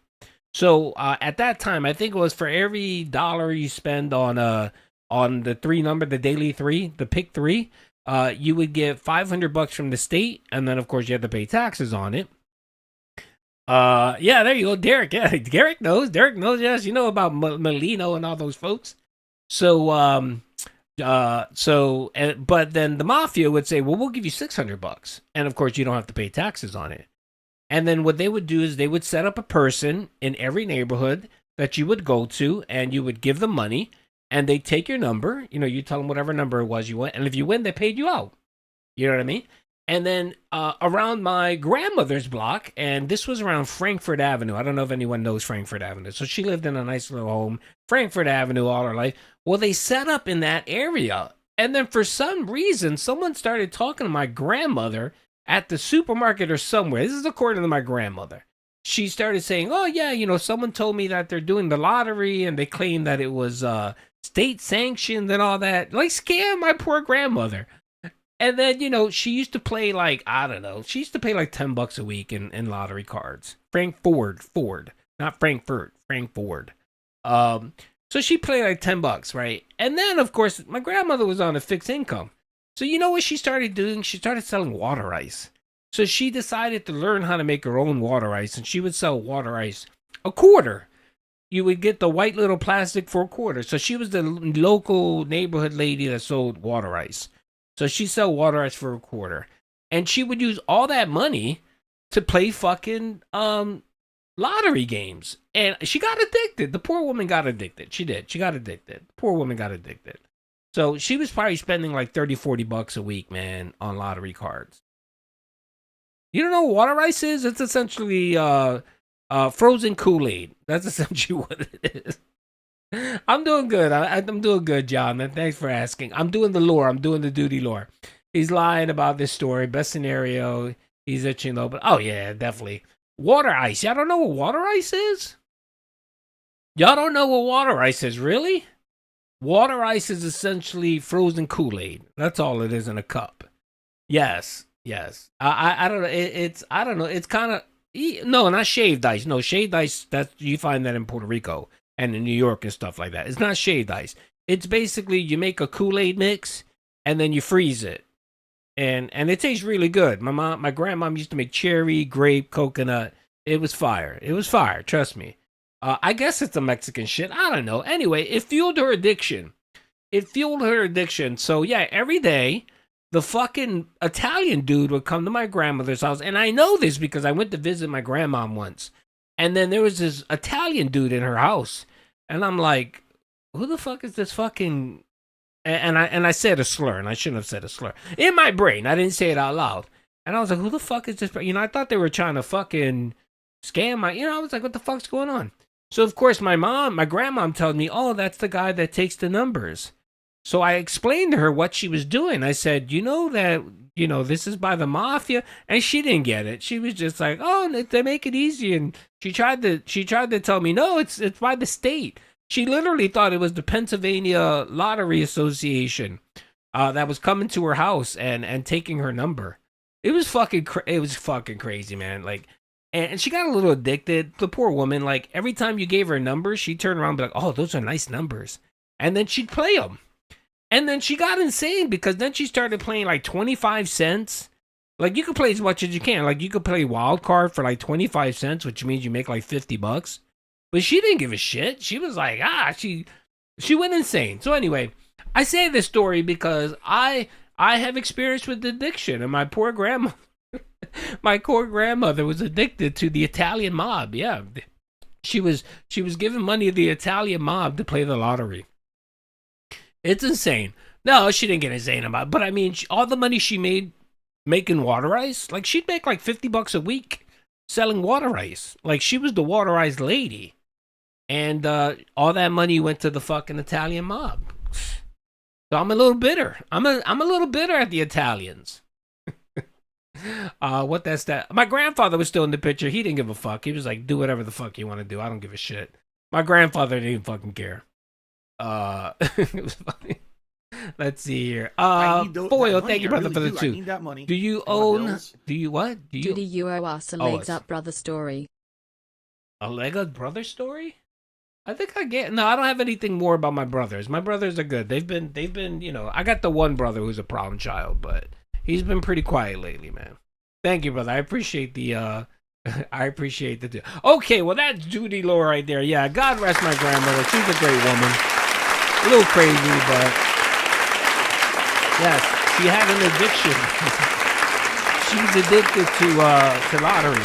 So at that time, I think it was for every dollar you spend on the the daily three, the pick three, you would get $500 from the state, and then of course you have to pay taxes on it. Yeah, there you go, Derek. Yeah, Derek knows. Yes, you know about Molino and all those folks. So but then the mafia would say, well, we'll give you $600, and of course you don't have to pay taxes on it. And then what they would do is they would set up a person in every neighborhood that you would go to, and you would give them money, and they take your number. You know, you tell them whatever number it was you want, and if you win, they paid you out. You know what I mean? And then around my grandmother's block, and this was around Frankfurt Avenue. I don't know if anyone knows Frankfurt Avenue. So she lived in a nice little home, Frankfurt Avenue, all her life. Well, they set up in that area. And then for some reason, someone started talking to my grandmother at the supermarket or somewhere. This is according to my grandmother. She started saying, oh, yeah, someone told me that they're doing the lottery, and they claim that it was state sanctioned and all that. Like, scam my poor grandmother. And then, she used to play she used to pay like $10 a week in lottery cards. Frank Ford, not Frankfurt, Frank Ford. So she played like $10, right? And then, of course, my grandmother was on a fixed income. So you know what she started doing? She started selling water ice. So she decided to learn how to make her own water ice, and she would sell water ice a quarter. You would get the white little plastic for a quarter. So she was the local neighborhood lady that sold water ice. So she sold water ice for a quarter. And she would use all that money to play fucking lottery games. And she got addicted. The poor woman got addicted. She did. She got addicted. The poor woman got addicted. So she was probably spending like $30-$40 a week, man, on lottery cards. You don't know what water ice is? It's essentially frozen Kool-Aid. That's essentially what it is. I'm doing good. I'm doing good, John, man. Thanks for asking. I'm doing the lore. I'm doing the duty lore. He's lying about this story. Best scenario. He's itching though, but oh yeah, definitely. Water ice. Y'all don't know what water ice is? Y'all don't know what water ice is, really? Water ice is essentially frozen Kool-Aid. That's all it is in a cup. Yes. I don't know. I don't know. It's kind of no, not shaved ice. No, shaved ice. That you find that in Puerto Rico and in New York and stuff like that. It's not shaved ice. It's basically you make a Kool-Aid mix and then you freeze it, and it tastes really good. My grandmom used to make cherry, grape, coconut. It was fire. Trust me. I guess it's a Mexican shit. I don't know. Anyway, it fueled her addiction. So yeah, every day the fucking Italian dude would come to my grandmother's house, and I know this because I went to visit my grandmom once. And then there was this Italian dude in her house. And I'm like, who the fuck is this fucking... And I said a slur, and I shouldn't have said a slur. In my brain, I didn't say it out loud. And I was like, who the fuck is this? I thought they were trying to fucking scam my... I was like, what the fuck's going on? So, of course, my grandmom told me, oh, that's the guy that takes the numbers. So I explained to her what she was doing. I said, this is by the mafia, and she didn't get it. She was just like, oh, they make it easy, and she tried to tell me, no, it's by the state. She literally thought it was the Pennsylvania Lottery Association that was coming to her house and taking her number. It was fucking crazy, man. Like, and she got a little addicted. The poor woman, like every time you gave her a number, she'd turn around and be like, oh, those are nice numbers, and then she'd play them. And then she got insane because then she started playing like 25 cents. Like you could play as much as you can. Like you could play wild card for like 25 cents, which means you make like $50. But she didn't give a shit. She was like, she went insane. So anyway, I say this story because I have experience with addiction, and my poor grandma, my poor grandmother was addicted to the Italian mob. Yeah, she was giving money to the Italian mob to play the lottery. It's insane. No, she didn't get insane about it, but I mean, all the money she made making water ice, like she'd make like $50 a week selling water ice. Like she was the water ice lady, and all that money went to the fucking Italian mob. So I'm a little bitter. I'm a little bitter at the Italians. What that's that? My grandfather was still in the picture. He didn't give a fuck. He was like, do whatever the fuck you want to do. I don't give a shit. My grandfather didn't even fucking care. It was funny. Let's see here. Foil, thank you, brother, for the two. Do you own? Do you what? Do you? Duty, you owe us a legs up brother story. A leg up brother story? I think I get. No, I don't have anything more about my brothers. My brothers are good. They've been. You know, I got the one brother who's a problem child, but he's been pretty quiet lately, man. Thank you, brother. I appreciate the. I appreciate the. Okay, well that's duty lore right there. Yeah, God rest my grandmother. She's a great woman. A little crazy, but yes, she had an addiction. She's addicted to the lottery.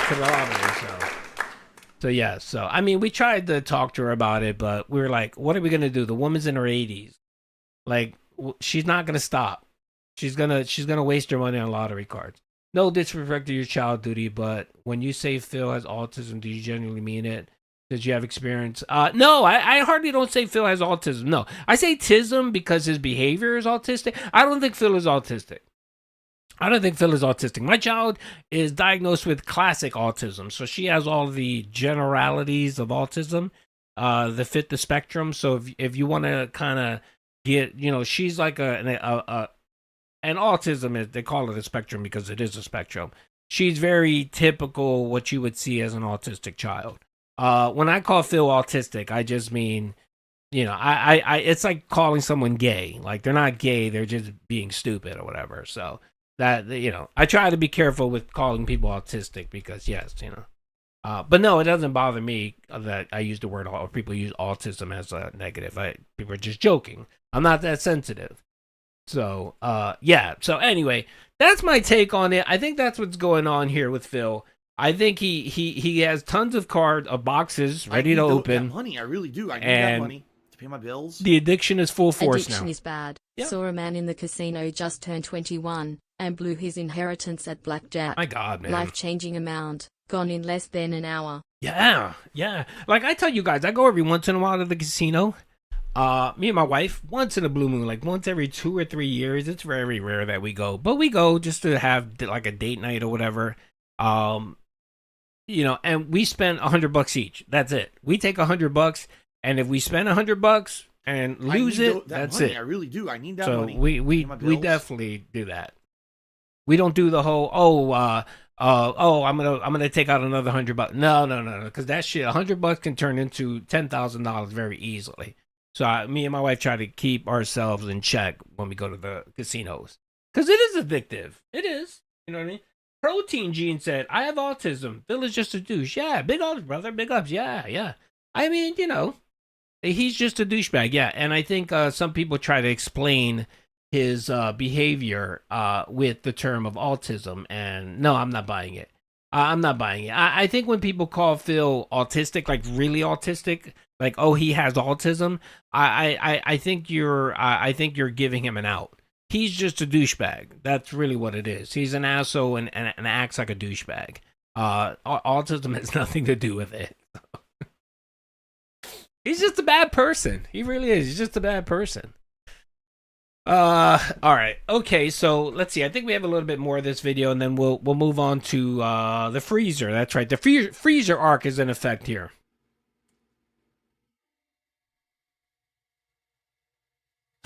So yeah. So I mean, we tried to talk to her about it, but we were like, "What are we gonna do? The woman's in her 80s. Like, she's not gonna stop. She's gonna waste her money on lottery cards." No disrespect to your child, Duty, but when you say Phil has autism, do you genuinely mean it? Did you have experience? No, I hardly don't say Phil has autism. No, I say tism because his behavior is autistic. I don't think Phil is autistic. My child is diagnosed with classic autism, so she has all the generalities of autism that fit the spectrum. So if you want to kind of get, you know, she's like and autism is, they call it a spectrum because it is a spectrum. She's very typical what you would see as an autistic child. When I call Phil autistic, I just mean, you know, I it's like calling someone gay. Like they're not gay, they're just being stupid or whatever. So that, you know, I try to be careful with calling people autistic because yes, you know. But no, it doesn't bother me that I use the word, or people use autism as a negative. People are just joking. I'm not that sensitive. So, yeah. So anyway, that's my take on it. I think that's what's going on here with Phil. I think he has tons of boxes ready to open. That money, I really do. I need that money to pay my bills. The addiction is full force now. Addiction is bad. Yep. Saw a man in the casino just turned 21 and blew his inheritance at blackjack. My God, man. Life-changing amount. Gone in less than an hour. Yeah. Like I tell you guys, I go every once in a while to the casino. Me and my wife, once in a blue moon, like once every 2 or 3 years. It's very rare that we go, but we go just to have like a date night or whatever. You know, and we spend $100 each. That's it. We take $100, and if we spend $100 and lose that's it. I really do. I need that so money. We definitely do that. We don't do the whole I'm gonna take out another $100. No, because that shit, $100 can turn into $10,000 very easily. So me and my wife try to keep ourselves in check when we go to the casinos because it is addictive. It is. You know what I mean? Protein Gene said, I have autism. Phil is just a douche. Yeah, big ups, brother. Big ups. Yeah. I mean, you know, he's just a douchebag. Yeah, and I think some people try to explain his behavior with the term of autism, and no, I'm not buying it. I think when people call Phil autistic, like really autistic, like, oh, he has autism, I think you're giving him an out. He's just a douchebag. That's really what it is. He's an asshole and acts like a douchebag. Autism has nothing to do with it. He's just a bad person. He really is. He's just a bad person. All right. Okay, so let's see. I think we have a little bit more of this video, and then we'll move on to the freezer. That's right. The freezer arc is in effect here.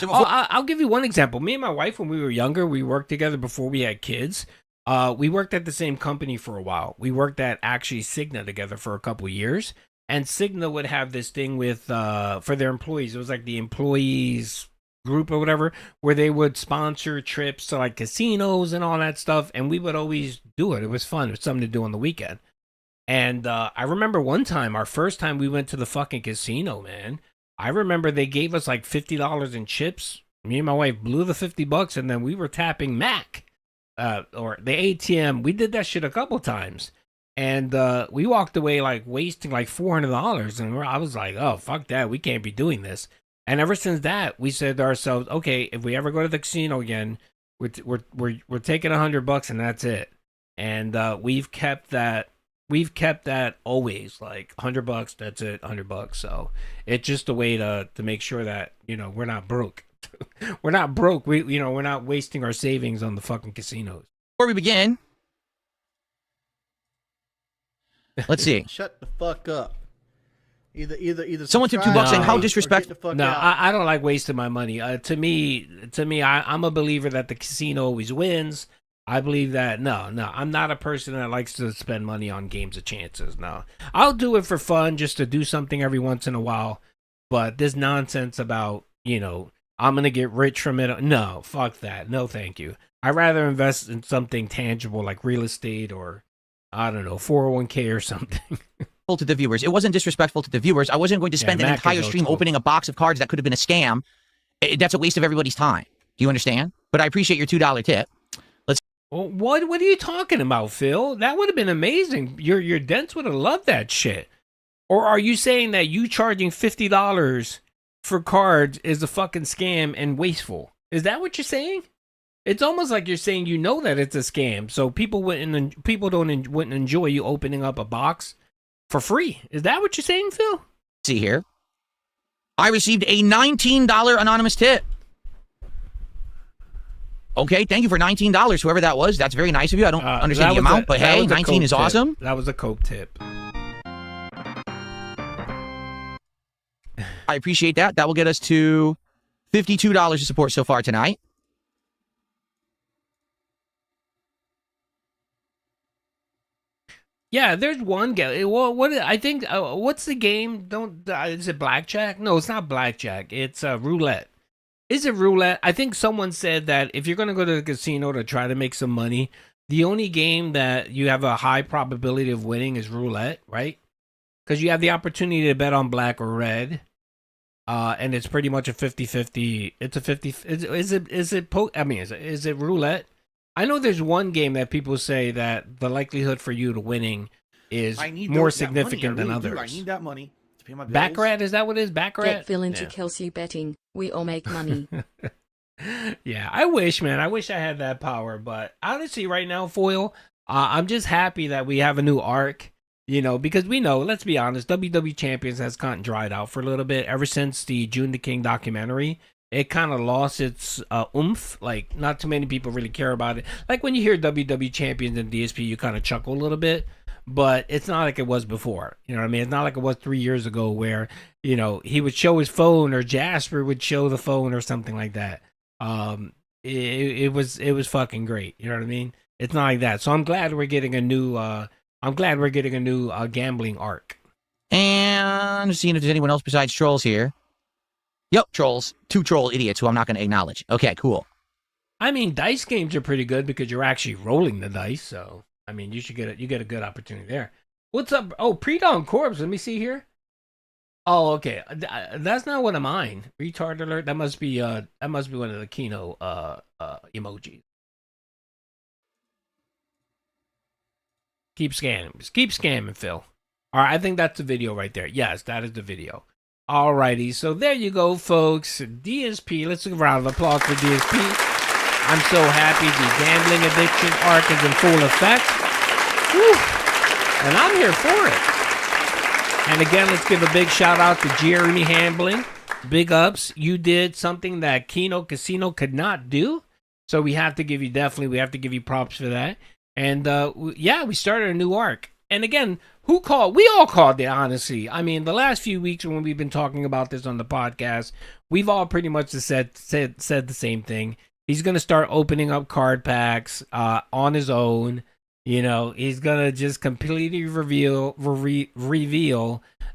I'll give you one example. Me and my wife, when we were younger, we worked together before we had kids. We worked at the same company for a while. We worked at actually Cigna together for a couple years. And Cigna would have this thing with for their employees. It was like the employees group or whatever, where they would sponsor trips to like casinos and all that stuff. And we would always do it. It was fun. It was something to do on the weekend. And I remember one time, our first time we went to the fucking casino, man. I remember they gave us like $50 in chips Me and my wife blew the $50, and then we were tapping Mac, or the ATM. We did that shit a couple times, and we walked away like wasting like $400. And I was like, oh fuck that, we can't be doing this. And ever since that, we said to ourselves, okay, if we ever go to the casino again, we're taking $100 and that's it. And we've kept that. We've kept that always, like $100. That's it, $100. So it's just a way to make sure that we're not broke. We're not broke. We're not wasting our savings on the fucking casinos. Before we begin, let's see. Shut the fuck up. Either. Someone took $2 saying how disrespectful. No, I don't like wasting my money. To me, I'm a believer that the casino always wins. I believe that no, I'm not a person that likes to spend money on games of chances. No, I'll do it for fun, just to do something every once in a while. But this nonsense about I'm gonna get rich from it. No, fuck that. No, thank you. I'd rather invest in something tangible like real estate or I don't know 401k or something. To the viewers, it wasn't disrespectful to the viewers. I wasn't going to spend an entire stream opening a box of cards that could have been a scam. That's a waste of everybody's time. Do you understand? But I appreciate your $2 tip. Well, what are you talking about, Phil? That would have been amazing. Your dents would have loved that shit. Or are you saying that you charging $50 for cards is a fucking scam and wasteful? Is that what you're saying? It's almost like you're saying that it's a scam, so people wouldn't enjoy you opening up a box for free. Is that what you're saying, Phil? See here. I received a $19 anonymous tip. Okay, thank you for $19, whoever that was. That's very nice of you. I don't understand the amount, but hey, 19 is awesome. That was a Coke tip. I appreciate that. That will get us to $52 of support so far tonight. Yeah, there's one game. Well, I think what's the game? Is it blackjack? No, it's not blackjack. It's roulette. Is it roulette? I think someone said that if you're going to go to the casino to try to make some money, the only game that you have a high probability of winning is roulette, right? Because you have the opportunity to bet on black or red, and it's pretty much a 50-50. It's a 50. Is it roulette? I know there's one game that people say that the likelihood for you to winning is more significant than others. I need that money to pay my bills. Baccarat, is that what it is? Baccarat? Get Phil into Kelsey betting. We all make money. Yeah, I wish, man. I wish I had that power. But honestly, right now, Foil, I'm just happy that we have a new arc. Because we know, let's be honest, WWE Champions has gotten dried out for a little bit ever since the June the King documentary. It kind of lost its oomph. Like, not too many people really care about it. Like, when you hear WWE Champions and DSP, you kind of chuckle a little bit. But it's not like it was before. You know what I mean? It's not like it was 3 years ago where, he would show his phone or Jasper would show the phone or something like that. It was fucking great. You know what I mean? It's not like that. So I'm glad we're getting a new gambling arc. And seeing if there's anyone else besides trolls here. Yep, trolls. 2 troll idiots who I'm not going to acknowledge. Okay, cool. I mean, dice games are pretty good because you're actually rolling the dice. So, I mean, you get a good opportunity there. What's up? Oh, Pre-Dawn Corpse. Let me see here. Oh, okay. That's not one of mine. Retard alert. That must be one of the Kino emojis. Keep scanning. Just keep scamming, Phil. All right, I think that's the video right there. Yes, that is the video. Alrighty, so there you go, folks. DSP, let's give a round of applause for DSP. I'm so happy the gambling addiction arc is in full effect. Whew. And I'm here for it. And again, let's give a big shout out to Jeremy Hamblin. Big ups. You did something that Kino Casino could not do. So we have to give you props for that. And we started a new arc. And again, we all called it, honestly. I mean, the last few weeks when we've been talking about this on the podcast, we've all pretty much said the same thing. He's going to start opening up card packs on his own. He's going to just completely reveal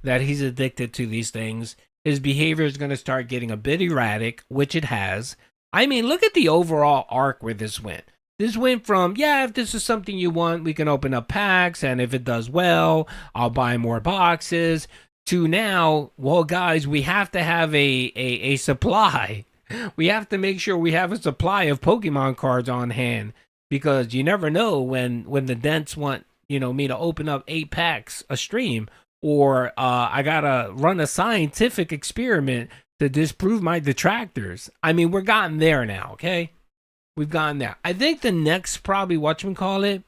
that he's addicted to these things. His behavior is going to start getting a bit erratic, which it has. I mean, look at the overall arc where this went. This went from, if this is something you want, we can open up packs, and if it does well, I'll buy more boxes, to now, well, guys, we have to have a supply. we have to make sure we have a supply of Pokemon cards on hand, because you never know when the dents want, you know, me to open up 8 packs a stream, or I gotta run a scientific experiment to disprove my detractors. I mean, we're gotten there now, okay? We've gotten there. I think the next probably whatchamacallit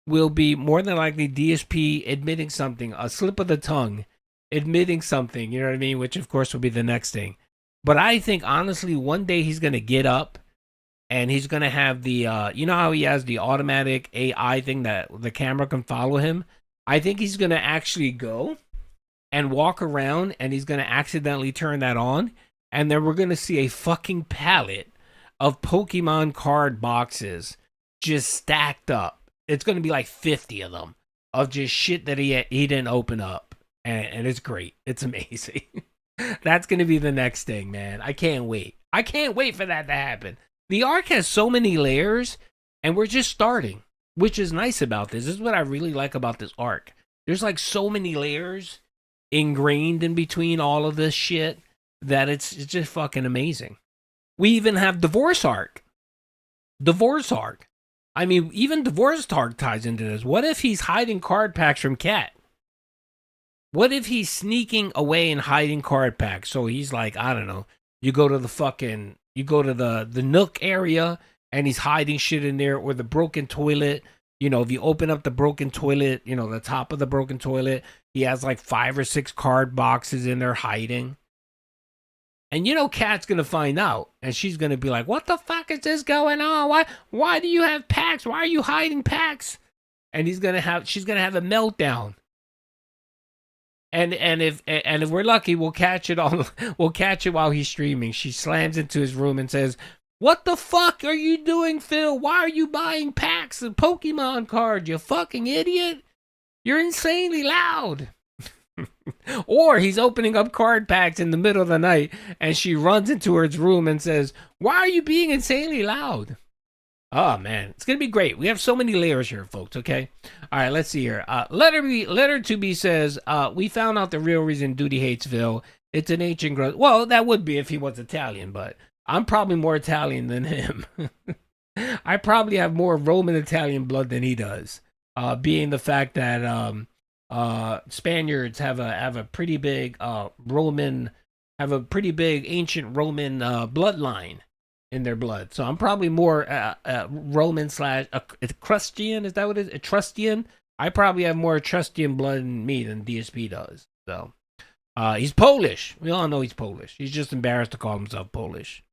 will be more than likely DSP admitting something, a slip of the tongue, admitting something, you know what I mean? Which of course will be the next thing. But I think honestly, one day he's gonna get up and he's gonna have the you know how he has the automatic AI thing that the camera can follow him? I think he's gonna actually go and walk around, and he's gonna accidentally turn that on, and then we're gonna see a fucking pallet of Pokemon card boxes just stacked up. It's gonna be like 50 of them of just shit that he didn't open up, and it's great. It's amazing. That's gonna be the next thing, man. I can't wait. I can't wait for that to happen. The arc has so many layers, and we're just starting, which is nice about this. This is what I really like about this arc. There's like so many layers ingrained in between all of this shit that it's just fucking amazing. We even have divorce arc. I mean, even divorce arc ties into this. What if he's hiding card packs from Cat? What if he's sneaking away and hiding card packs? So he's like, I don't know, you go to the Nook area and he's hiding shit in there, or the broken toilet. You know, if you open up the broken toilet, you know, the top of the broken toilet, he has like 5 or 6 card boxes in there hiding. And you know, Kat's going to find out, and she's going to be like, what the fuck is this going on? Why do you have packs? Why are you hiding packs? And she's going to have a meltdown. And if we're lucky, we'll catch it while he's streaming. She slams into his room and says, what the fuck are you doing, Phil? Why are you buying packs of Pokemon cards, you fucking idiot? You're insanely loud. Or he's opening up card packs in the middle of the night, and she runs into her room and says, why are you being insanely loud? Oh, man. It's going to be great. We have so many layers here, folks, okay? All right, let's see here. Letter to be says, we found out the real reason Duty hates Phil. It's an ancient grudge. Well, that would be if he was Italian, but I'm probably more Italian than him. I probably have more Roman Italian blood than he does. Being the fact that Spaniards have a pretty big ancient Roman bloodline in their blood. So I'm probably more Roman / Etruscan. Is that what it is? Etruscan? I probably have more Etruscan blood in me than DSP does. So he's Polish. We all know he's Polish. He's just embarrassed to call himself Polish.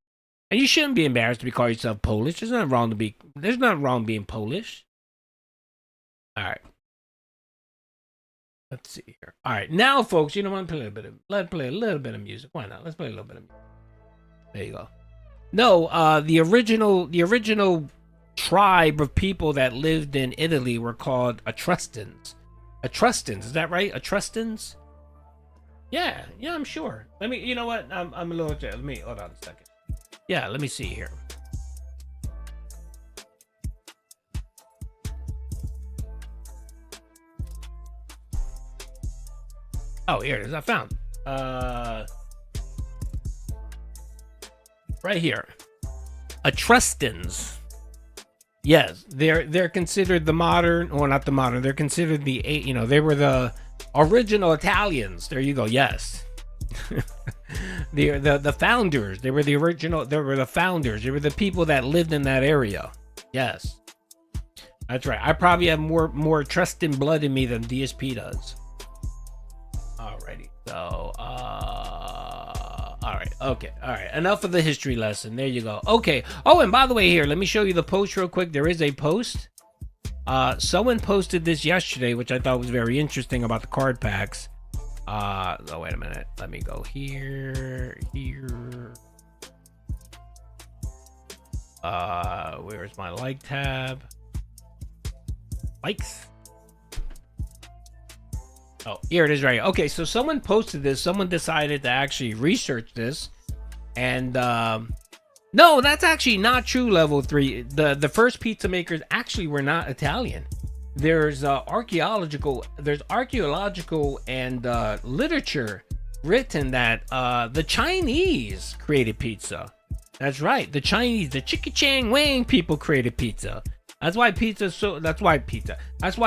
And you shouldn't be embarrassed to call yourself Polish. There's nothing wrong being Polish. All right. Let's see here. All right, now, folks, you know what? Let's play a little bit of music. Why not? Let's play a little bit of music. There you go. No, the original tribe of people that lived in Italy were called Etruscans. Etruscans, is that right? Etruscans? Yeah, I'm sure. Let me. You know what? I'm a little. Let me hold on a second. Yeah, let me see here. Oh, here it is. I found right here. Etruscans. Yes, they're considered the modern, or not the modern. They're considered they were the original Italians. There you go. Yes. the founders. They were the original. They were the founders. They were the people that lived in that area. Yes. That's right. I probably have more Etruscan blood in me than DSP does. Alrighty. So, all right. Okay. All right. Enough of the history lesson. There you go. Okay. Oh, and by the way, here, let me show you the post real quick. There is a post. Someone posted this yesterday, which I thought was very interesting about the card packs. Oh, wait a minute. Let me go here. Where's my like tab? Likes. Oh, here it is right here. Okay, so someone posted this. Someone decided to actually research this. And, no, that's actually not true, Level 3. The first pizza makers actually were not Italian. There's archaeological and literature written that the Chinese created pizza. That's right. The Chinese, the Chicka Chang Wang people created pizza. That's why pizza. That's why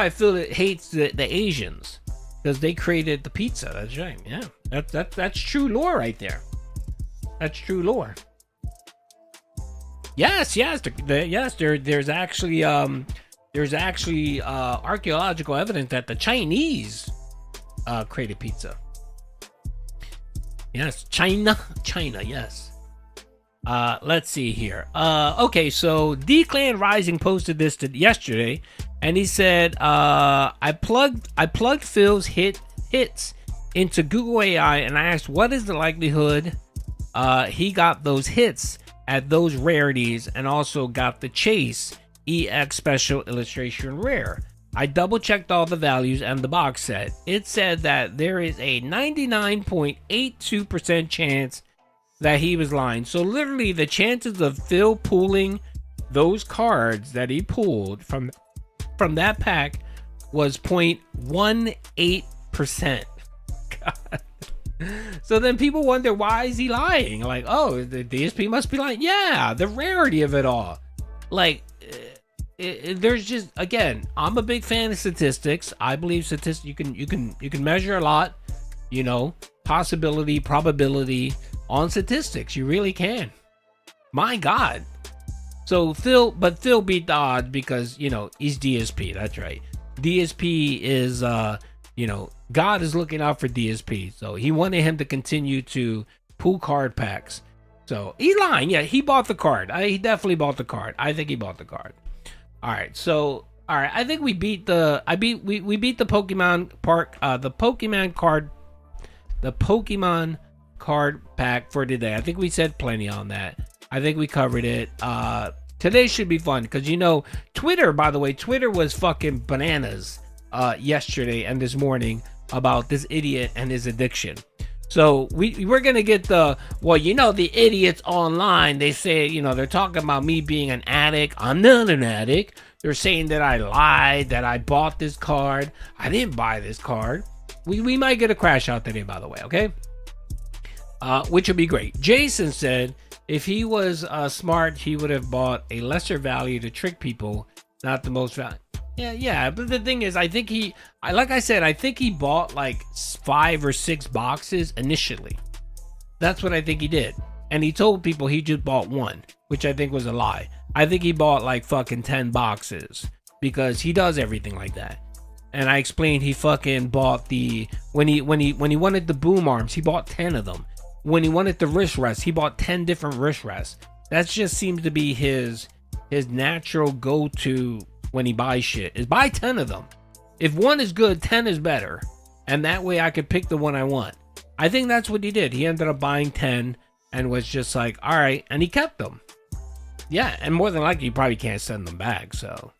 I feel it hates the Asians, because they created the pizza. That's right. Yeah. That's true lore right there. That's true lore. Yes. There's actually archaeological evidence that the Chinese created pizza. Yes, China. Yes. Let's see here. Okay, so D-Clan Rising posted this yesterday, and he said, I plugged Phil's hits into Google AI, and I asked what is the likelihood he got those hits at those rarities, and also got the Chase EX Special Illustration Rare. I double checked all the values and the box set. It said that there is a 99.82% chance that he was lying. So literally the chances of Phil pulling those cards that he pulled from that pack was 0.18%. God. So then people wonder, why is he lying? Like, oh, the DSP must be lying. Yeah, the rarity of it all. Like, there's just, again, I'm a big fan of statistics. I believe statistics, you can measure a lot, you know, possibility, probability on statistics. You really can. My God. So Phil beat the odds because, you know, he's DSP. That's right. DSP is, you know, God is looking out for DSP. So he wanted him to continue to pull card packs. So he's lying. Yeah, he bought the card. He definitely bought the card. I think he bought the card. All right. So, all right. I think we beat the Pokemon Park, the Pokemon card pack for today. I think we said plenty on that. I think we covered it. Today should be fun because, you know, Twitter, by the way, Twitter was fucking bananas yesterday and this morning about this idiot and his addiction. So we're gonna get the idiots online. They say, you know, they're talking about me being an addict. I'm not an addict. They're saying that I lied, that I bought this card. I didn't buy this card. We might get a crash out today, by the way. Okay. Which would be great. Jason said if he was smart, he would have bought a lesser value to trick people, not the most value. Yeah. But the thing is, I think he bought like 5 or 6 boxes initially. That's what I think he did. And he told people he just bought one, which I think was a lie. I think he bought like fucking 10 boxes because he does everything like that. And I explained he fucking bought when he wanted the boom arms, he bought 10 of them. When he wanted the wrist rests, he bought 10 different wrist rests. That just seems to be his natural go-to when he buys shit, is buy 10 of them. If one is good, 10 is better. And that way I could pick the one I want. I think that's what he did. He ended up buying 10 and was just like, all right. And he kept them. Yeah. And more than likely, you probably can't send them back. So,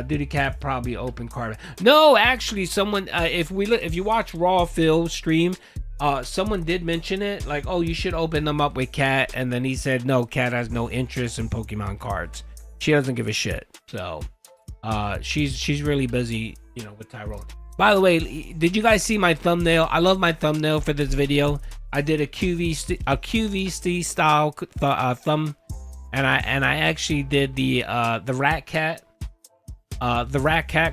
Duty Cat probably open card. No, actually, someone, if you watch Raw Phil stream, someone did mention it. Like, oh, you should open them up with Cat. And then he said, no, Cat has no interest in Pokemon cards. She doesn't give a shit. So, she's really busy, you know, with Tyrone. By the way, did you guys see my thumbnail? I love my thumbnail for this video. I did a QVC style thumb, and I actually did the Rat Cat,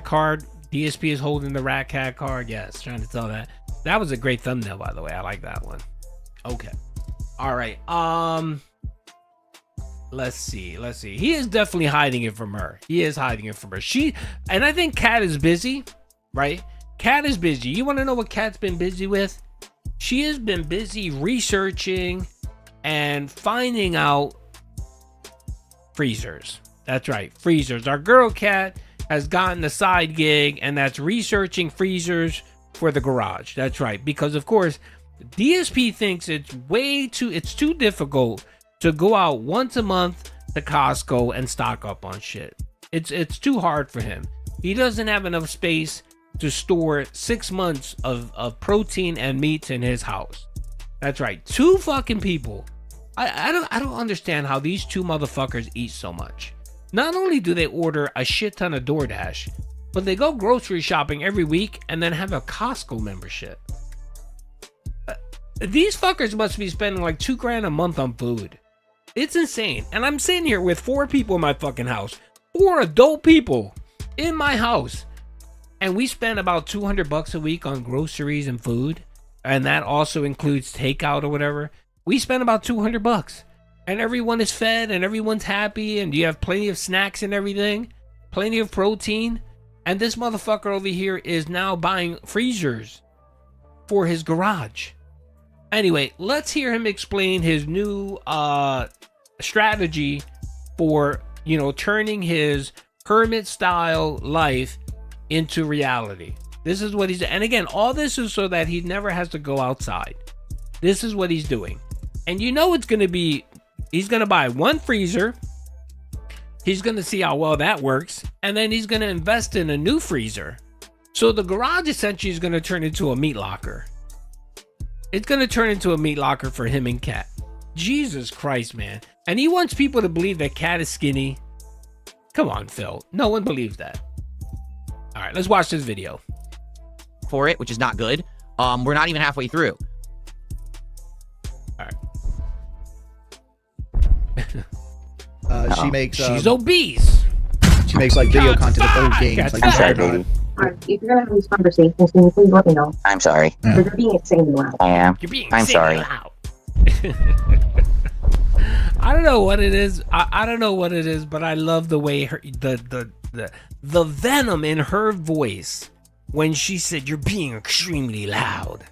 card. DSP is holding the Rat Cat card. Yes, trying to tell that. That was a great thumbnail, by the way. I like that one. Okay, all right. Let's see. He is definitely hiding it from her. And I think Kat is busy, right? Kat is busy. You want to know what Kat's been busy with? She has been busy researching and finding out freezers. That's right, freezers. Our girl Kat has gotten a side gig, and that's researching freezers for the garage. That's right, because of course, DSP thinks it's too difficult to go out once a month to Costco and stock up on shit. It's too hard for him. He doesn't have enough space to store 6 months of protein and meats in his house. That's right. 2 fucking people. I don't understand how these 2 motherfuckers eat so much. Not only do they order a shit ton of DoorDash, but they go grocery shopping every week and then have a Costco membership. These fuckers must be spending like $2,000 a month on food. It's insane. And I'm sitting here with 4 people in my fucking house. 4 adult people in my house. And we spend about $200 a week on groceries and food. And that also includes takeout or whatever. We spend about $200. And everyone is fed and everyone's happy. And you have plenty of snacks and everything. Plenty of protein. And this motherfucker over here is now buying freezers for his garage. Anyway, let's hear him explain his new strategy for, you know, turning his hermit style life into reality. This is what he's, and again, all this is so that he never has to go outside. This is what he's doing. And you know it's going to be, he's going to buy 1 freezer. He's going to see how well that works. And then he's going to invest in a new freezer. So the garage essentially is going to turn into a meat locker. It's going to turn into a meat locker for him and Cat. Jesus Christ, man. And he wants people to believe that Cat is skinny. Come on, Phil. No one believes that. All right, let's watch this video. For it, which is not good. We're not even halfway through. All right. She makes. She's obese. She makes like video content of old games. Like, I'm sorry, baby. If you're gonna have these conversations, can you please let me know? I'm sorry. Because you're being insanely loud. I am. You're being I'm sorry. loud. I don't know what it is. I don't know what it is, but I love the way the venom in her voice when she said you're being extremely loud.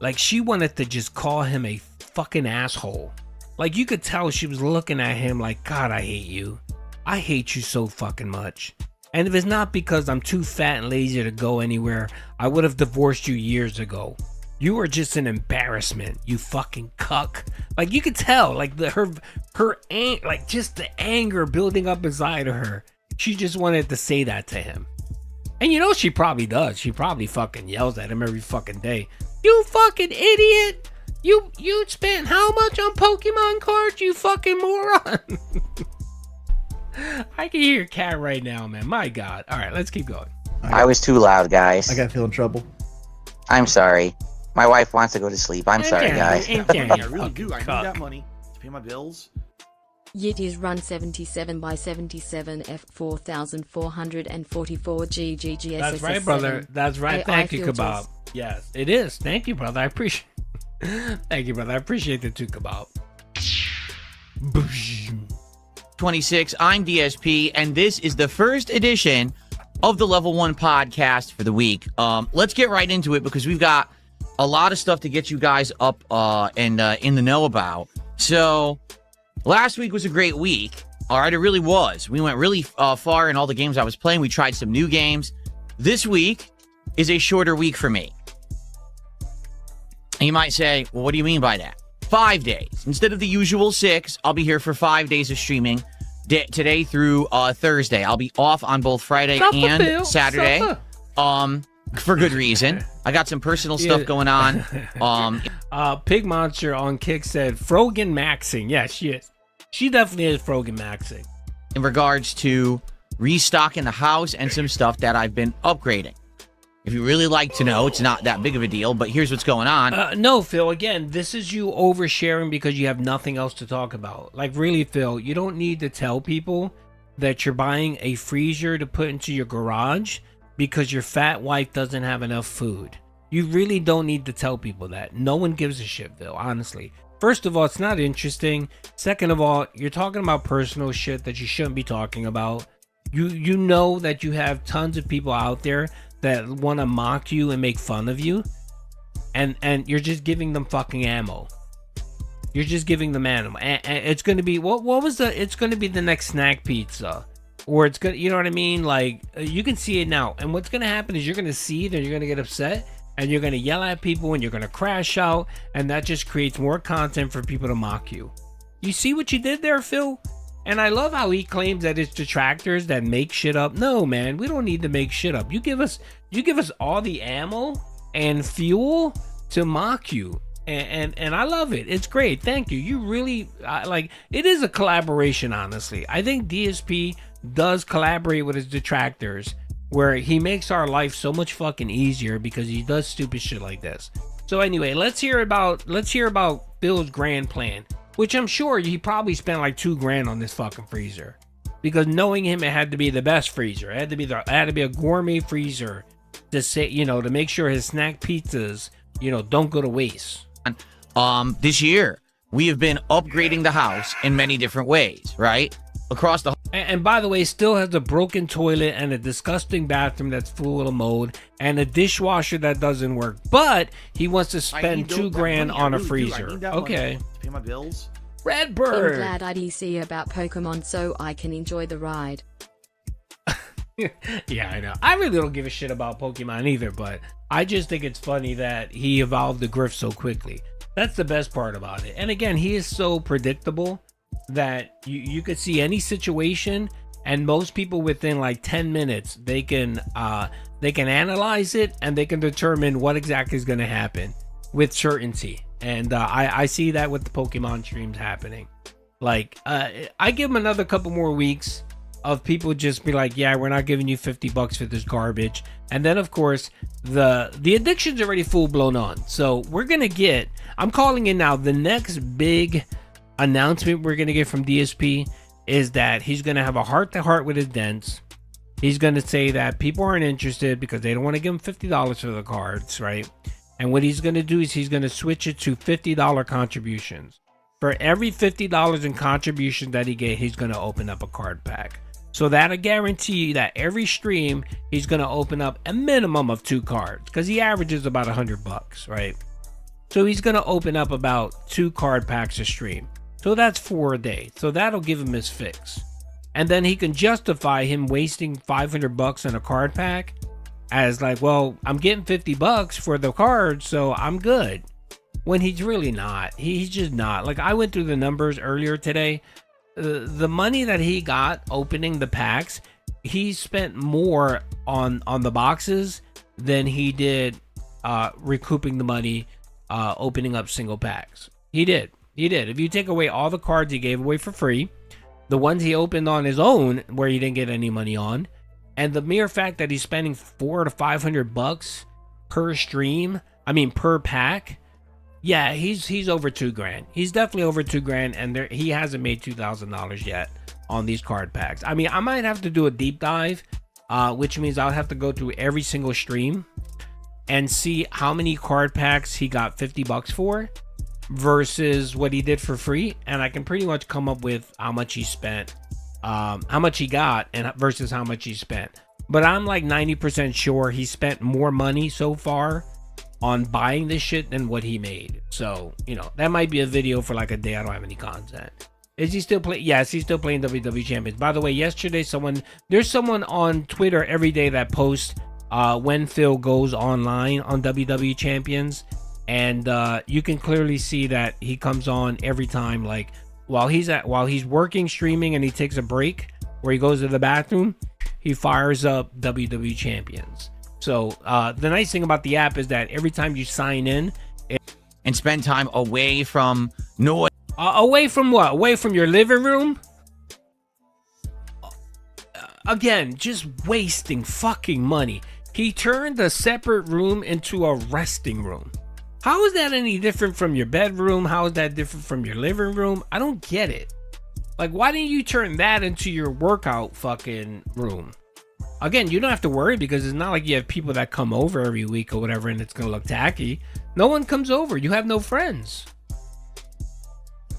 Like she wanted to just call him a fucking asshole. Like you could tell she was looking at him like, God, I hate you. I hate you so fucking much. And if it's not because I'm too fat and lazy to go anywhere, I would have divorced you years ago. You are just an embarrassment, you fucking cuck. Like you could tell, like her like just the anger building up inside of her. She just wanted to say that to him. And you know she probably does. She probably fucking yells at him every fucking day. You fucking idiot! You spent how much on Pokemon cards, you fucking moron? I can hear Cat right now, man. My God. All right, let's keep going. I was too loud, guys. I got to feel in trouble. I'm sorry. My wife wants to go to sleep. I'm sorry, guys. I really do. I need that money to pay my bills. Yetis run 77 by 77 F4444 GGGSS. That's right, brother. That's right. Thank you, Kebab. Yes, it is. Thank you, brother. I appreciate. Thank you, brother. I appreciate the 2 Kebab. 26. I'm DSP, and this is the first edition of the Level 1 podcast for the week. Let's get right into it because we've got a lot of stuff to get you guys up and in the know about. So last week was a great week. All right, it really was. We went really far in all the games I was playing. We tried some new games. This week is a shorter week for me. And you might say, well, what do you mean by that? 5 days. Instead of the usual 6, I'll be here for 5 days of streaming. Today through Thursday. I'll be off on both Friday and Saturday. For good reason. I got some personal stuff going on. Pig Monster on Kick said Frogan maxing. Yeah, she is. She definitely is Frogan maxing. In regards to restocking the house and some stuff that I've been upgrading. If you really like to know, it's not that big of a deal, but here's what's going on. No, Phil, again, this is you oversharing because you have nothing else to talk about. Like, really, Phil, you don't need to tell people that you're buying a freezer to put into your garage because your fat wife doesn't have enough food. You really don't need to tell people that. No one gives a shit, Phil, honestly. First of all, it's not interesting. Second of all, you're talking about personal shit that you shouldn't be talking about. You know that you have tons of people out there that want to mock you and make fun of you, and you're just giving them fucking ammo. You're just giving them ammo, and it's gonna be it's gonna be the next snack pizza, or it's gonna, you know what I mean? Like, you can see it now, and what's gonna happen is you're gonna see it and you're gonna get upset and you're gonna yell at people and you're gonna crash out, and that just creates more content for people to mock you. You see what you did there, Phil? And I love how he claims that it's detractors that make shit up. No, man, we don't need to make shit up. You give us all the ammo and fuel to mock you. And I love it. It's great. Thank you. You really like it is a collaboration, honestly. I think DSP does collaborate with his detractors where he makes our life so much fucking easier because he does stupid shit like this. So anyway, let's hear about Phil's grand plan. which I'm sure he probably spent like $2,000 on this fucking freezer, because knowing him, it had to be the best freezer. It had to be a gourmet freezer to say, to make sure his snack pizzas, don't go to waste. This year we have been upgrading the house in many different ways, right? Across the and by the way, still has a broken toilet and a disgusting bathroom that's full of mold and a dishwasher that doesn't work. But he wants to spend $2,000 on a freezer. Okay. To pay my bills. Redbird. I'm glad I DC about Pokemon so I can enjoy the ride. Yeah, I know. I really don't give a shit about Pokemon either, but I just think it's funny that he evolved the Griff so quickly. That's the best part about it. And again, he is so predictable that you could see any situation, and most people within like 10 minutes they can analyze it and they can determine what exactly is going to happen with certainty. And I see that with the Pokemon streams happening. Like I give him another couple more weeks of people just be like, yeah, we're not giving you $50 for this garbage. And then of course the addiction's already full blown on. So we're gonna get, I'm calling in now, the next big announcement we're gonna get from DSP is that he's gonna have a heart-to-heart with his dents. He's gonna say that people aren't interested because they don't want to give him $50 for the cards, right? And what he's gonna do is he's gonna switch it to $50 contributions. For every $50 in contribution that he gave, he's gonna open up a card pack. So that'll guarantee that every stream he's gonna open up a minimum of 2 cards, because he averages about $100, right? So he's gonna open up about 2 card packs a stream. So that's 4 a day. So that'll give him his fix. And then he can justify him wasting $500 on a card pack as like, well, I'm getting $50 for the card, so I'm good. When he's really not. He's just not. Like, I went through the numbers earlier today. The money that he got opening the packs, he spent more on the boxes than he did recouping the money opening up single packs. He did. If you take away all the cards he gave away for free, the ones he opened on his own where he didn't get any money on, and the mere fact that he's spending $400 to $500 per stream, per pack, yeah, he's over $2,000. He's definitely over $2,000, and he hasn't made $2,000 yet on these card packs. I might have to do a deep dive, which means I'll have to go through every single stream and see how many card packs he got $50 for versus what he did for free, and I can pretty much come up with how much he spent, how much he got, and versus how much he spent. But I'm like 90% sure he spent more money so far on buying this shit than what he made. So, that might be a video for like a day I don't have any content. Is he still playing? Yes, he's still playing WWE Champions. By the way, yesterday there's someone on Twitter every day that posts when Phil goes online on WWE Champions, and you can clearly see that he comes on every time, like while he's working, streaming, and he takes a break where he goes to the bathroom, he fires up WWE Champions. So the nice thing about the app is that every time you sign in and spend time away from noise. Away from what? Away from your living room? Again, just wasting fucking money. He turned a separate room into a resting room. How is that any different from your bedroom? How is that different from your living room? I don't get it. Like, why didn't you turn that into your workout fucking room? Again, you don't have to worry because it's not like you have people that come over every week or whatever and it's going to look tacky. No one comes over. You have no friends.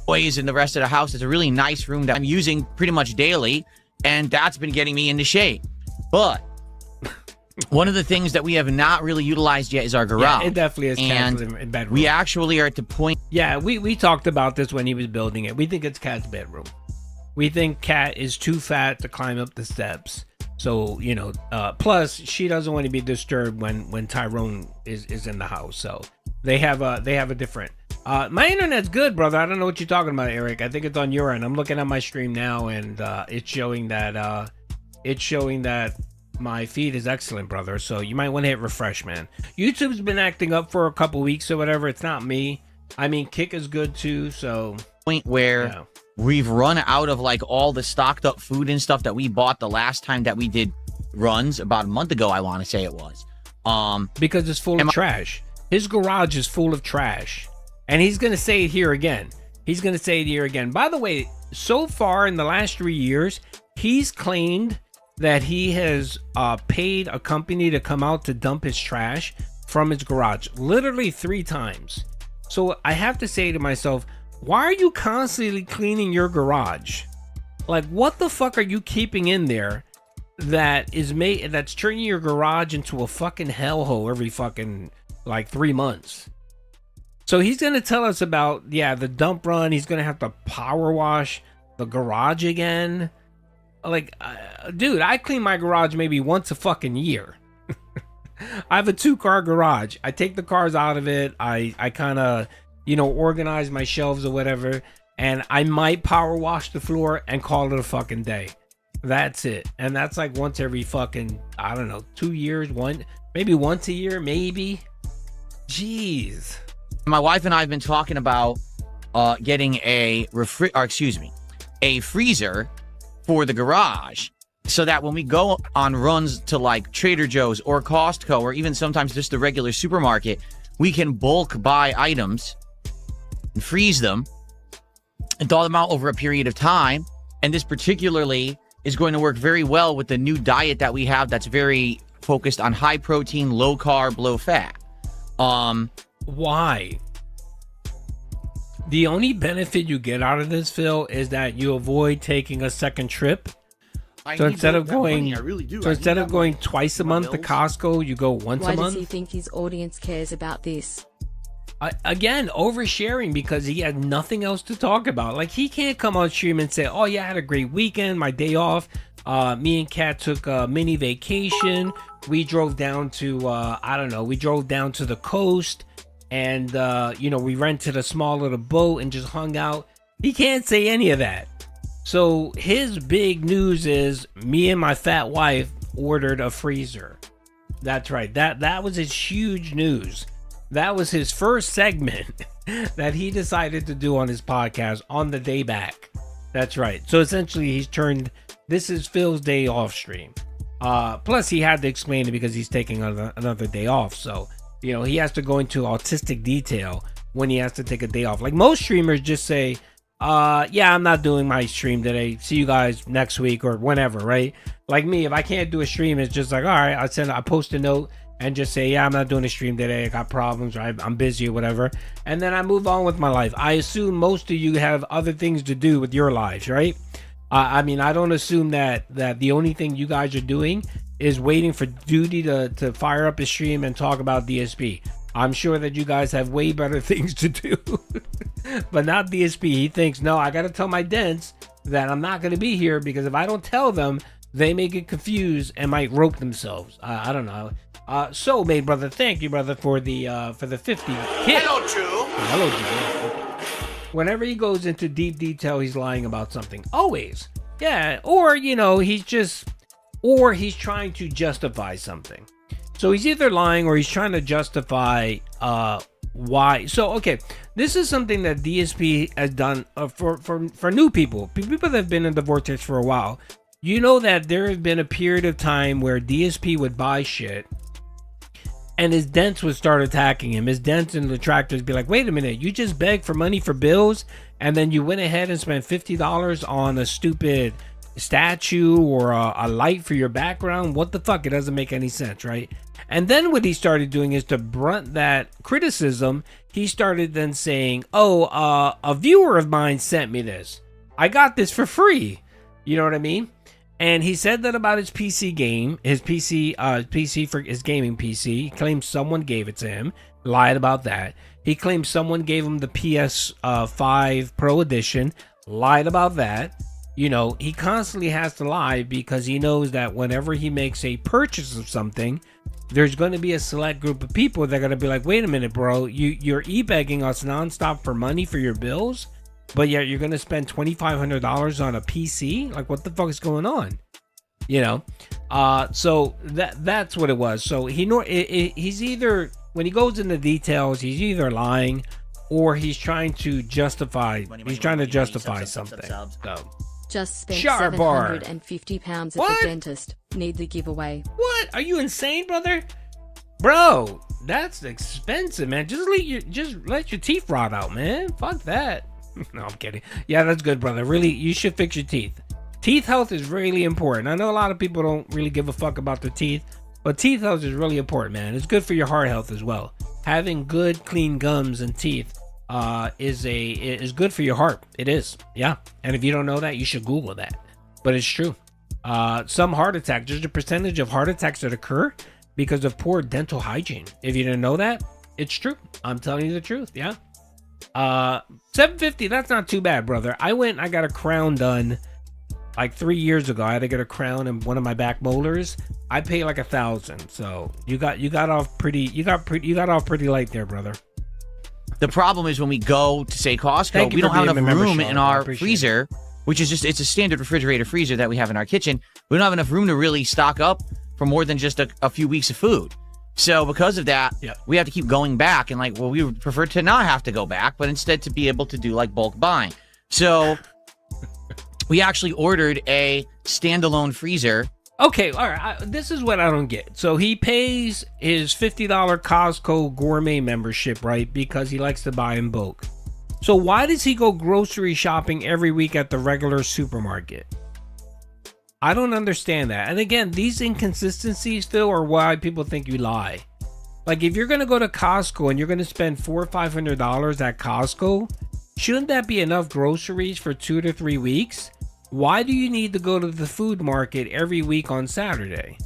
In the rest of the house, it's a really nice room that I'm using pretty much daily, and that's been getting me into shape. But one of the things that we have not really utilized yet is our garage. Yeah, it definitely is. Cat's in bedroom. We actually are at the point. Yeah, we talked about this when he was building it. We think it's Cat's bedroom. We think Cat is too fat to climb up the steps. So, plus she doesn't want to be disturbed when Tyrone is in the house. So they have a different. My internet's good, brother. I don't know what you're talking about, Eric. I think it's on your end. I'm looking at my stream now, and it's showing that my feed is excellent, brother. So you might want to hit refresh, man. YouTube's been acting up for a couple weeks or whatever. It's not me. Kick is good too. So point where we've run out of like all the stocked up food and stuff that we bought the last time that we did runs about a month ago. I want to say it was because it's full of trash. His garage is full of trash. And he's going to say it here again. he's going to say it here again. By the way, so far in the last 3 years, he's claimed that he has paid a company to come out to dump his trash from his garage literally 3 times. So I have to say to myself, why are you constantly cleaning your garage? Like, what the fuck are you keeping in there that's turning your garage into a fucking hellhole every fucking like 3 months? So he's gonna tell us about the dump run. He's gonna have to power wash the garage again. Like, dude, I clean my garage maybe once a fucking year. I have a 2-car garage. I take the cars out of it. I kind of, organize my shelves or whatever. And I might power wash the floor and call it a fucking day. That's it. And that's like once every fucking, I don't know, 2 years, maybe once a year, maybe. Jeez. My wife and I have been talking about getting a freezer for the garage, so that when we go on runs to like Trader Joe's or Costco or even sometimes just the regular supermarket, we can bulk buy items and freeze them and thaw them out over a period of time. And this particularly is going to work very well with the new diet that we have that's very focused on high protein, low carb, low fat. Why? The only benefit you get out of this, Phil, is that you avoid taking a second trip. So instead of going, twice a month to Costco, you go once a month. Why does he think his audience cares about this? Again, oversharing because he had nothing else to talk about. Like, he can't come on stream and say, "Oh yeah, I had a great weekend, my day off. Me and Kat took a mini vacation. We drove down to we drove down to the coast, and we rented a small little boat and just hung out." He can't say any of that. So his big news is me and my fat wife ordered a freezer. That's right. That was his huge news. That was his first segment that he decided to do on his podcast on the day back. That's right. So essentially he's turned, this is Phil's day off stream. Plus he had to explain it because he's taking another day off. So, he has to go into autistic detail when he has to take a day off. Like most streamers just say, I'm not doing my stream today. See you guys next week or whenever, right? Like me, if I can't do a stream, it's just like, all right, I post a note and just say, I'm not doing a stream today. I got problems, or I'm busy or whatever. And then I move on with my life. I assume most of you have other things to do with your lives, right? I don't assume that the only thing you guys are doing is waiting for Duty to fire up a stream and talk about DSP. I'm sure that you guys have way better things to do. But not DSP. He thinks, no, I got to tell my dents that I'm not going to be here, because if I don't tell them, they may get confused and might rope themselves. I don't know. So, mate, brother, thank you, brother, for the 50 hit. Hello, Drew. Hello, Drew. Whenever he goes into deep detail, he's lying about something. Always. Yeah. Or, he's trying to justify something. So he's either lying or he's trying to justify why. So, okay, this is something that DSP has done for new people that have been in the Vortex for a while. You know that there has been a period of time where DSP would buy shit and his dents would start attacking him. His dents and detractors be like, wait a minute, you just begged for money for bills and then you went ahead and spent $50 on a stupid statue or a light for your background. What the fuck? It doesn't make any sense, right? And then what he started doing is to brunt that criticism. He started then saying, a viewer of mine sent me this. I got this for free. You know what I mean? And he said that about his PC game, his PC for his gaming PC. He claims someone gave it to him. Lied about that. He claims someone gave him the PS5 Pro Edition. Lied about that. He constantly has to lie because he knows that whenever he makes a purchase of something, there's going to be a select group of people that are going to be like, wait a minute, bro, you're e-begging us nonstop for money for your bills, but yet you're going to spend $2,500 on a PC? Like, what the fuck is going on? So that's what it was. So he's either, when he goes into details, he's either lying or he's trying to justify something. So. Just spent Sharbar. £750 at the dentist. Need the giveaway. What? Are you insane, brother? Bro, that's expensive, man. Just let your teeth rot out, man. Fuck that. No, I'm kidding. Yeah, that's good, brother. Really, you should fix your teeth. Teeth health is really important. I know a lot of people don't really give a fuck about their teeth, but teeth health is really important, man. It's good for your heart health as well. Having good, clean gums and teeth is good for your heart. It is, yeah. And if you don't know that, you should Google that. But it's true. Some heart attacks, there's a percentage of heart attacks that occur because of poor dental hygiene. If you didn't know that, it's true. I'm telling you the truth, yeah. $750, that's not too bad, brother. I got a crown done like 3 years ago. I had to get a crown and one of my back molars. I paid like $1,000. So you got off pretty light there, brother. The problem is when we go to, say, Costco, we don't have enough room in our freezer, which is it's a standard refrigerator freezer that we have in our kitchen. We don't have enough room to really stock up for more than just a few weeks of food. So because of that, we have to keep going back. And we would prefer to not have to go back, but instead to be able to do like bulk buying. So we actually ordered a standalone freezer. Okay, all right. This is what I don't get. So he pays his $50 Costco gourmet membership, right? Because he likes to buy in bulk. So why does he go grocery shopping every week at the regular supermarket? I don't understand that. And again, these inconsistencies, Phil, are why people think you lie. Like if you're going to go to Costco and you're going to spend $400 or $500 at Costco, shouldn't that be enough groceries for 2 to 3 weeks? Why do you need to go to the food market every week on Saturday?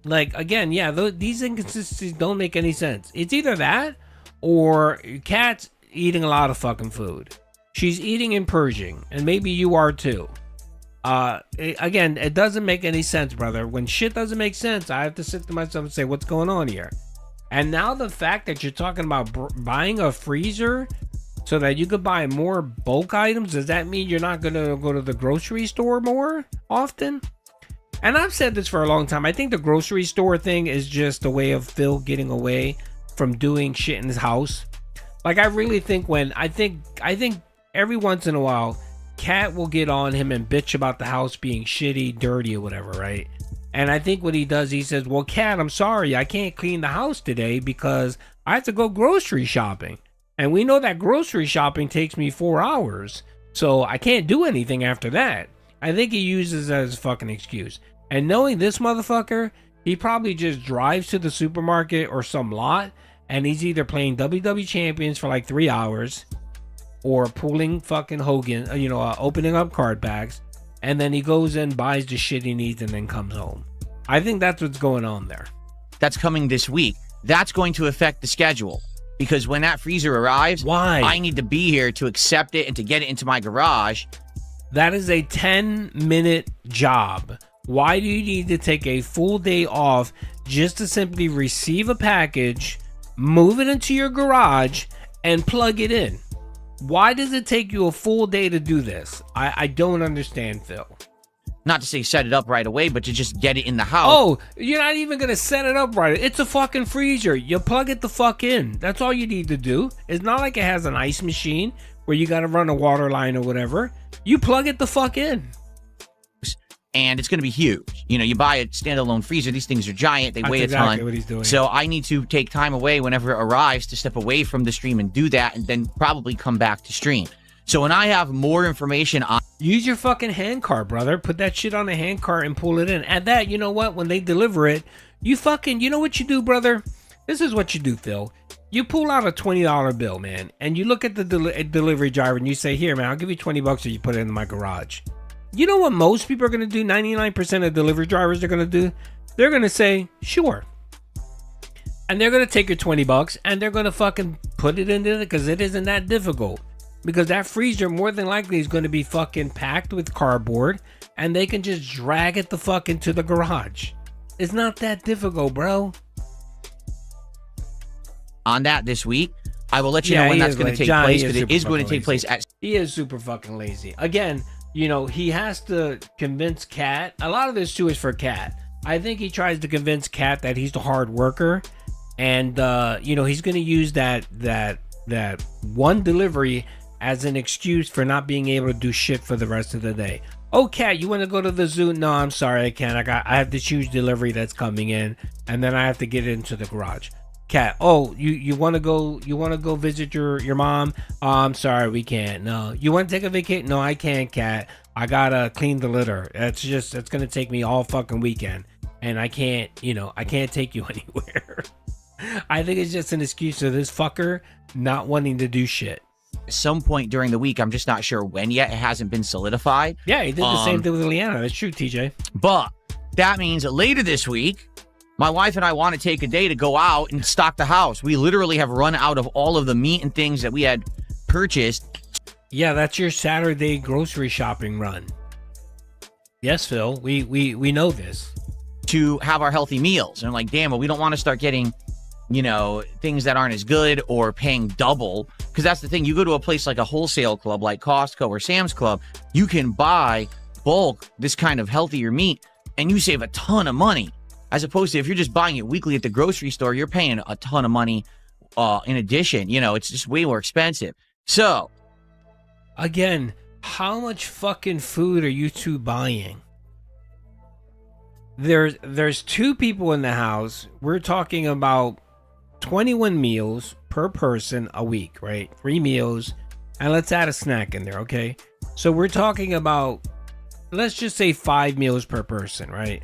Like, again, yeah, these inconsistencies don't make any sense. It's either that or your cat's eating a lot of fucking food. She's eating and purging, and maybe you are too. Again, it doesn't make any sense, brother. When shit doesn't make sense, I have to sit to myself and say, what's going on here? And now the fact that you're talking about buying a freezer so that you could buy more bulk items, does that mean you're not going to go to the grocery store more often? And I've said this for a long time. I think the grocery store thing is just a way of Phil getting away from doing shit in his house. Like, I really think I think every once in a while, Cat will get on him and bitch about the house being shitty, dirty, or whatever, right? And I think what he does, he says, well, Cat, I'm sorry, I can't clean the house today because I have to go grocery shopping. And we know that grocery shopping takes me 4 hours, so I can't do anything after that. I think he uses that as a fucking excuse. And knowing this motherfucker, he probably just drives to the supermarket or some lot, and he's either playing WWE Champions for like 3 hours, or pulling fucking Hogan, opening up card packs, and then he goes and buys the shit he needs and then comes home. I think that's what's going on there. That's coming this week. That's going to affect the schedule. Because when that freezer arrives, I need to be here to accept it and to get it into my garage. That is a 10-minute job. Why do you need to take a full day off just to simply receive a package, move it into your garage, and plug it in? Why does it take you a full day to do this? I don't understand, Phil. Not to say set it up right away, but to just get it in the house. Oh, you're not even going to set it up right. It's a fucking freezer. You plug it the fuck in. That's all you need to do. It's not like it has an ice machine where you got to run a water line or whatever. You plug it the fuck in. And it's going to be huge. You buy a standalone freezer. These things are giant. They weigh a ton. What he's doing. So I need to take time away whenever it arrives to step away from the stream and do that, and then probably come back to stream. So when I have more information on... Use your fucking hand cart, brother. Put that shit on a hand cart and pull it in. At that, you know what? When they deliver it, you know what you do, brother? This is what you do, Phil. You pull out a $20 bill, man, and you look at the delivery driver and you say, here, man, I'll give you $20 if you put it in my garage. You know what most people are going to do? 99% of delivery drivers are going to do? They're going to say, sure. And they're going to take your $20 and they're going to fucking put it in there because it isn't that difficult. Because that freezer more than likely is going to be fucking packed with cardboard and they can just drag it the fuck into the garage. It's not that difficult, bro. On that this week, I will let you know when that's going to take place, because it is going to take place at... He is super fucking lazy. Again, he has to convince Cat. A lot of this too is for Cat. I think he tries to convince Cat that he's the hard worker. And, he's going to use that one delivery as an excuse for not being able to do shit for the rest of the day. Oh, Cat, you want to go to the zoo? No, I'm sorry, I can't. I have this huge delivery that's coming in, and then I have to get it into the garage. Cat. Oh, you want to go visit your mom? Oh, I'm sorry, we can't. No. You want to take a vacation? No, I can't, Cat. I gotta clean the litter. It's gonna take me all fucking weekend, and I can't take you anywhere. I think it's just an excuse of this fucker not wanting to do shit. Some point during the week, I'm just not sure when yet. It hasn't been solidified. Yeah, he did the same thing with Leanna. That's true, TJ. But that means that later this week, my wife and I want to take a day to go out and stock the house. We literally have run out of all of the meat and things that we had purchased. Yeah, that's your Saturday grocery shopping run. Yes, Phil, we know this. To have our healthy meals. And I'm like, damn, well, we don't want to start getting, things that aren't as good or paying double. Because that's the thing. You go to a place like a wholesale club like Costco or Sam's Club, you can buy bulk, this kind of healthier meat, and you save a ton of money. As opposed to if you're just buying it weekly at the grocery store, you're paying a ton of money in addition. It's just way more expensive. So, again, how much fucking food are you two buying? There's 2 people in the house. We're talking about 21 meals per person a week, right? 3 meals. And let's add a snack in there, okay? So we're talking about, let's just say 5 meals per person, right?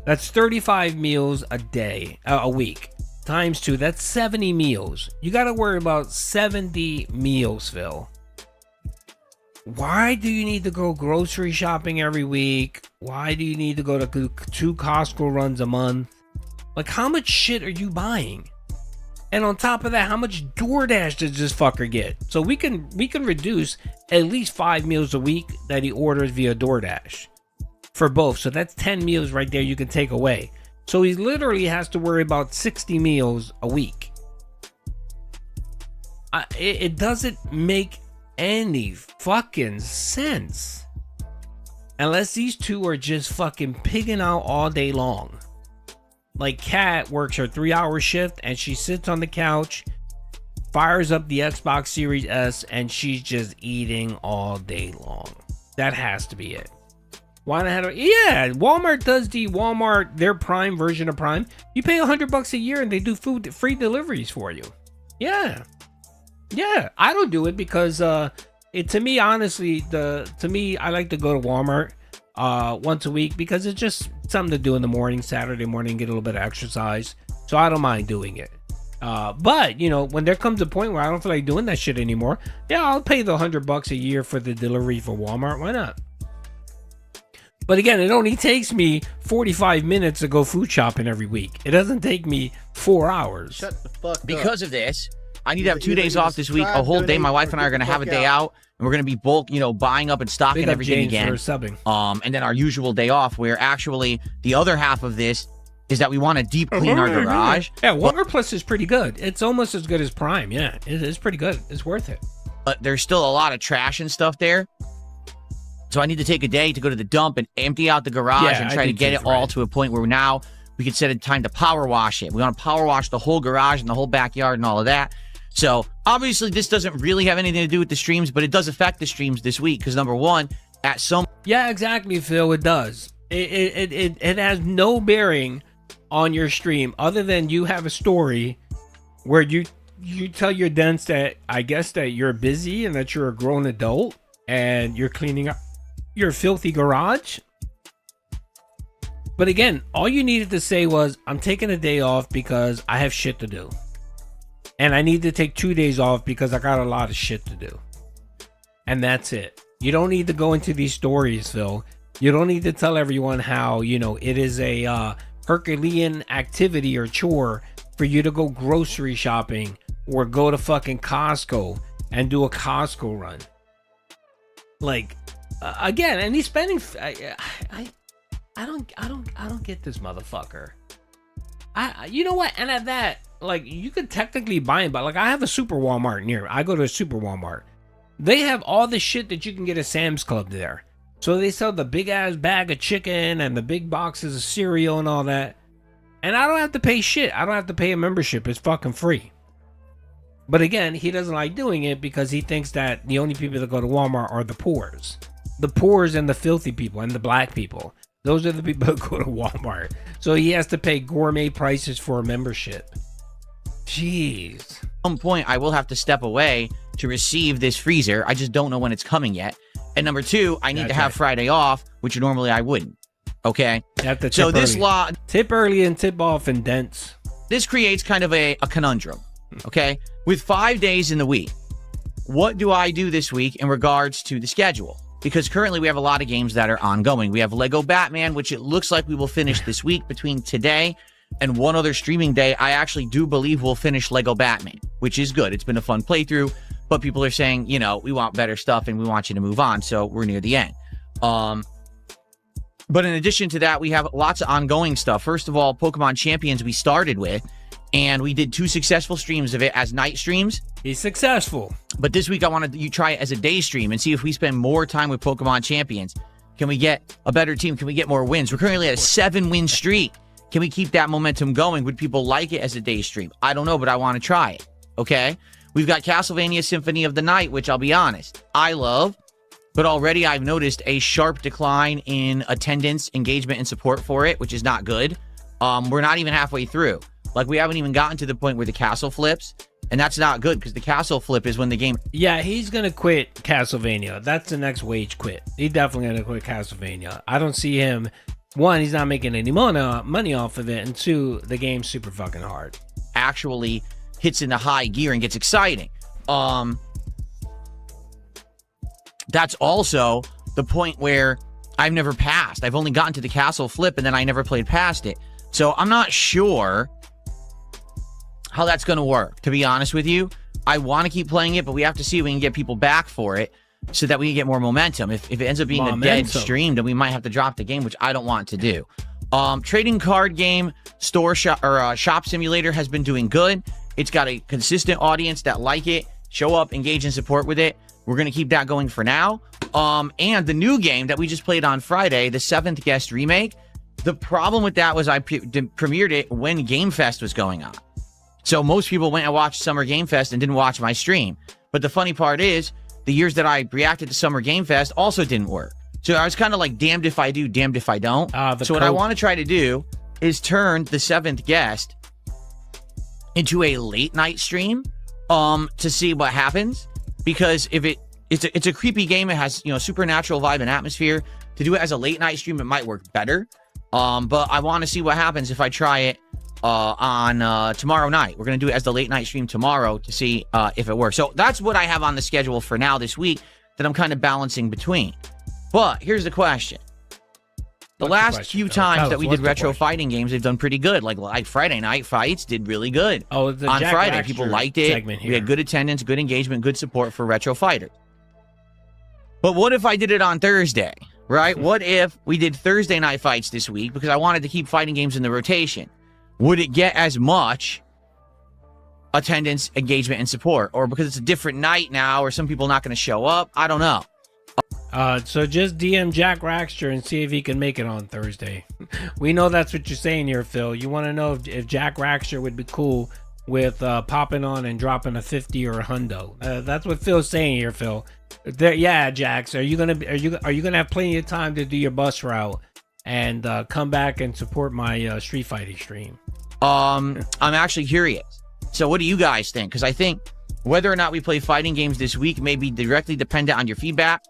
That's 35 meals a day, a week. Times 2, that's 70 meals. You got to worry about 70 meals, Phil. Why do you need to go grocery shopping every week? Why do you need to go to 2 Costco runs a month? Like, how much shit are you buying? And on top of that, how much DoorDash does this fucker get? So we can reduce at least 5 meals a week that he orders via DoorDash for both. So that's 10 meals right there you can take away. So he literally has to worry about 60 meals a week. It doesn't make any fucking sense unless these two are just fucking pigging out all day long. Like, Kat works her 3-hour shift and she sits on the couch, fires up the Xbox Series S, and she's just eating all day long. That has to be it. Why not have yeah, Walmart does their Prime version of Prime. You pay $100 a year and they do free deliveries for you. Yeah, I don't do it because to me, honestly, I like to go to Walmart once a week because it's just something to do in the morning, Saturday morning, get a little bit of exercise. So I don't mind doing it. But when there comes a point where I don't feel like doing that shit anymore, yeah, I'll pay the $100 a year for the delivery for Walmart. Why not? But again, it only takes me 45 minutes to go food shopping every week. It doesn't take me 4 hours. Shut the fuck up. Because of this, I need to have 2 days off this week. A whole day. My wife and I are going to have a day out, and we're going to be bulk, buying up and stocking everything again. Subbing. And then our usual day off, where actually the other half of this is that we want to deep clean our garage. Yeah, Walmart Plus is pretty good. It's almost as good as Prime. Yeah, it is pretty good. It's worth it. But there's still a lot of trash and stuff there. So I need to take a day to go to the dump and empty out the garage and try to get it all to a point where now we can set a time to power wash it. We want to power wash the whole garage and the whole backyard and all of that. So obviously this doesn't really have anything to do with the streams, but it does affect the streams this week because number one, at some... Yeah, exactly, Phil, it does. It has no bearing on your stream other than you have a story where you tell your dents that I guess that you're busy and that you're a grown adult and you're cleaning up your filthy garage. But again, all you needed to say was, I'm taking a day off because I have shit to do. And I need to take 2 days off because I got a lot of shit to do. And that's it. You don't need to go into these stories, Phil. You don't need to tell everyone how, it is a Herculean activity or chore for you to go grocery shopping or go to fucking Costco and do a Costco run. Like, again, and he's spending. I don't get this motherfucker. You know what? And at that, like, you could technically buy it, but like, I have a super Walmart near. I go to a super Walmart. They have all the shit that you can get at Sam's Club there. So they sell the big ass bag of chicken and the big boxes of cereal and all that. And I don't have to pay shit. I don't have to pay a membership. It's fucking free. But again, he doesn't like doing it because he thinks that the only people that go to Walmart are the poors. The poors and the filthy people and the black people. Those are the people that go to Walmart. So he has to pay gourmet prices for a membership. Jeez. At some point, I will have to step away to receive this freezer. I just don't know when it's coming yet. And number two, I need to have Friday off, which normally I wouldn't. Okay? You have to tip so this early. Tip early and tip off and dents. This creates kind of a conundrum. Okay? With 5 days in the week, what do I do this week in regards to the schedule? Because currently we have a lot of games that are ongoing. We have Lego Batman, which it looks like we will finish this week between today and one other streaming day. I actually do believe we'll finish Lego Batman, which is good. It's been a fun playthrough, but people are saying, you know, we want better stuff and we want you to move on. So we're near the end. But in addition to that, we have lots of ongoing stuff. First of all, Pokemon Champions we started with, and we did 2 successful streams of it as night streams. He's successful. But this week, I wanted you try it as a day stream and see if we spend more time with Pokemon Champions. Can we get a better team? Can we get more wins? We're currently at a 7-win streak. Can we keep that momentum going? Would people like it as a day stream? I don't know, but I want to try it. Okay? We've got Castlevania Symphony of the Night, which I'll be honest, I love. But already I've noticed a sharp decline in attendance, engagement, and support for it, which is not good. We're not even halfway through. Like, we haven't even gotten to the point where the castle flips. And that's not good, because the castle flip is when the game... Yeah, he's going to quit Castlevania. That's the next wage quit. He's definitely going to quit Castlevania. I don't see him... 1, he's not making any money off of it. And 2, the game's super fucking hard. Actually hits into high gear and gets exciting. That's also the point where I've never passed. I've only gotten to the castle flip, and then I never played past it. So I'm not sure how that's going to work, to be honest with you. I want to keep playing it, but we have to see if we can get people back for it so that we can get more momentum. If it ends up being a dead stream, then we might have to drop the game, which I don't want to do. Trading card game shop simulator has been doing good. It's got a consistent audience that like it, show up, engage, and support with it. We're going to keep that going for now. And the new game that we just played on Friday, the 7th Guest remake, the problem with that was I premiered it when Game Fest was going on. So most people went and watched Summer Game Fest and didn't watch my stream. But the funny part is, the years that I reacted to Summer Game Fest also didn't work. So I was kind of like, damned if I do, damned if I don't. So what I want to try to do is turn the 7th Guest into a late night stream to see what happens. Because if it's a creepy game, it has, you know, supernatural vibe and atmosphere. To do it as a late night stream, it might work better. But I want to see what happens if I try it on tomorrow night. We're going to do it as the late night stream tomorrow to see if it works. So that's what I have on the schedule for now this week that I'm kind of balancing between. But here's the question. The last few times that we did retro fighting games, they've done pretty good. Like Friday Night Fights did really good. Oh, on Friday, people liked it. We had good attendance, good engagement, good support for retro fighters. But what if I did it on Thursday, right? What if we did Thursday Night Fights this week because I wanted to keep fighting games in the rotation? Would it get as much attendance, engagement, and support? Or because it's a different night now, or some people not going to show up? I don't know. So just DM Jack Raxter and see if he can make it on Thursday. We know that's what you're saying here, Phil. You want to know if Jack Raxter would be cool with popping on and dropping a 50 or a hundo. That's what Phil's saying here, Phil. Yeah, Jax, are you gonna have plenty of time to do your bus route and come back and support my Street Fighting stream? I'm actually curious. So what do you guys think? Because I think whether or not we play fighting games this week may be directly dependent on your feedback.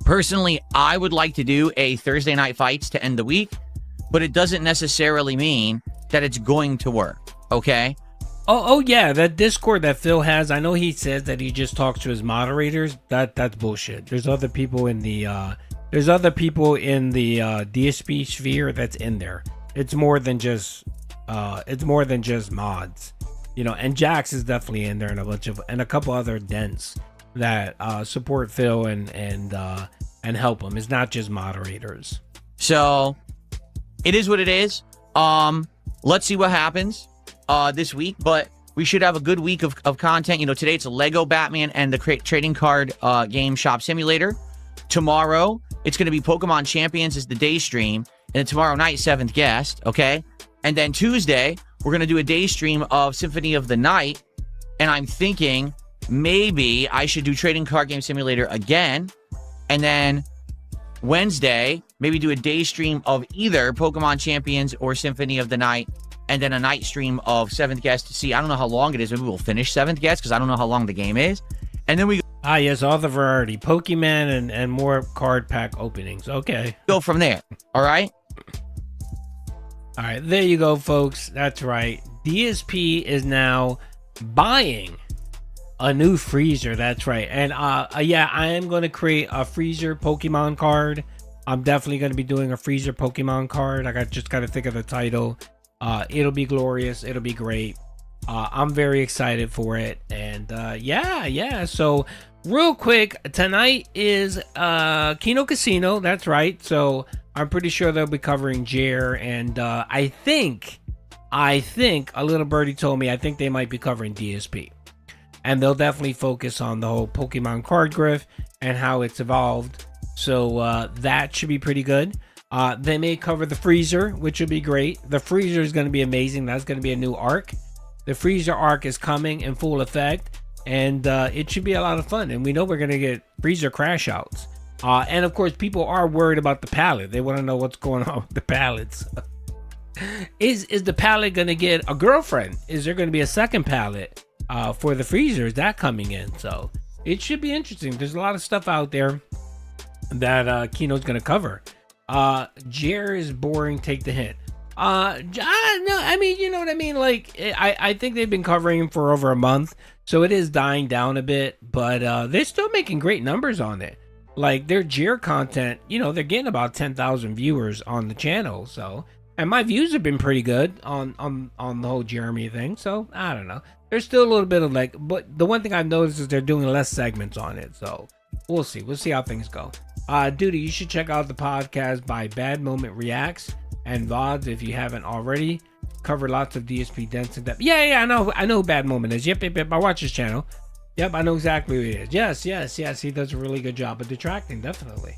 Personally, I would like to do a Thursday Night Fights to end the week, but it doesn't necessarily mean that it's going to work, okay? Oh yeah, that Discord that Phil has, I know he says that he just talks to his moderators. That's bullshit. There's other people in the DSP sphere that's in there. It's more than just mods. You know, and Jax is definitely in there, and a couple other dents that support Phil and help him. It's not just moderators. So it is what it is. Let's see what happens this week, but we should have a good week of content. You know, today it's a Lego Batman and the trading card game shop simulator. Tomorrow it's going to be Pokemon Champions as the day stream, and then tomorrow night 7th Guest, okay? And then Tuesday we're going to do a day stream of Symphony of the Night, and I'm thinking maybe I should do Trading Card Game Simulator again. And then Wednesday, maybe do a day stream of either Pokemon Champions or Symphony of the Night. and then a night stream of 7th Guest to see. I don't know how long it is. Maybe we'll finish 7th Guest because I don't know how long the game is. And then we yes, all the variety. Pokemon and more card pack openings. Okay. Go from there. All right? All right, there you go, folks. That's right. DSP is now buying a new freezer. That's right. And yeah, I am going to create a freezer Pokemon card. I'm definitely going to be doing a freezer Pokemon card. I just got to think of the title. It'll be glorious. It'll be great. I'm very excited for it. And yeah. So real quick, tonight is Kino Casino. That's right. So I'm pretty sure they'll be covering Jer, and I think a little birdie told me I think they might be covering DSP, and they'll definitely focus on the whole Pokemon card grift and how it's evolved. So that should be pretty good. They may cover the freezer, which will be great. The freezer is going to be amazing. That's going to be a new arc. The freezer arc is coming in full effect, and it should be a lot of fun. And we know we're going to get freezer crash outs. And of course, people are worried about the palette. They want to know what's going on with the palettes. Is the palette going to get a girlfriend? Is there going to be a second palette for the freezer? Is that coming in? So it should be interesting. There's a lot of stuff out there that Kino's going to cover. Jer is boring. Take the hint. No, I mean, you know what I mean? Like, I think they've been covering him for over a month, so it is dying down a bit, but they're still making great numbers on it. Like, their Jer content, you know, they're getting about 10,000 viewers on the channel, so, and my views have been pretty good on the whole Jeremy thing, so I don't know. There's still a little bit of like, but the one thing I've noticed is they're doing less segments on it, so we'll see how things go. Duty, you should check out the podcast by Bad Moment Reacts and VODs if you haven't already. Cover lots of DSP dents in depth. Yeah, I know who Bad Moment is. Yep. I watch his channel. Yep, I know exactly who he is. Yes. He does a really good job of detracting, definitely.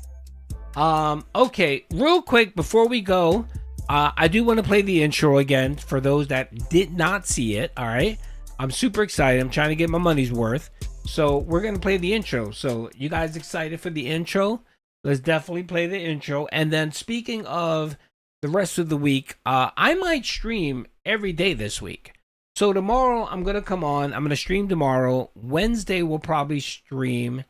Okay, real quick before we go, I do want to play the intro again for those that did not see it. All right, I'm super excited. I'm trying to get my money's worth. So we're gonna play the intro. So you guys excited for the intro? Let's definitely play the intro. And then speaking of the rest of the week, I might stream every day this week. So tomorrow I'm gonna come on. I'm gonna stream tomorrow. Wednesday we'll probably stream.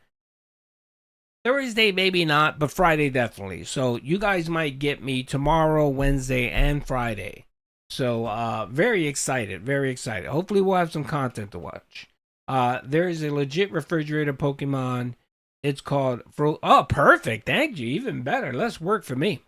Thursday maybe not, but Friday definitely. So you guys might get me tomorrow, Wednesday, and Friday. So very excited. Hopefully we'll have some content to watch. There is a legit refrigerator Pokemon. It's called oh, perfect. Thank you. Even better. Less work for me.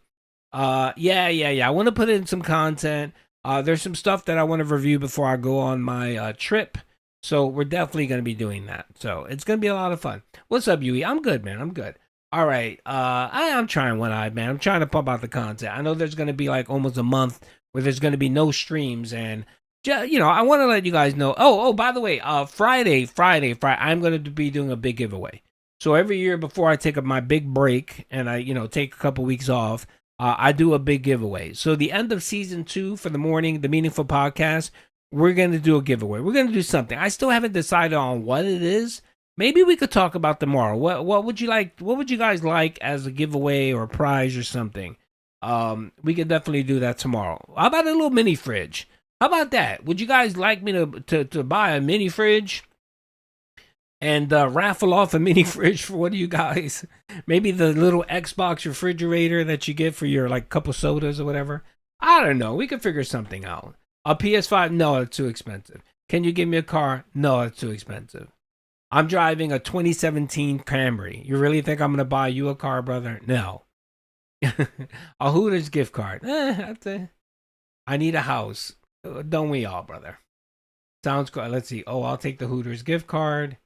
Yeah. I want to put in some content. There's some stuff that I want to review before I go on my trip. So we're definitely going to be doing that. So it's going to be a lot of fun. What's up, Yui? I'm good, man. I'm good. All right. I'm trying one-eyed, man. I'm trying to pump out the content. I know there's going to be like almost a month where there's going to be no streams. And, you know, I want to let you guys know. Oh, by the way, Friday, I'm going to be doing a big giveaway. So every year before I take up my big break and I, you know, take a couple weeks off, I do a big giveaway. So the end of season 2 for the morning, the Meaningful Podcast, we're going to do a giveaway. We're going to do something. I still haven't decided on what it is. Maybe we could talk about tomorrow. What would you like? What would you guys like as a giveaway or a prize or something? We could definitely do that tomorrow. How about a little mini fridge? How about that? Would you guys like me to buy a mini fridge and raffle off a mini fridge for one of you guys? Maybe the little Xbox refrigerator that you get for your like couple sodas or whatever. I don't know. We could figure something out. A PS5? No, it's too expensive. Can you give me a car? No, it's too expensive. I'm driving a 2017 Camry. You really think I'm going to buy you a car, brother? No. A Hooters gift card. I need a house. Don't we all, brother? Sounds good. Let's see. Oh, I'll take the Hooters gift card.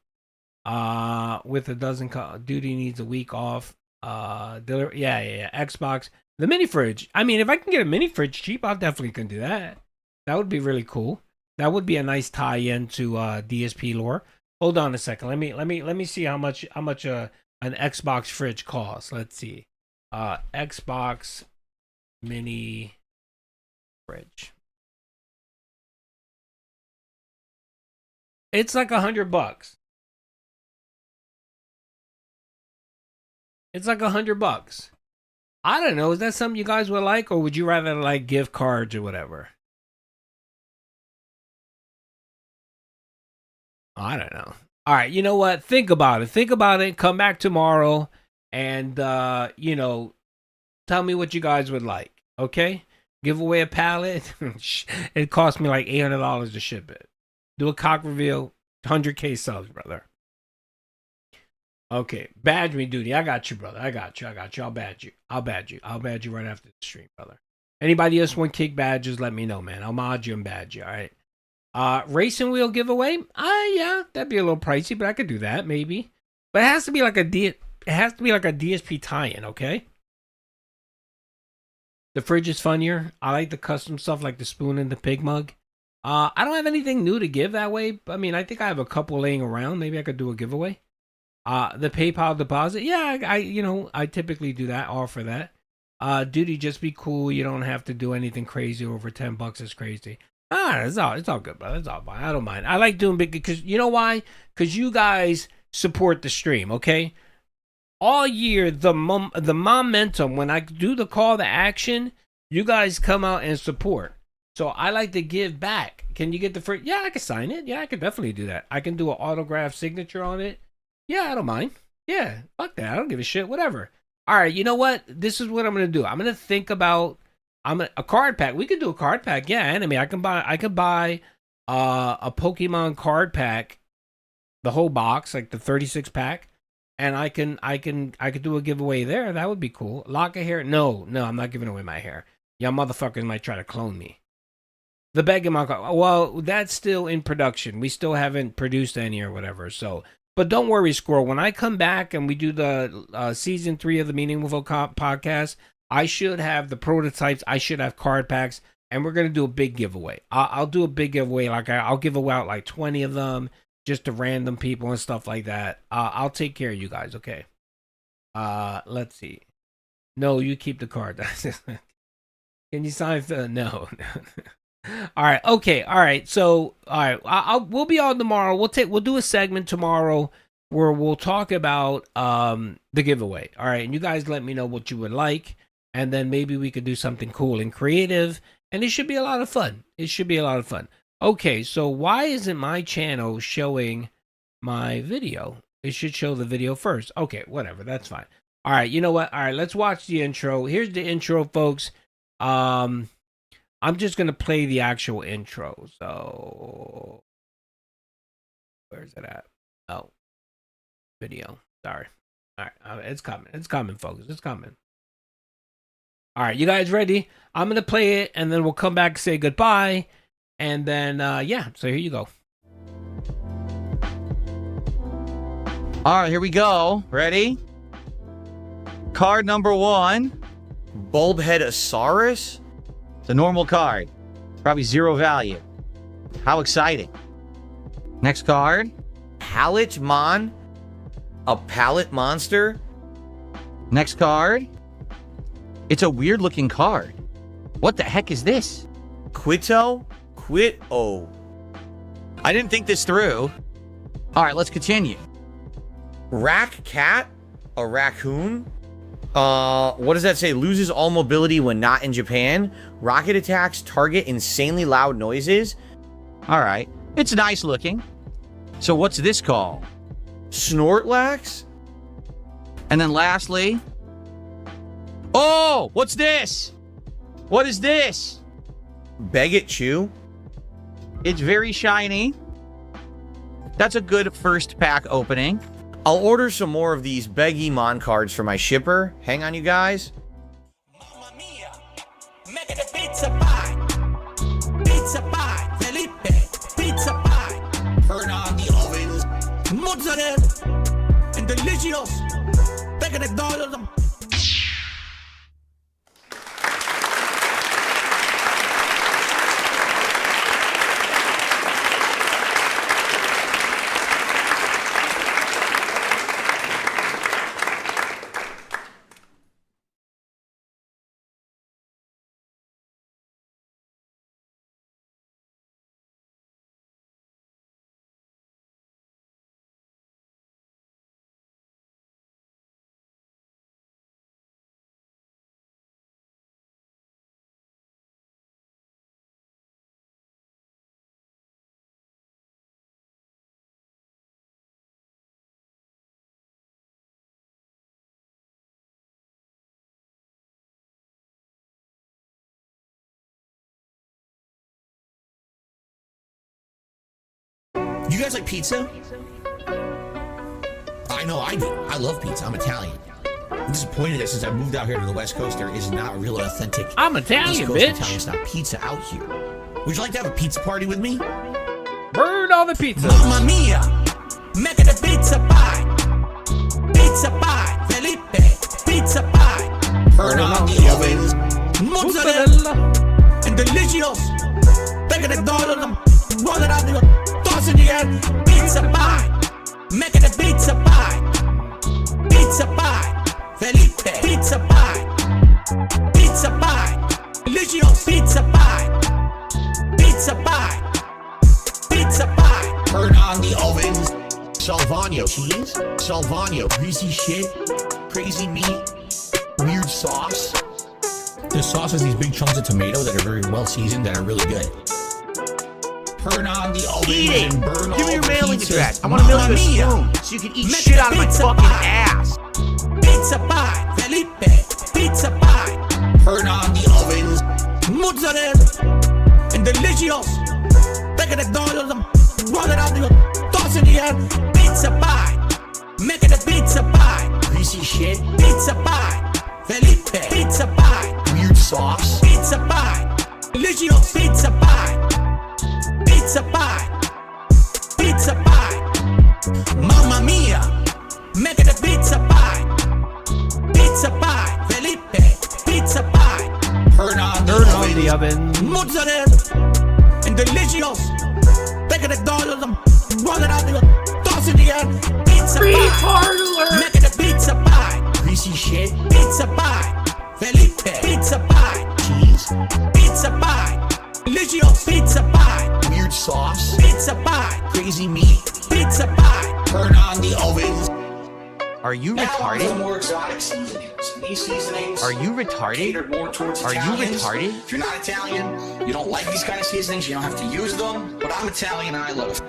With a dozen duty needs a week off. Yeah. Xbox. The mini fridge. I mean, if I can get a mini fridge cheap, I'll definitely can do that. That would be really cool. That would be a nice tie-in to DSP lore. Hold on a second. Let me see how much an Xbox fridge costs. Let's see. Xbox mini fridge. It's like $100. It's like $100. I don't know. Is that something you guys would like, or would you rather like gift cards or whatever? I don't know. All right, you know what? Think about it. Think about it. Come back tomorrow and, tell me what you guys would like. Okay? Give away a pallet. It cost me like $800 to ship it. Do a cock reveal. 100K subs, brother. Okay. Badge me, duty. I got you, brother. I got you. I'll badge you. I'll badge you right after the stream, brother. Anybody else want kick badges, let me know, man. I'll mod you and badge you, all right? Racing wheel giveaway? Yeah, that'd be a little pricey, but I could do that maybe. But it has to be like a DSP tie-in, okay? The fridge is funnier. I like the custom stuff like the spoon and the pig mug. I don't have anything new to give that way. I mean, I think I have a couple laying around. Maybe I could do a giveaway. The PayPal deposit. Yeah, I typically do that, offer that. Duty, just be cool. You don't have to do anything crazy. Over $10 is crazy. It's all good, brother. It's all fine. I don't mind. I like doing big because you know why? Because you guys support the stream, okay? All year, the momentum, when I do the call to action, you guys come out and support. So I like to give back. Can you get the free? Yeah, I can sign it. Yeah, I can definitely do that. I can do an autograph signature on it. Yeah, I don't mind. Yeah, fuck that. I don't give a shit. Whatever. All right, you know what? This is what I'm going to do. I'm going to think about a card pack. We could do a card pack. Yeah, enemy. I could buy a Pokemon card pack, the whole box, like the 36 pack. And I could do a giveaway there. That would be cool. Lock of hair? No, I'm not giving away my hair. Y'all motherfuckers might try to clone me. The Begamon card. Well, that's still in production. We still haven't produced any or whatever. So, but don't worry, Squirrel. When I come back and we do the season 3 of the Meaningful podcast, I should have the prototypes. I should have card packs, and we're gonna do a big giveaway. I'll do a big giveaway. Like I'll give away out like 20 of them. Just to random people and stuff like that. I'll take care of you guys, okay? Let's see. No, you keep the card. Can you sign for no? All right, okay, all right. So, all right, we'll be on tomorrow. We'll do a segment tomorrow where we'll talk about the giveaway. All right, and you guys let me know what you would like, and then maybe we could do something cool and creative, and it should be a lot of fun. Okay, so why isn't my channel showing my video? It should show the video first. Okay, whatever, that's fine. All right, you know what? All right, let's watch the intro. Here's the intro, folks. I'm just going to play the actual intro. So, where's it at? Oh, video. Sorry. All right, it's coming, folks. It's coming. All right, you guys ready? I'm going to play it, and then we'll come back and say goodbye. And then, yeah, so here you go. All right, here we go. Ready? Card number 1. Bulbheadosaurus? It's a normal card. Probably 0 value. How exciting. Next card. Palletmon? A pallet monster? Next card. It's a weird looking card. What the heck is this? Quito? I didn't think this through. All right, let's continue. Rack cat? A raccoon? What does that say? Loses all mobility when not in Japan. Rocket attacks target insanely loud noises. All right, it's nice looking. So what's this called? Snortlax? And then lastly, oh, what's this? What is this? Begit Chew? It's very shiny. That's a good first pack opening. I'll order some more of these Begamon cards for my shipper. Hang on, you guys. Mamma mia, make the pizza pie. Pizza pie, Felipe, pizza pie. Turn on the oven. Mozzarella and delicious. Take the dollars. You guys like pizza? I know I do. I love pizza. I'm Italian. I'm disappointed that since I moved out here to the West Coast, there is not a real authentic I'm Italian, East Coast bitch. Italian style pizza out here. Would you like to have a pizza party with me? Burn all the pizza. Mamma mia! Mecca the pizza pie! Pizza pie! Felipe! Pizza pie! Burn on the ovens! Mozzarella! And delicious! Take the dollar, roll it out, toss it again! Pizza pie! Mecca the pizza pie! Pizza pie! Felipe! Pizza pie! Pizza pie! Delicious! Pizza pie! Pizza pie! Pizza pie! Turn on the ovens! Salvano cheese, Salvano greasy shit, crazy meat, weird sauce. The sauce has these big chunks of tomato that are very well seasoned, that are really good. Turn on the ovens and burn all Give me your the mailing pizzas. address. I want to mail you a spoon so you can eat shit out of my fucking ass. Pizza pie, Felipe, pizza pie. Turn on the ovens, mozzarella, and delicious. Take the dollars, roll it out, toss it again. Pizza pie, make it a pizza pie. Greasy shit, pizza pie. Felipe, pizza pie. Weird sauce, pizza pie. Delicious, pizza pie. Pizza pie, pizza pie. Mamma mia, make it a pizza pie. Pizza pie, Felipe, pizza pie. Turn on the oven, mozzarella, and delicious. Take the dollars, roll it out, toss it again. Pizza pie, make it a pizza pie. Greasy shit, pizza pie. Felipe, pizza pie. Cheese, pizza pie. Delicious, pizza pie. Weird sauce, pizza pie. Crazy meat, pizza pie. Turn on the ovens. Are you Now retarded? the more exotic seasonings. These seasonings Are you retarded? catered more towards Are you Italians. retarded? If you're not Italian, you don't like these kind of seasonings, you don't have to use them. But I'm Italian and I love it.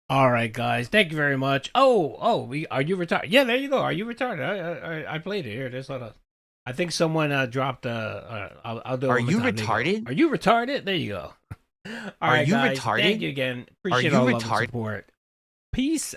All right, guys. Thank you very much. Are you retarded? Yeah, there you go. Are you retarded? I played it here. There's a lot of. I think someone dropped. I'll do. it Are one you more time. There retarded? Are you retarded? There you go. All Are right, you guys. retarded? Thank you again. Appreciate you all of the retarded? support. Peace